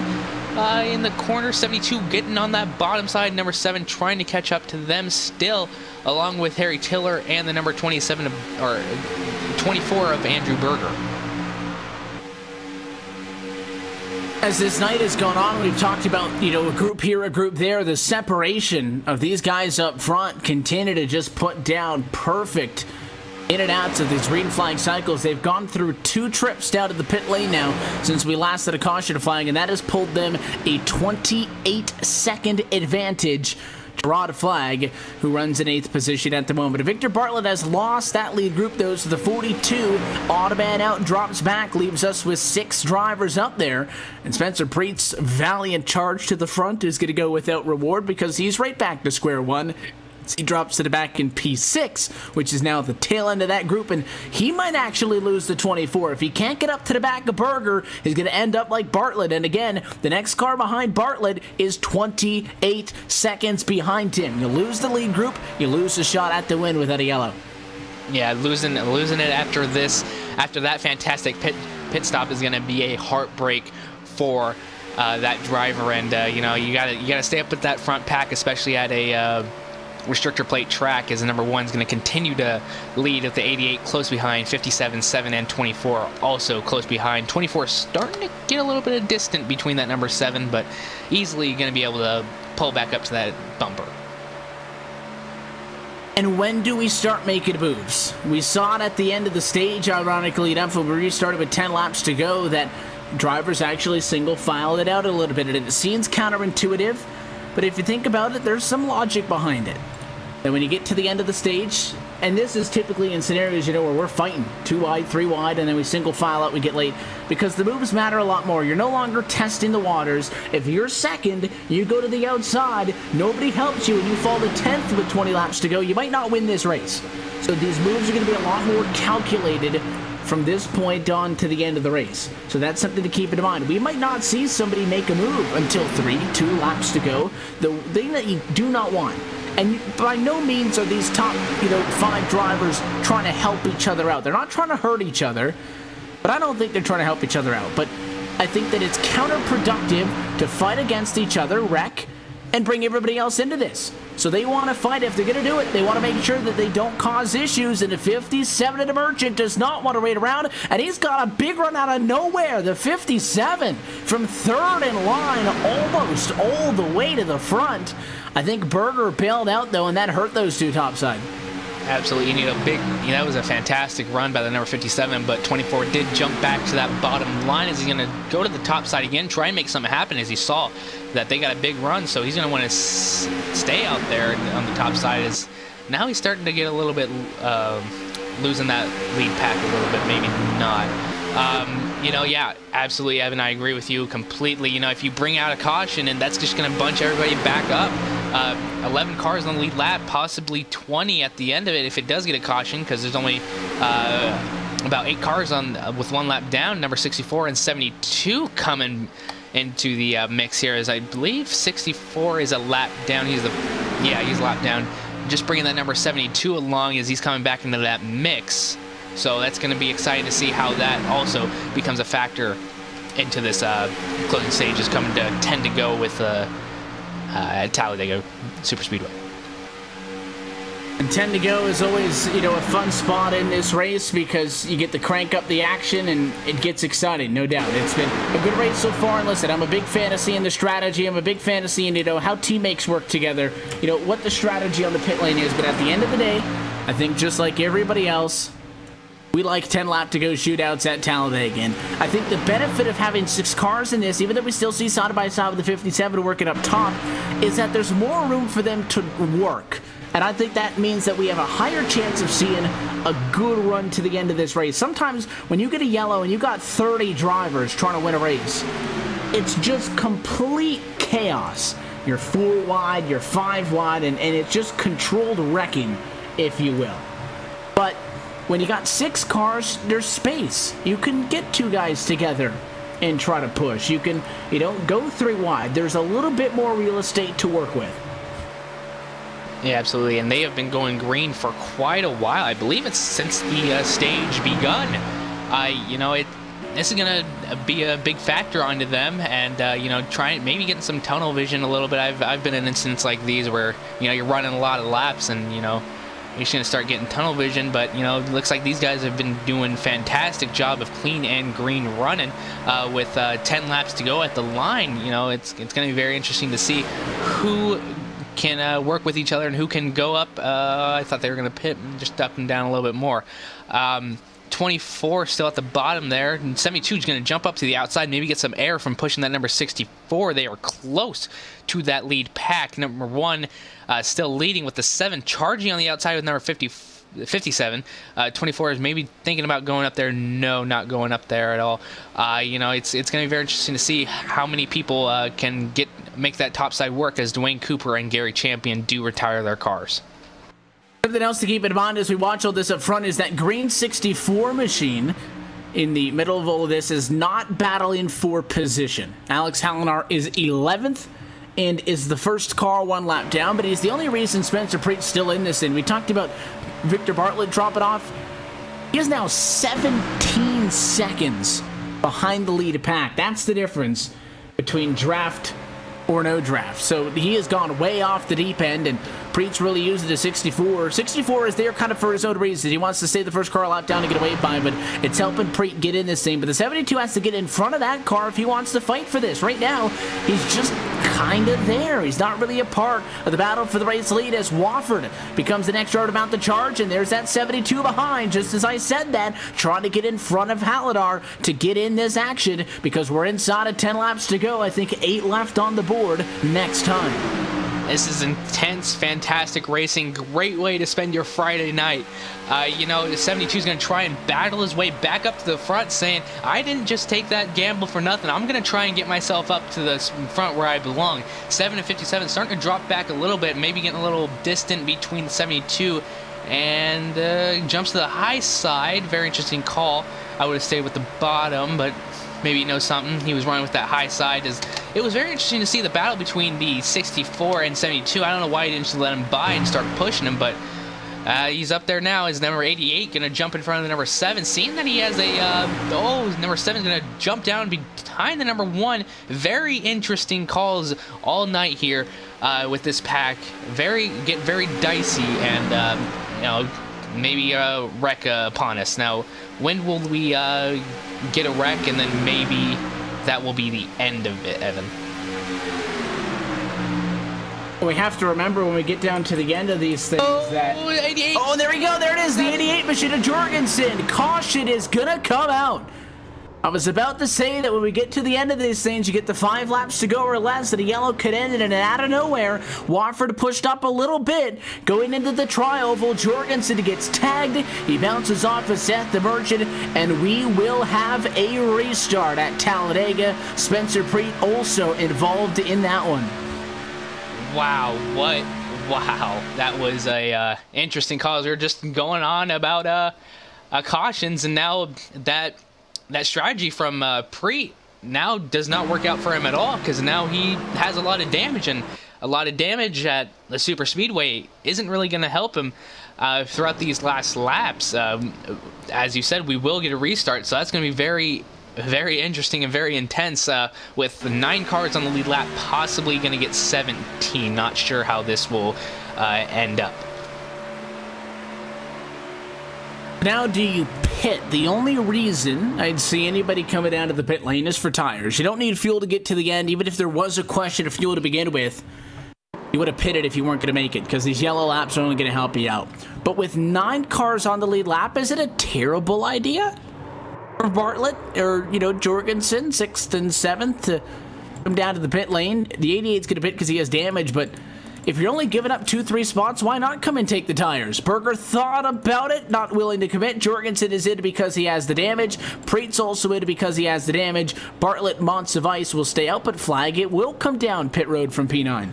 Speaker 3: In the corner, 72 getting on that bottom side. Number 7 trying to catch up to them still, along with Harry Tiller and the number 27 or 24 of Andrew Berger.
Speaker 2: As this night has gone on, we've talked about, you know, a group here, a group there. The separation of these guys up front continue to just put down perfect in and outs of these green flag cycles. They've gone through 2 trips down to the pit lane now since we last had a caution flag, and that has pulled them a 28-second advantage. Rod Flag, who runs in 8th position at the moment. Victor Bartlett has lost that lead group, though, so the 42 odd man out drops back, leaves us with 6 drivers up there. And Spencer Preet's valiant charge to the front is going to go without reward, because he's right back to square one. He drops to the back in P6, which is now the tail end of that group, and he might actually lose the 24. If he can't get up to the back of Berger, he's going to end up like Bartlett. And again, the next car behind Bartlett is 28 seconds behind him. You lose the lead group, you lose the shot at the win without a yellow.
Speaker 3: Yeah, losing it after that fantastic pit stop is going to be a heartbreak for that driver. And you know, you gotta stay up with that front pack, especially at a restrictor plate track, as the number 1 is going to continue to lead with the 88 close behind. 57, 7, and 24 also close behind. 24 starting to get a little bit of distance between that number 7, but easily going to be able to pull back up to that bumper.
Speaker 2: And when do we start making moves? We saw it at the end of the stage, ironically enough, when we restarted with 10 laps to go, that drivers actually single filed it out a little bit. And it seems counterintuitive, but if you think about it, there's some logic behind it. And when you get to the end of the stage, and this is typically in scenarios, you know, where we're fighting 2 wide, 3 wide, and then we single file out, we get late, because the moves matter a lot more. You're no longer testing the waters. If you're second, you go to the outside, nobody helps you, and you fall to 10th with 20 laps to go, you might not win this race. So these moves are going to be a lot more calculated from this point on to the end of the race. So that's something to keep in mind. We might not see somebody make a move until 2 laps to go. The thing that you do not want, and by no means are these top 5 drivers trying to help each other out. They're not trying to hurt each other, but I don't think they're trying to help each other out. But I think that it's counterproductive to fight against each other, wreck, and bring everybody else into this. So they want to fight. If they're going to do it, they want to make sure that they don't cause issues. And the 57 at the Merchant does not want to wait around. And he's got a big run out of nowhere. The 57 from third in line, almost all the way to the front. I think Berger bailed out, though, and that hurt those two topside.
Speaker 3: Absolutely. You need a big, that was a fantastic run by the number 57, but 24 did jump back to that bottom line. Is he going to go to the top side again, try and make something happen, as he saw that they got a big run, so he's going to want to stay out there on the top side. Is now he's starting to get a little bit, losing that lead pack a little bit, maybe not. Yeah, absolutely, Evan, I agree with you completely. If you bring out a caution, and that's just going to bunch everybody back up. 11 cars on the lead lap, possibly 20 at the end of it if it does get a caution, because there's only about 8 cars on with 1 lap down. Number 64 and 72 coming into the mix here, as I believe 64 is a lap down. He's a lap down. Just bringing that number 72 along as he's coming back into that mix. So that's going to be exciting to see how that also becomes a factor into this closing stages coming to 10 to go with Talladega Superspeedway.
Speaker 2: And 10 to go is always, a fun spot in this race because you get to crank up the action and it gets exciting, no doubt. It's been a good race so far, and listen, I'm a big fan of seeing the strategy. I'm a big fan of seeing, how teammates work together, what the strategy on the pit lane is. But at the end of the day, I think just like everybody else, we like 10 lap to go shootouts at Talladega. And I think the benefit of having 6 cars in this, even though we still see side by side with the 57 working up top, is that there's more room for them to work. And I think that means that we have a higher chance of seeing a good run to the end of this race. Sometimes when you get a yellow and you got 30 drivers trying to win a race, it's just complete chaos. You're 4 wide, you're 5 wide, and it's just controlled wrecking, if you will. But when you got 6 cars, there's space. You can get 2 guys together and try to push. You can, go 3 wide. There's a little bit more real estate to work with.
Speaker 3: Yeah, absolutely, and they have been going green for quite a while. I believe it's since the stage begun. This is going to be a big factor onto them, and trying maybe getting some tunnel vision a little bit. I've been in incidents like these where you're running a lot of laps, and you're just going to start getting tunnel vision. But it looks like these guys have been doing a fantastic job of clean and green running with 10 laps to go at the line. It's going to be very interesting to see who can work with each other and who can go up. I thought they were going to pit just up and down a little bit more. 24 still at the bottom there, and 72 is going to jump up to the outside, maybe get some air from pushing that number 64. They are close to that lead pack. Number 1 still leading with the 7 charging on the outside with number 57. 24 is maybe thinking about going up there. No, not going up there at all. It's going to be very interesting to see how many people can make that top side work as Dwayne Cooper and Gary Champion do retire their cars.
Speaker 2: Something else to keep in mind as we watch all this up front is that green 64 machine in the middle of all of this is not battling for position. Alex Hallinar is 11th and is the first car 1 lap down, but he's the only reason Spencer Preet's still in this. And we talked about Victor Bartlett dropping off. He is now 17 seconds behind the lead pack. That's the difference between draft or no draft. So he has gone way off the deep end, and Preet's really used the 64. 64 is there kind of for his own reasons. He wants to stay the first car lap down to get away by him, but it's helping Preet get in this thing. But the 72 has to get in front of that car if he wants to fight for this. Right now, he's just kind of there. He's not really a part of the battle for the race lead as Wofford becomes the next driver to mount the charge, and there's that 72 behind, just as I said that, trying to get in front of Hallinar to get in this action because we're inside of 10 laps to go. I think 8 left on the board next time.
Speaker 3: This is intense, fantastic racing. Great way to spend your Friday night. The 72 is going to try and battle his way back up to the front, saying, I didn't just take that gamble for nothing. I'm going to try and get myself up to the front where I belong. 7 and 57 starting to drop back a little bit, maybe getting a little distant between 72 and jumps to the high side. Very interesting call. I would have stayed with the bottom, but maybe he knows something. He was running with that high side. It was very interesting to see the battle between the 64 and 72. I don't know why he didn't just let him by and start pushing him, but he's up there now. Is number 88 going to jump in front of the number 7? Seeing that he has a... number 7 is going to jump down behind the number 1. Very interesting calls all night here with this pack. Get very dicey and, you know, maybe a wreck upon us. Now, when will we get a wreck, and then maybe that will be the end of it, Evan?
Speaker 2: We have to remember when we get down to the end of these things that...
Speaker 3: 88.
Speaker 2: Oh, there we go. There it is. The 88 machine of Jorgensen. Caution is going to come out. I was about to say that when we get to the end of these things, you get the 5 laps to go or less, that a yellow could end it, and out of nowhere, Wofford pushed up a little bit. Going into the tri-oval, Jorgensen gets tagged. He bounces off of Seth the Merchant, and we will have a restart at Talladega. Spencer Preet also involved in that one.
Speaker 3: Wow, wow, that was a interesting call. We were just going on about cautions, and now that strategy from Preet now does not work out for him at all, because now he has a lot of damage, and a lot of damage at the Superspeedway isn't really going to help him throughout these last laps. As you said, we will get a restart, so that's going to be very, very interesting and very intense, with 9 cars on the lead lap, possibly going to get 17. Not sure how this will end up.
Speaker 2: Now, do you pit? The only reason I'd see anybody coming down to the pit lane is for tires. You don't need fuel to get to the end. Even if there was a question of fuel to begin with, you would have pitted if you weren't going to make it, because these yellow laps are only going to help you out. But with 9 cars on the lead lap, is it a terrible idea for Bartlett or, you know, Jorgensen, 6th and 7th, to come down to the pit lane? The 88's going to pit because he has damage, but if you're only giving up 2-3 spots, why not come and take the tires? Berger thought about it, not willing to commit. Jorgensen is in because he has the damage. Preet's also in because he has the damage. Bartlett, Monts of Ice will stay out, but flag it will come down pit road from P9.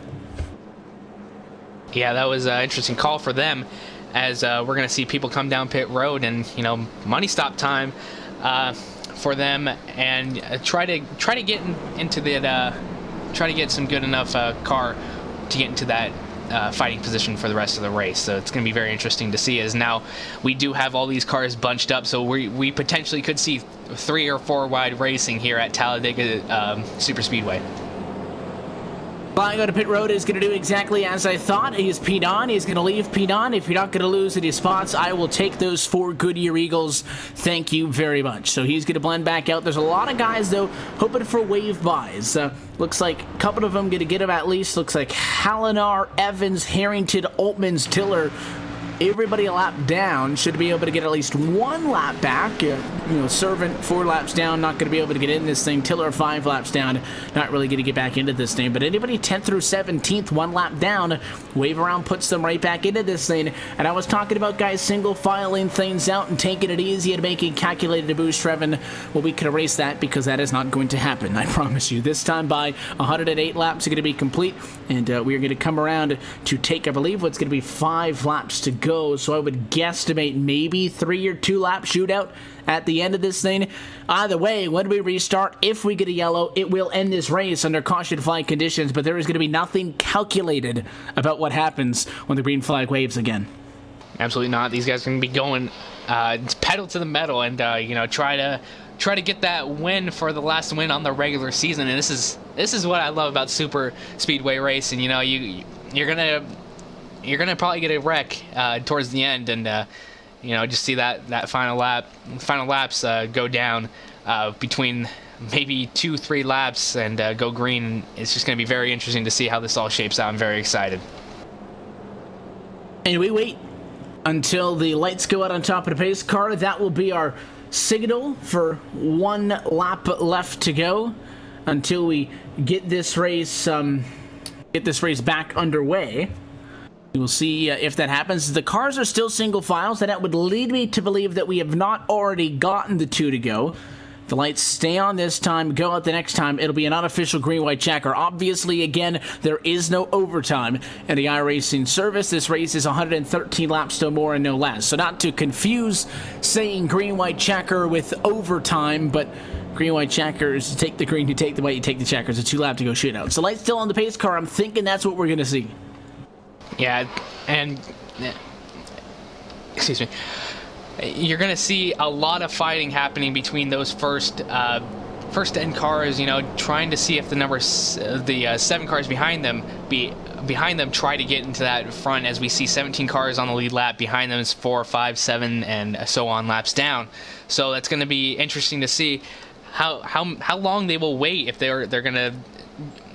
Speaker 3: Yeah, that was an interesting call for them, as we're going to see people come down pit road, and, you know, money stop time for them, and try to get into the try to get some good enough car to get into that fighting position for the rest of the race. So it's going to be very interesting to see, as now we do have all these cars bunched up, so we potentially could see 3 or 4 wide racing here at Talladega Superspeedway.
Speaker 2: Flying out of pit road is going to do exactly as I thought. He's P9. He's going to leave P9. If you're not going to lose any spots, I will take those 4 Goodyear Eagles. Thank you very much. So he's going to blend back out. There's a lot of guys, though, hoping for wave buys. Looks like a couple of them going to get them at least. Looks like Hallinar, Evans, Harrington, Altmans, Tiller. Everybody a lap down should be able to get at least 1 lap back. You know, Servant 4 laps down, not going to be able to get in this thing. Tiller 5 laps down, not really going to get back into this thing. But anybody 10th through 17th, 1 lap down, wave around puts them right back into this thing. And I was talking about guys single filing things out and taking it easy and making calculated boost, Trevin. Well, we can erase that, because that is not going to happen. I promise you. This time by 108 laps are going to be complete, and we are going to come around to take, I believe, what's going to be 5 laps to go. So I would guesstimate maybe 3 or 2 lap shootout at the end of this thing. Either way, when we restart, if we get a yellow, it will end this race under caution flag conditions, but there is going to be nothing calculated about what happens when the green flag waves again.
Speaker 3: Absolutely not. These guys are going to be going pedal to the metal, and you know, try to get that win for the last win on the regular season. And this is what I love about super speedway racing. You know, you're gonna probably get a wreck towards the end, and you know, just see that final laps go down between maybe 2-3 laps and go green. It's just gonna be very interesting to see how this all shapes out. I'm very excited.
Speaker 2: And we wait until the lights go out on top of the pace car. That will be our signal for 1 lap left to go until we get this race back underway. We'll see if that happens. The cars are still single file, so that would lead me to believe that we have not already gotten the 2 to go. The lights stay on this time, go out the next time. It'll be an unofficial green-white checker. Obviously, again, there is no overtime in the iRacing service. This race is 113 laps, no more and no less. So not to confuse saying green-white checker with overtime, but green-white checkers, you take the green, you take the white, you take the checkers. It's a 2-lap to go shootout. So lights still on the pace car. I'm thinking that's what we're going to see.
Speaker 3: Yeah, and excuse me. You're going to see a lot of fighting happening between those first 10 cars, you know, trying to see if the 7 cars behind them try to get into that front, as we see 17 cars on the lead lap. Behind them is 4, 5, 7, and so on laps down. So that's going to be interesting to see how long they will wait, if they're going to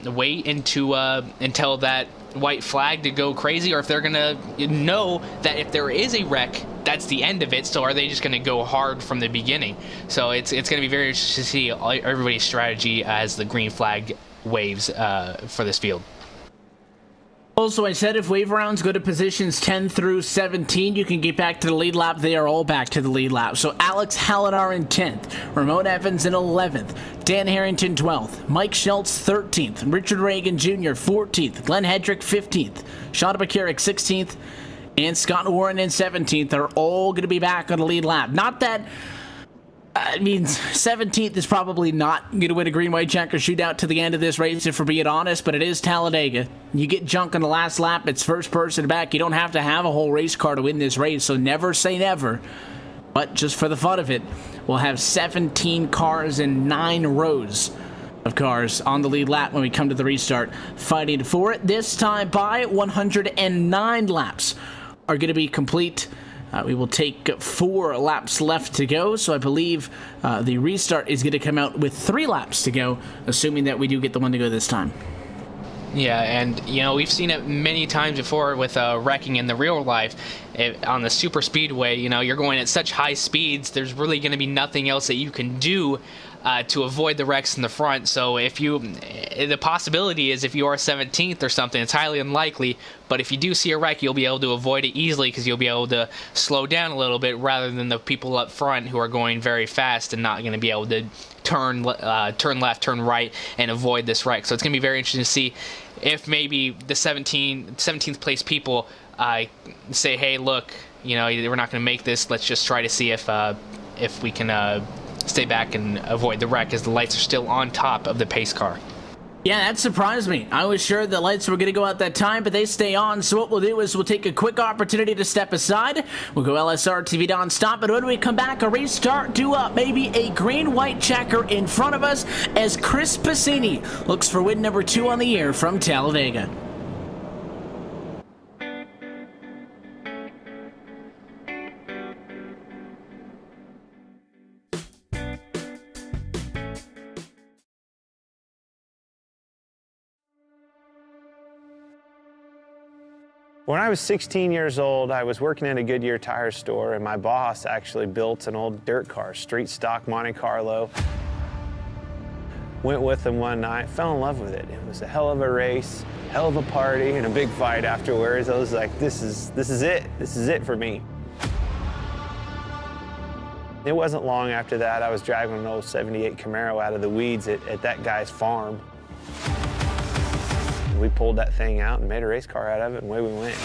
Speaker 3: wait until that white flag to go crazy, or if they're going to know that if there is a wreck, that's the end of it. So are they just going to go hard from the beginning? So it's going to be very interesting to see everybody's strategy as the green flag waves for this field.
Speaker 2: Also, I said if wave rounds go to positions 10 through 17, you can get back to the lead lap. They are all back to the lead lap. So Alex Hallinar in 10th, Ramon Evans in 11th, Dan Harrington 12th, Mike Schultz 13th, Richard Reagan Jr. 14th, Glenn Hedrick 15th, Sean McCarrick 16th, and Scott Warren in 17th. They're all going to be back on the lead lap. Not that, I mean, 17th is probably not going to win a green-white checker shootout to the end of this race, if we're being honest, but it is Talladega. You get junk on the last lap, it's first person back. You don't have to have a whole race car to win this race, so never say never. But just for the fun of it, we'll have 17 cars in 9 rows of cars on the lead lap when we come to the restart, fighting for it. This time by 109 laps are going to be complete. We will take 4 laps left to go, so I believe the restart is going to come out with 3 laps to go, assuming that we do get the one to go this time.
Speaker 3: Yeah, and you know, we've seen it many times before with wrecking in the real life. On the Superspeedway, you know, you're going at such high speeds, there's really going to be nothing else that you can do to avoid the wrecks in the front. So the possibility is if you are 17th or something, it's highly unlikely, but if you do see a wreck, you'll be able to avoid it easily because you'll be able to slow down a little bit rather than the people up front who are going very fast and not going to be able to turn left, turn right, and avoid this wreck. So it's going to be very interesting to see if maybe the 17th place people say, hey, look, you know, we're not going to make this. Let's just try to see if we can stay back and avoid the wreck, as the lights are still on top of the pace car.
Speaker 2: Yeah, that surprised me. I was sure the lights were going to go out that time, but they stay on. So what we'll do is we'll take a quick opportunity to step aside. We'll go LSRTV non-stop, but when we come back, a restart due up. Maybe a green-white checker in front of us as Chris Passini looks for win number 2 on the year from Talladega.
Speaker 4: When I was 16 years old, I was working at a Goodyear tire store, and my boss actually built an old dirt car, street stock Monte Carlo. Went with him one night, fell in love with it. It was a hell of a race, hell of a party, and a big fight afterwards. I was like, this is it. This is it for me. It wasn't long after that, I was driving an old 78 Camaro out of the weeds at that guy's farm. We pulled that thing out and made a race car out of it, and away we went.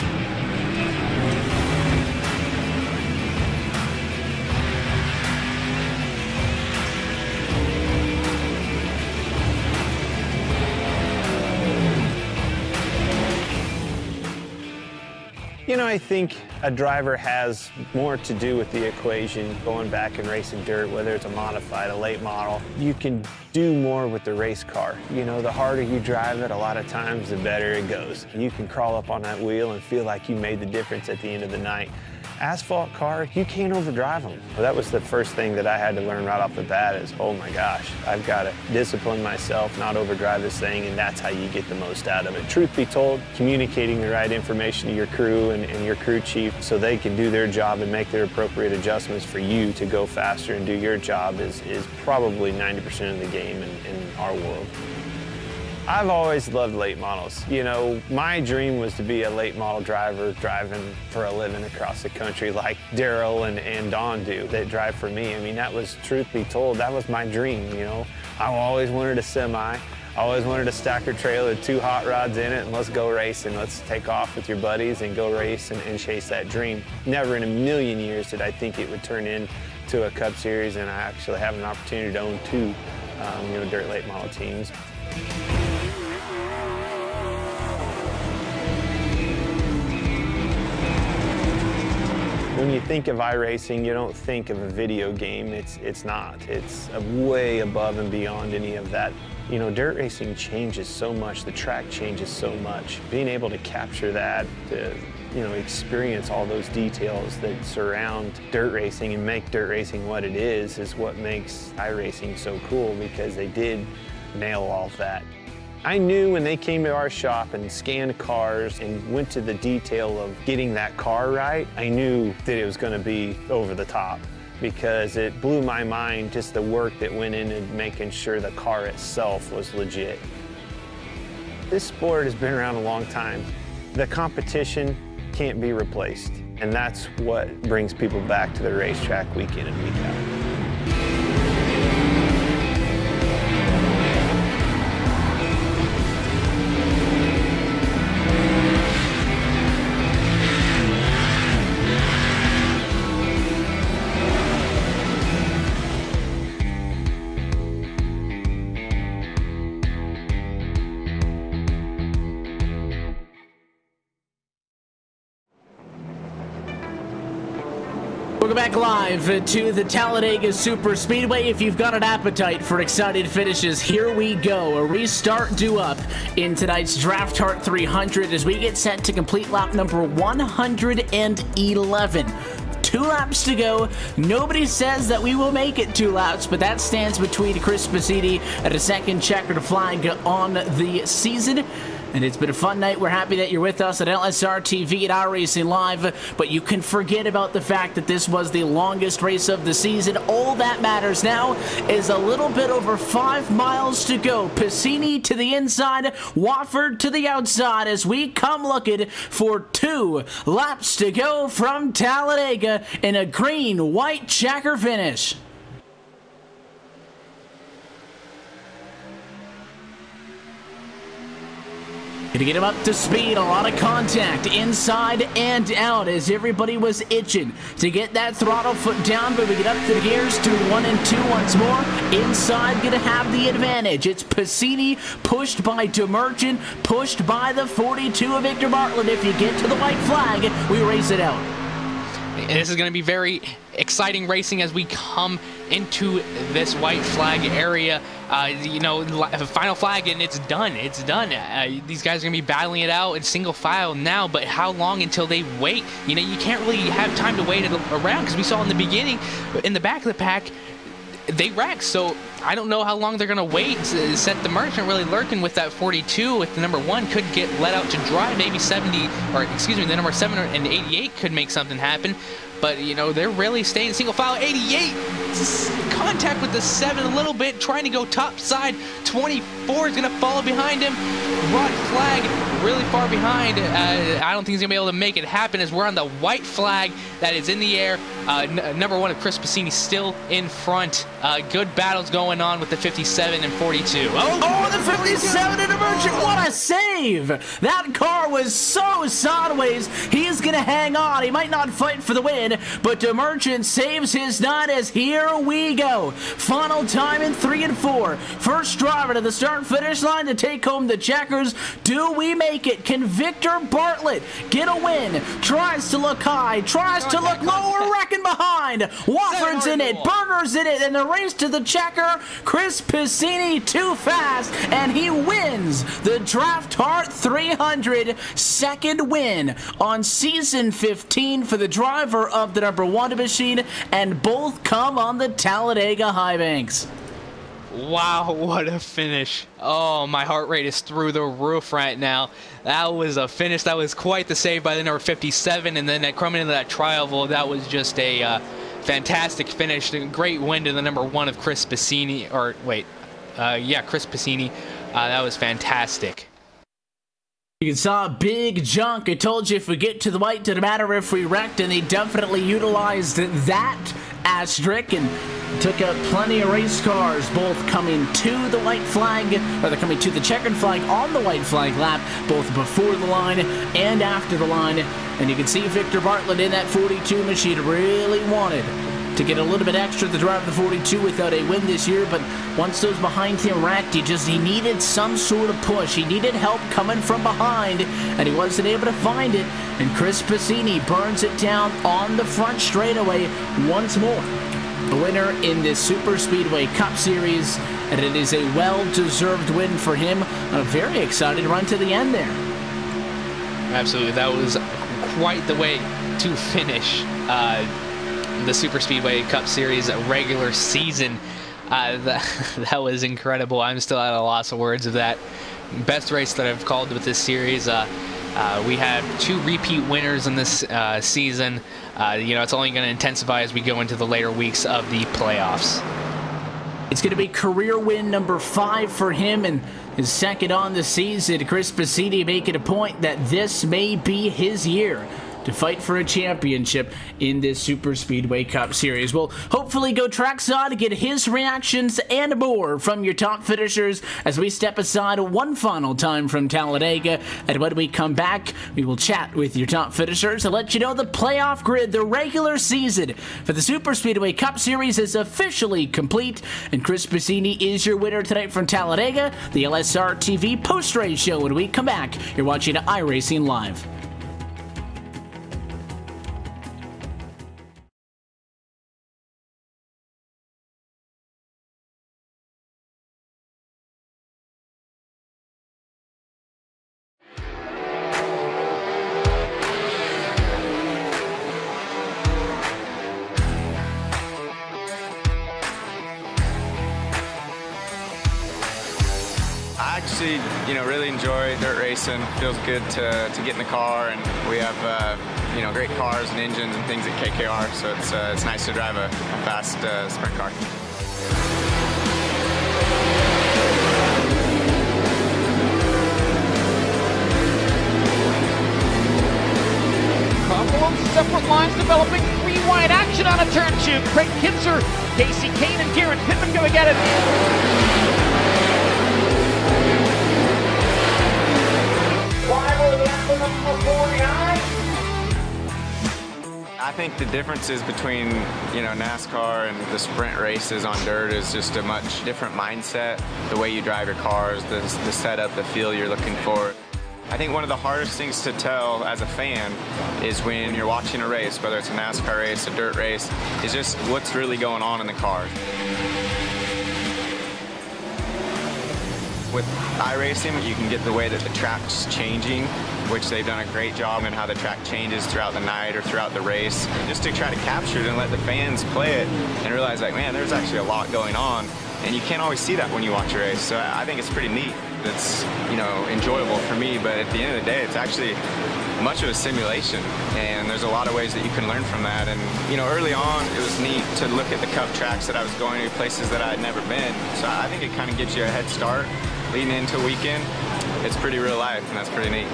Speaker 4: You know, I think a driver has more to do with the equation going back and racing dirt, whether it's a modified, a late model. You can do more with the race car. You know, the harder you drive it, a lot of times, the better it goes. You can crawl up on that wheel and feel like you made the difference at the end of the night. Asphalt car, you can't overdrive them. Well, that was the first thing that I had to learn right off the bat is, oh my gosh, I've got to discipline myself, not overdrive this thing, and that's how you get the most out of it. Truth be told, communicating the right information to your crew and your crew chief so they can do their job and make their appropriate adjustments for you to go faster and do your job is probably 90% of the game in our world. I've always loved late models. You know, my dream was to be a late model driver driving for a living across the country like Daryl and Don do that drive for me. I mean, that was, truth be told, that was my dream, you know. I always wanted a semi. I always wanted a stacker trailer with 2 hot rods in it, and let's go racing. Let's take off with your buddies and go race and chase that dream. Never in a million years did I think it would turn into a Cup Series, and I actually have an opportunity to own 2 you know, dirt late model teams. When you think of iRacing, you don't think of a video game. It's not. It's way above and beyond any of that. You know, dirt racing changes so much. The track changes so much. Being able to capture that, to, you know, experience all those details that surround dirt racing and make dirt racing what it is what makes iRacing so cool, because they did nail all of that. I knew when they came to our shop and scanned cars and went to the detail of getting that car right, I knew that it was going to be over the top, because it blew my mind just the work that went into making sure the car itself was legit. This sport has been around a long time. The competition can't be replaced, and that's what brings people back to the racetrack week in and week out.
Speaker 2: Welcome back live to the Talladega Superspeedway. If you've got an appetite for excited finishes, here we go. A restart due up in tonight's Drafthardt 300 as we get set to complete lap number 111. 2 laps to go. Nobody says that we will make it 2 laps, but that stands between Chris Piscini and a second checkered flag on the season. And it's been a fun night. We're happy that you're with us at LSRTV at iRacing Live, but you can forget about the fact that this was the longest race of the season. All that matters now is a little bit over 5 miles to go. Piscini to the inside, Wofford to the outside as we come looking for 2 laps to go from Talladega in a green-white checker finish. Gonna get him up to speed, a lot of contact inside and out as everybody was itching to get that throttle foot down, but we get up to the gears to 1 and 2 once more. Inside gonna have the advantage. It's Piscini pushed by DeMerchant, pushed by the 42 of Victor Bartlett. If you get to the white flag, we race it out.
Speaker 3: This is going to be very exciting racing as we come into this white flag area. You know, final flag and it's done. It's done. These guys are going to be battling it out in single file now, but how long until they wait? You know, you can't really have time to wait around, because we saw in the beginning, in the back of the pack, they wrecked. So I don't know how long they're going to wait. Set the Merchant really lurking with that 42 with the number 1 could get let out to dry. Maybe 70, or excuse me, the number 7 and 88 could make something happen. But, you know, they're really staying single file. 88, contact with the 7 a little bit, trying to go top side. 24 is going to follow behind him. Rod flag really far behind. I don't think he's going to be able to make it happen as we're on the white flag that is in the air. Number 1 of Chris Piscini still in front. Good battles going on with the 57 and 42.
Speaker 2: Oh, the 57 and Emergent, what a save! That car was so sideways, he's going to hang on. He might not fight for the win, but DeMerchant saves his night as here we go. Final time in 3 and 4. First driver to the start-finish line to take home the checkers. Do we make it? Can Victor Bartlett get a win? Tries to look high, tries to look low, we're wrecking behind. Wofford's in it, Berger's in it, and the race to the checker. Chris Piscini too fast, and he wins the Drafthardt 300. Second win on season 15 for the driver of the number 1 machine, and both come on the Talladega high banks.
Speaker 3: Wow, what a finish. Oh, my heart rate is through the roof right now. That was a finish. That was quite the save by the number 57, and then coming into that trial, that was just a fantastic finish. Great win to the number 1 of Chris Piscini, or wait, yeah, Chris Piscini. That was fantastic.
Speaker 2: You saw a big junk. I told you if we get to the white, didn't matter if we wrecked, and they definitely utilized that asterisk and took out plenty of race cars, both coming to the white flag, or they're coming to the checkered flag on the white flag lap, both before the line and after the line. And you can see Victor Bartlett in that 42 machine really wanted to get a little bit extra to drive the 42 without a win this year, but once those behind him wrecked, he needed some sort of push. He needed help coming from behind, and he wasn't able to find it, and Chris Passini burns it down on the front straightaway once more. A winner in this Superspeedway Cup Series, and it is a well-deserved win for him. A very exciting run to the end there.
Speaker 3: Absolutely, that was quite the way to finish the Superspeedway Cup Series regular season. That was incredible. I'm still at a loss of words of that. Best race that I've called with this series. We had 2 repeat winners in this season. It's only going to intensify as we go into the later weeks of the playoffs.
Speaker 2: It's going to be career win number 5 for him and his second on the season. Chris Passini making a point that this may be his year to fight for a championship in this Superspeedway Cup Series. We'll hopefully go trackside to get his reactions and more from your top finishers as we step aside one final time from Talladega. And when we come back, we will chat with your top finishers and let you know the playoff grid, the regular season for the Superspeedway Cup Series is officially complete. And Chris Passini is your winner tonight from Talladega, the LSRTV post-race show. When we come back, you're watching iRacing Live.
Speaker 5: I actually, really enjoy dirt racing. Feels good to get in the car, and we have, great cars and engines and things at KKR, so it's nice to drive a fast sprint car.
Speaker 6: Couple of separate lines developing, 3 wide action on a turn 2. Craig Kinzer, Casey Kane, and Garrett Pittman going at it.
Speaker 5: I think the differences between, NASCAR and the sprint races on dirt is just a much different mindset. The way you drive your cars, the setup, the feel you're looking for. I think one of the hardest things to tell as a fan is when you're watching a race, whether it's a NASCAR race, a dirt race, is just what's really going on in the cars. With iRacing, you can get the way that the track's changing, which they've done a great job in how the track changes throughout the night or throughout the race, just to try to capture it and let the fans play it and realize, like, man, there's actually a lot going on, and you can't always see that when you watch a race. So I think it's pretty neat. It's, enjoyable for me, but at the end of the day, it's actually much of a simulation, and there's a lot of ways that you can learn from that. And, early on, it was neat to look at the Cup tracks that I was going to, places that I had never been. So I think it kind of gives you a head start leading into a weekend. It's pretty real life, and that's pretty neat.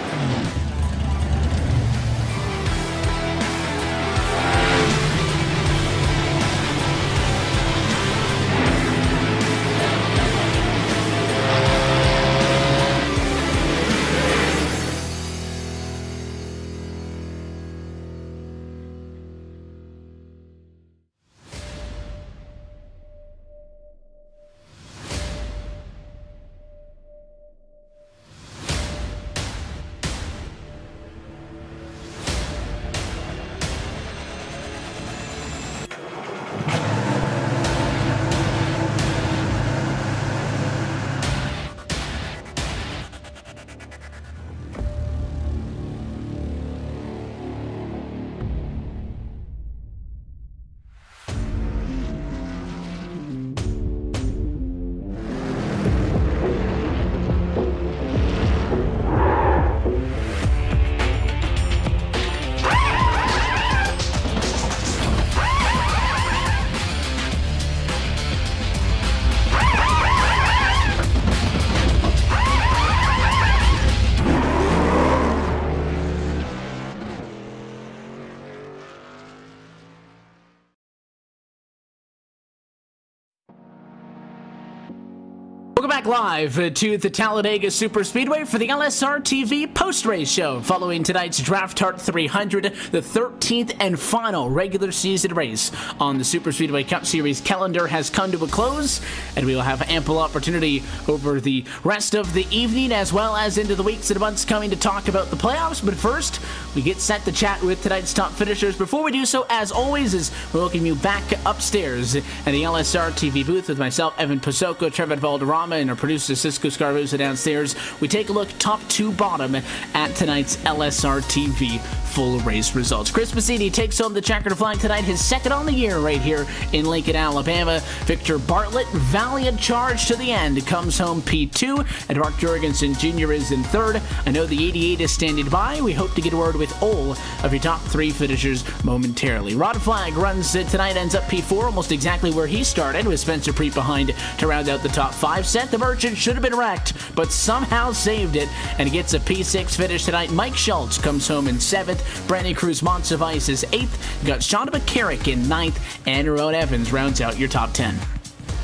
Speaker 2: back live to the Talladega Superspeedway for the LSRTV post-race show following tonight's Drafthardt 300, the 13th and final regular season race on the Superspeedway Cup Series calendar has come to a close, and we will have ample opportunity over the rest of the evening as well as into the weeks and months coming to talk about the playoffs. But first, we get set to chat with tonight's top finishers. Before we do so, as always, is we welcome you back upstairs in the LSRTV booth with myself, Evan Pasoko, Trevor Valderrama, and our producer Cisco Scarbosa downstairs. We take a look top to bottom at tonight's LSRTV full race results. Chris Bassini takes home the checkered flag tonight, his second on the year right here in Lincoln, Alabama. Victor Bartlett, valiant charge to the end, comes home P2, and Mark Jorgensen Jr. is in third. I know the 88 is standing by. We hope to get a word with all of your top three finishers momentarily. Rod Flag runs tonight, ends up P4, almost exactly where he started, with Spencer Preet behind to round out the top five. Seth the Merchant should have been wrecked, but somehow saved it and gets a P6 finish tonight. Mike Schultz comes home in 7th. Brandon Cruz Monsivice is 8th. You got Shauna McCarrick in 9th, and Ron Evans rounds out your top 10.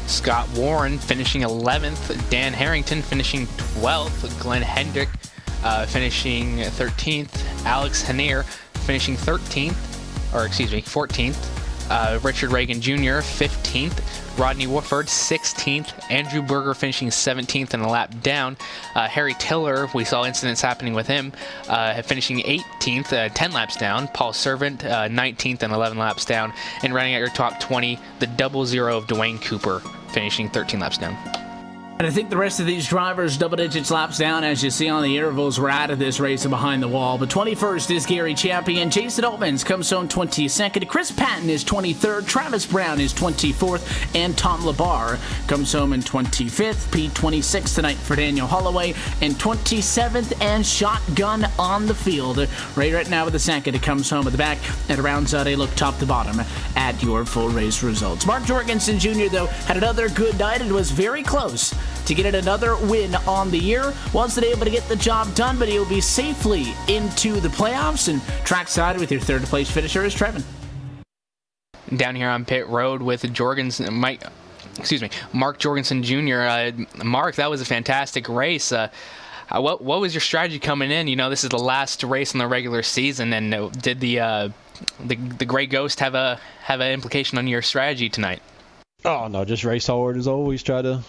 Speaker 3: Scott Warren finishing 11th. Dan Harrington finishing 12th. Glenn Hendrick finishing 13th. Alex Hanier finishing 14th. Richard Reagan Jr. 15th. Rodney Woodford 16th. Andrew Berger finishing 17th and a lap down. Harry Tiller, we saw incidents happening with him, finishing 18th, 10 laps down. Paul Servant 19th and 11 laps down. And running out your top 20, the 00 of Dwayne Cooper finishing 13 laps down.
Speaker 2: And I think the rest of these drivers double digits laps down, as you see on the intervals. We're out of this race and behind the wall. But 21st is Gary Champion. Jason Altmans comes home 22nd. Chris Patton is 23rd. Travis Brown is 24th. And Tom Labar comes home in 25th. P26 tonight for Daniel Holloway. And 27th and shotgun on the field. Right now with the second, it comes home at the back and rounds out a look top to bottom at your full race results. Mark Jorgensen Jr., though, had another good night and was very close to get another win on the year. Wasn't able to get the job done, but he'll be safely into the playoffs. And trackside with your third place finisher is Trevin.
Speaker 3: Down here on pit road with Mark Jorgensen Jr. Mark, that was a fantastic race. What was your strategy coming in? You know, this is the last race in the regular season, and did the Gray Ghost have an implication on your strategy tonight?
Speaker 7: Oh no, just race hard as always. Try to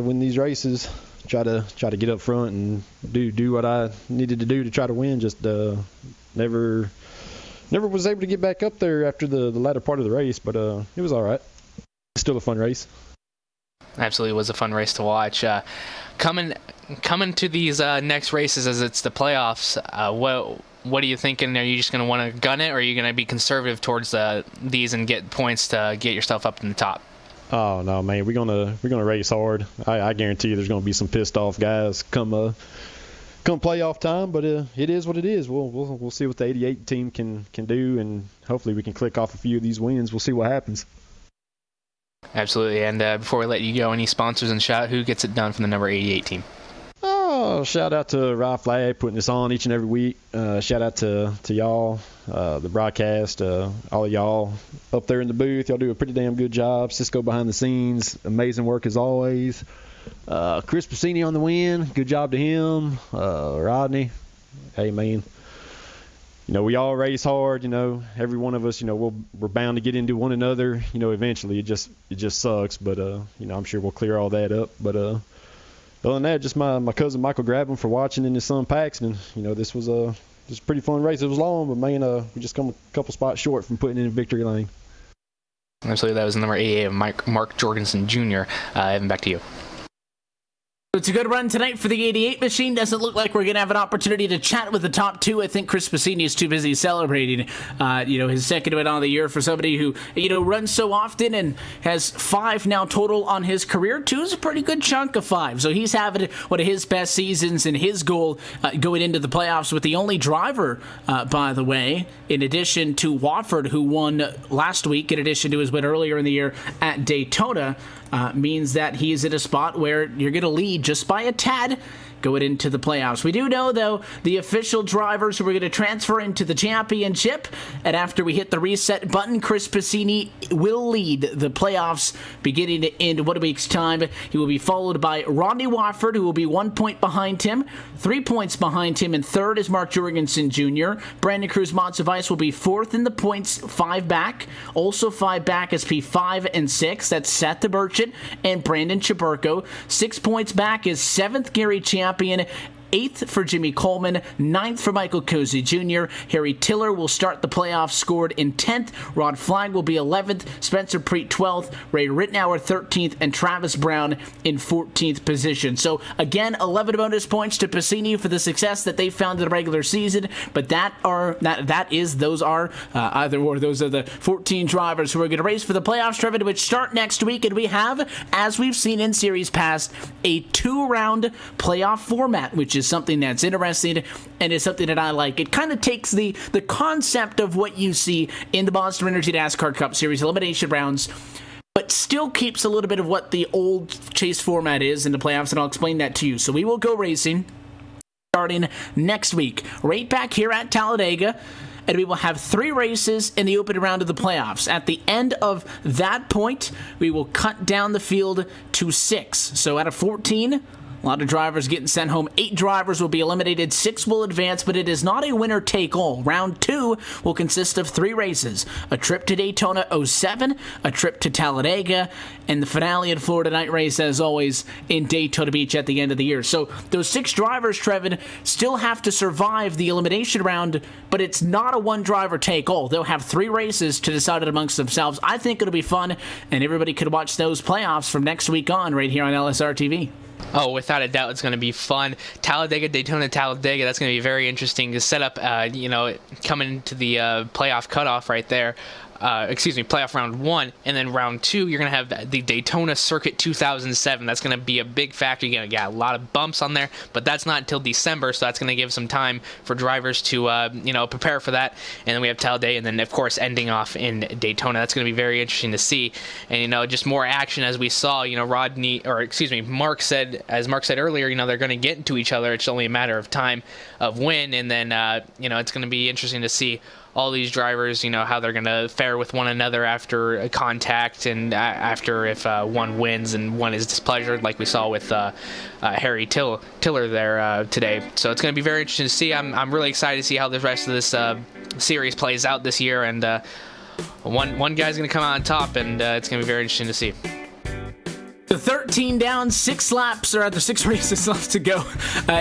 Speaker 7: win these races. Try to get up front and do what I needed to do to try to win. Just never was able to get back up there after the latter part of the race, but it was all right. Still a fun race.
Speaker 3: Absolutely was a fun race to watch. Coming to these next races as it's the playoffs, what are you thinking? Are you just going to want to gun it, or are you going to be conservative towards these and get points to get yourself up in the top?
Speaker 7: Oh no, man, we're gonna race hard. I guarantee you, there's gonna be some pissed off guys come playoff time, but it is what it is. We'll see what the 88 team can do, and hopefully we can click off a few of these wins. We'll see what happens.
Speaker 3: Absolutely. And before we let you go, any sponsors and shout who gets it done from the number 88 team?
Speaker 7: Oh, shout out to Rod Flag putting this on each and every week. Shout out to y'all, the broadcast, all of y'all up there in the booth. Y'all do a pretty damn good job. Cisco behind the scenes, amazing work as always. Chris Bassini on the win, good job to him. Rodney, hey man, you know, we all race hard. You know, every one of us, you know, we're bound to get into one another. You know, eventually it just sucks, but you know, I'm sure we'll clear all that up. But other than that, just my cousin Michael Grabham for watching, and his son Paxton. You know, this was a pretty fun race. It was long, but man, we just come a couple spots short from putting in victory lane.
Speaker 3: Absolutely, that was number 88 of Mark Jorgensen Jr. Evan, back to you.
Speaker 2: It's a good run tonight for the 88 machine. Doesn't look like we're going to have an opportunity to chat with the top two. I think Chris Bassini is too busy celebrating, his second win on the year for somebody who, runs so often and has 5 now total on his career. 2 is a pretty good chunk of 5. So he's having one of his best seasons, and his goal going into the playoffs with the only driver, by the way, in addition to Wofford, who won last week, in addition to his win earlier in the year at Daytona, means that he's in a spot where you're going to lead just by a tad going into the playoffs. We do know, though, the official drivers who are going to transfer into the championship, and after we hit the reset button, Chris Piscini will lead the playoffs beginning in 1 week's time. He will be followed by Rodney Wofford, who will be 1 point behind him. 3 points behind him in third is Mark Jorgensen Jr. Brandon Cruz-Montsevice will be fourth in the points, 5 back. Also 5 back is P5 and 6. That's Seth DeBurchett and Brandon Chaburko. 6 points back is 7th Gary Champion. 8th for Jimmy Coleman, 9th for Michael Cozy Jr. Harry Tiller will start the playoffs scored in 10th. Rod Flagg will be 11th. Spencer Preet 12th. Ray Rittenauer 13th. And Travis Brown in 14th position. So again, 11 bonus points to Piscini for the success that they found in the regular season. But those are the 14 drivers who are going to race for the playoffs, Trevor, which start next week. And we have, as we've seen in series past, a 2-round playoff format, which is something that's interesting and is something that I like. It kind of takes the concept of what you see in the Monster Energy NASCAR Cup Series elimination rounds, but still keeps a little bit of what the old chase format is in the playoffs, and I'll explain that to you. So we will go racing starting next week, right back here at Talladega, and we will have 3 races in the opening round of the playoffs. At the end of that point, we will cut down the field to 6. So out of 14, a lot of drivers getting sent home. 8 drivers will be eliminated. 6 will advance, but it is not a winner-take-all. Round 2 will consist of 3 races. A trip to Daytona 07, a trip to Talladega, and the finale in Florida night race, as always, in Daytona Beach at the end of the year. So those 6 drivers, Trevin, still have to survive the elimination round, but it's not a one-driver-take-all. They'll have 3 races to decide it amongst themselves. I think it'll be fun, and everybody could watch those playoffs from next week on right here on LSRTV.
Speaker 3: Oh, without a doubt, it's going to be fun. Talladega, Daytona, Talladega, that's going to be very interesting to set up, coming to the playoff cutoff right there. Playoff round 1, and then round 2, you're going to have the Daytona Circuit 2007. That's going to be a big factor. You're going to get a lot of bumps on there, but that's not until December, so that's going to give some time for drivers to, prepare for that. And then we have Talladega, and then, of course, ending off in Daytona. That's going to be very interesting to see. And, just more action as we saw, Mark said earlier, they're going to get into each other. It's only a matter of time of when, and then, it's going to be interesting to see all these drivers, how they're going to fare with one another after a contact and after if one wins and one is displeasured, like we saw with Harry Tiller there today. So it's going to be very interesting to see. I'm really excited to see how the rest of this series plays out this year, and one guy's going to come out on top, and it's going to be very interesting to see.
Speaker 2: The 13 down, 6 laps, or rather 6 races left to go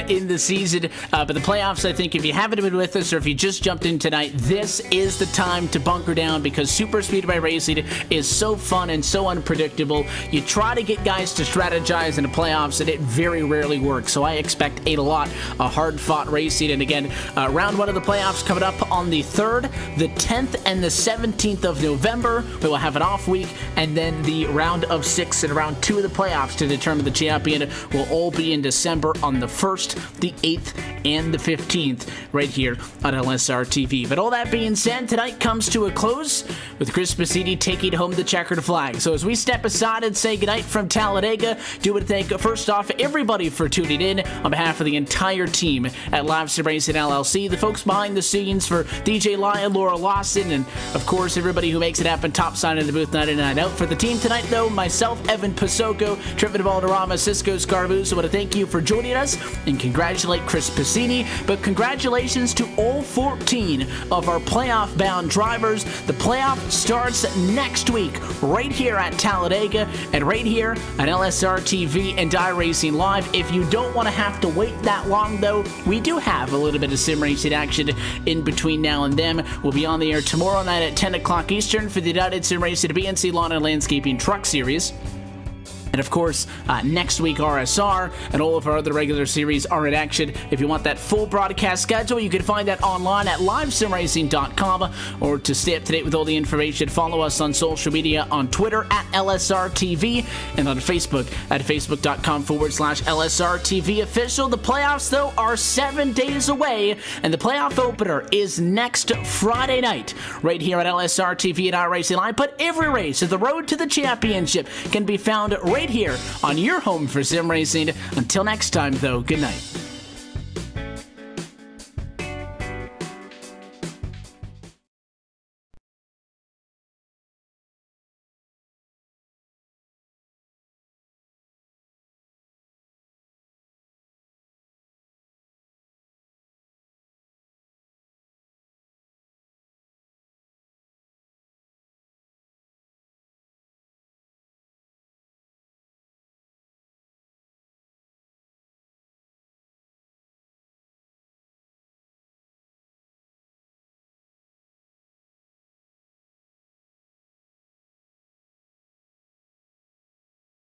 Speaker 2: in the season. But the playoffs, I think, if you haven't been with us or if you just jumped in tonight, this is the time to bunker down because Superspeedway racing is so fun and so unpredictable. You try to get guys to strategize in the playoffs, and it very rarely works. So I expect a lot of hard-fought racing. And again, round 1 of the playoffs coming up on the 3rd, the 10th, and the 17th of November. We will have an off week, and then the round of 6 and round 2 of the playoffs to determine the champion will all be in December on the 1st, the 8th, and the 15th right here on LSRTV. But all that being said, tonight comes to a close with Chris Piscini taking home the checkered flag. So as we step aside and say goodnight from Talladega, do want to thank, first off, everybody for tuning in on behalf of the entire team at Live Sim Racing LLC, the folks behind the scenes for DJ Lyon, Laura Lawson, and of course everybody who makes it happen top sign in the booth night in and night out. For the team tonight, though, myself, Evan Pasoko, Trevin Valderrama, Cisco Scarbuzzo, I want to thank you for joining us and congratulate Chris Piscini, but congratulations to all 14 of our playoff-bound drivers. The playoff starts next week right here at Talladega and right here on LSRTV and iRacing Live. If you don't want to have to wait that long, though, we do have a little bit of sim racing action in between now and then. We'll be on the air tomorrow night at 10 o'clock Eastern for the United Sim Racing BNC Lawn and Landscaping Truck Series. And of course, next week RSR and all of our other regular series are in action. If you want that full broadcast schedule, you can find that online at livesimracing.com, or to stay up to date with all the information, follow us on social media on Twitter at LSRTV and on Facebook at facebook.com/LSRTV official. The playoffs, though, are 7 days away, and the playoff opener is next Friday night right here at LSRTV and iRacing Live. But every race of the road to the championship can be found right right here on your home for sim racing. Until next time, though, good night.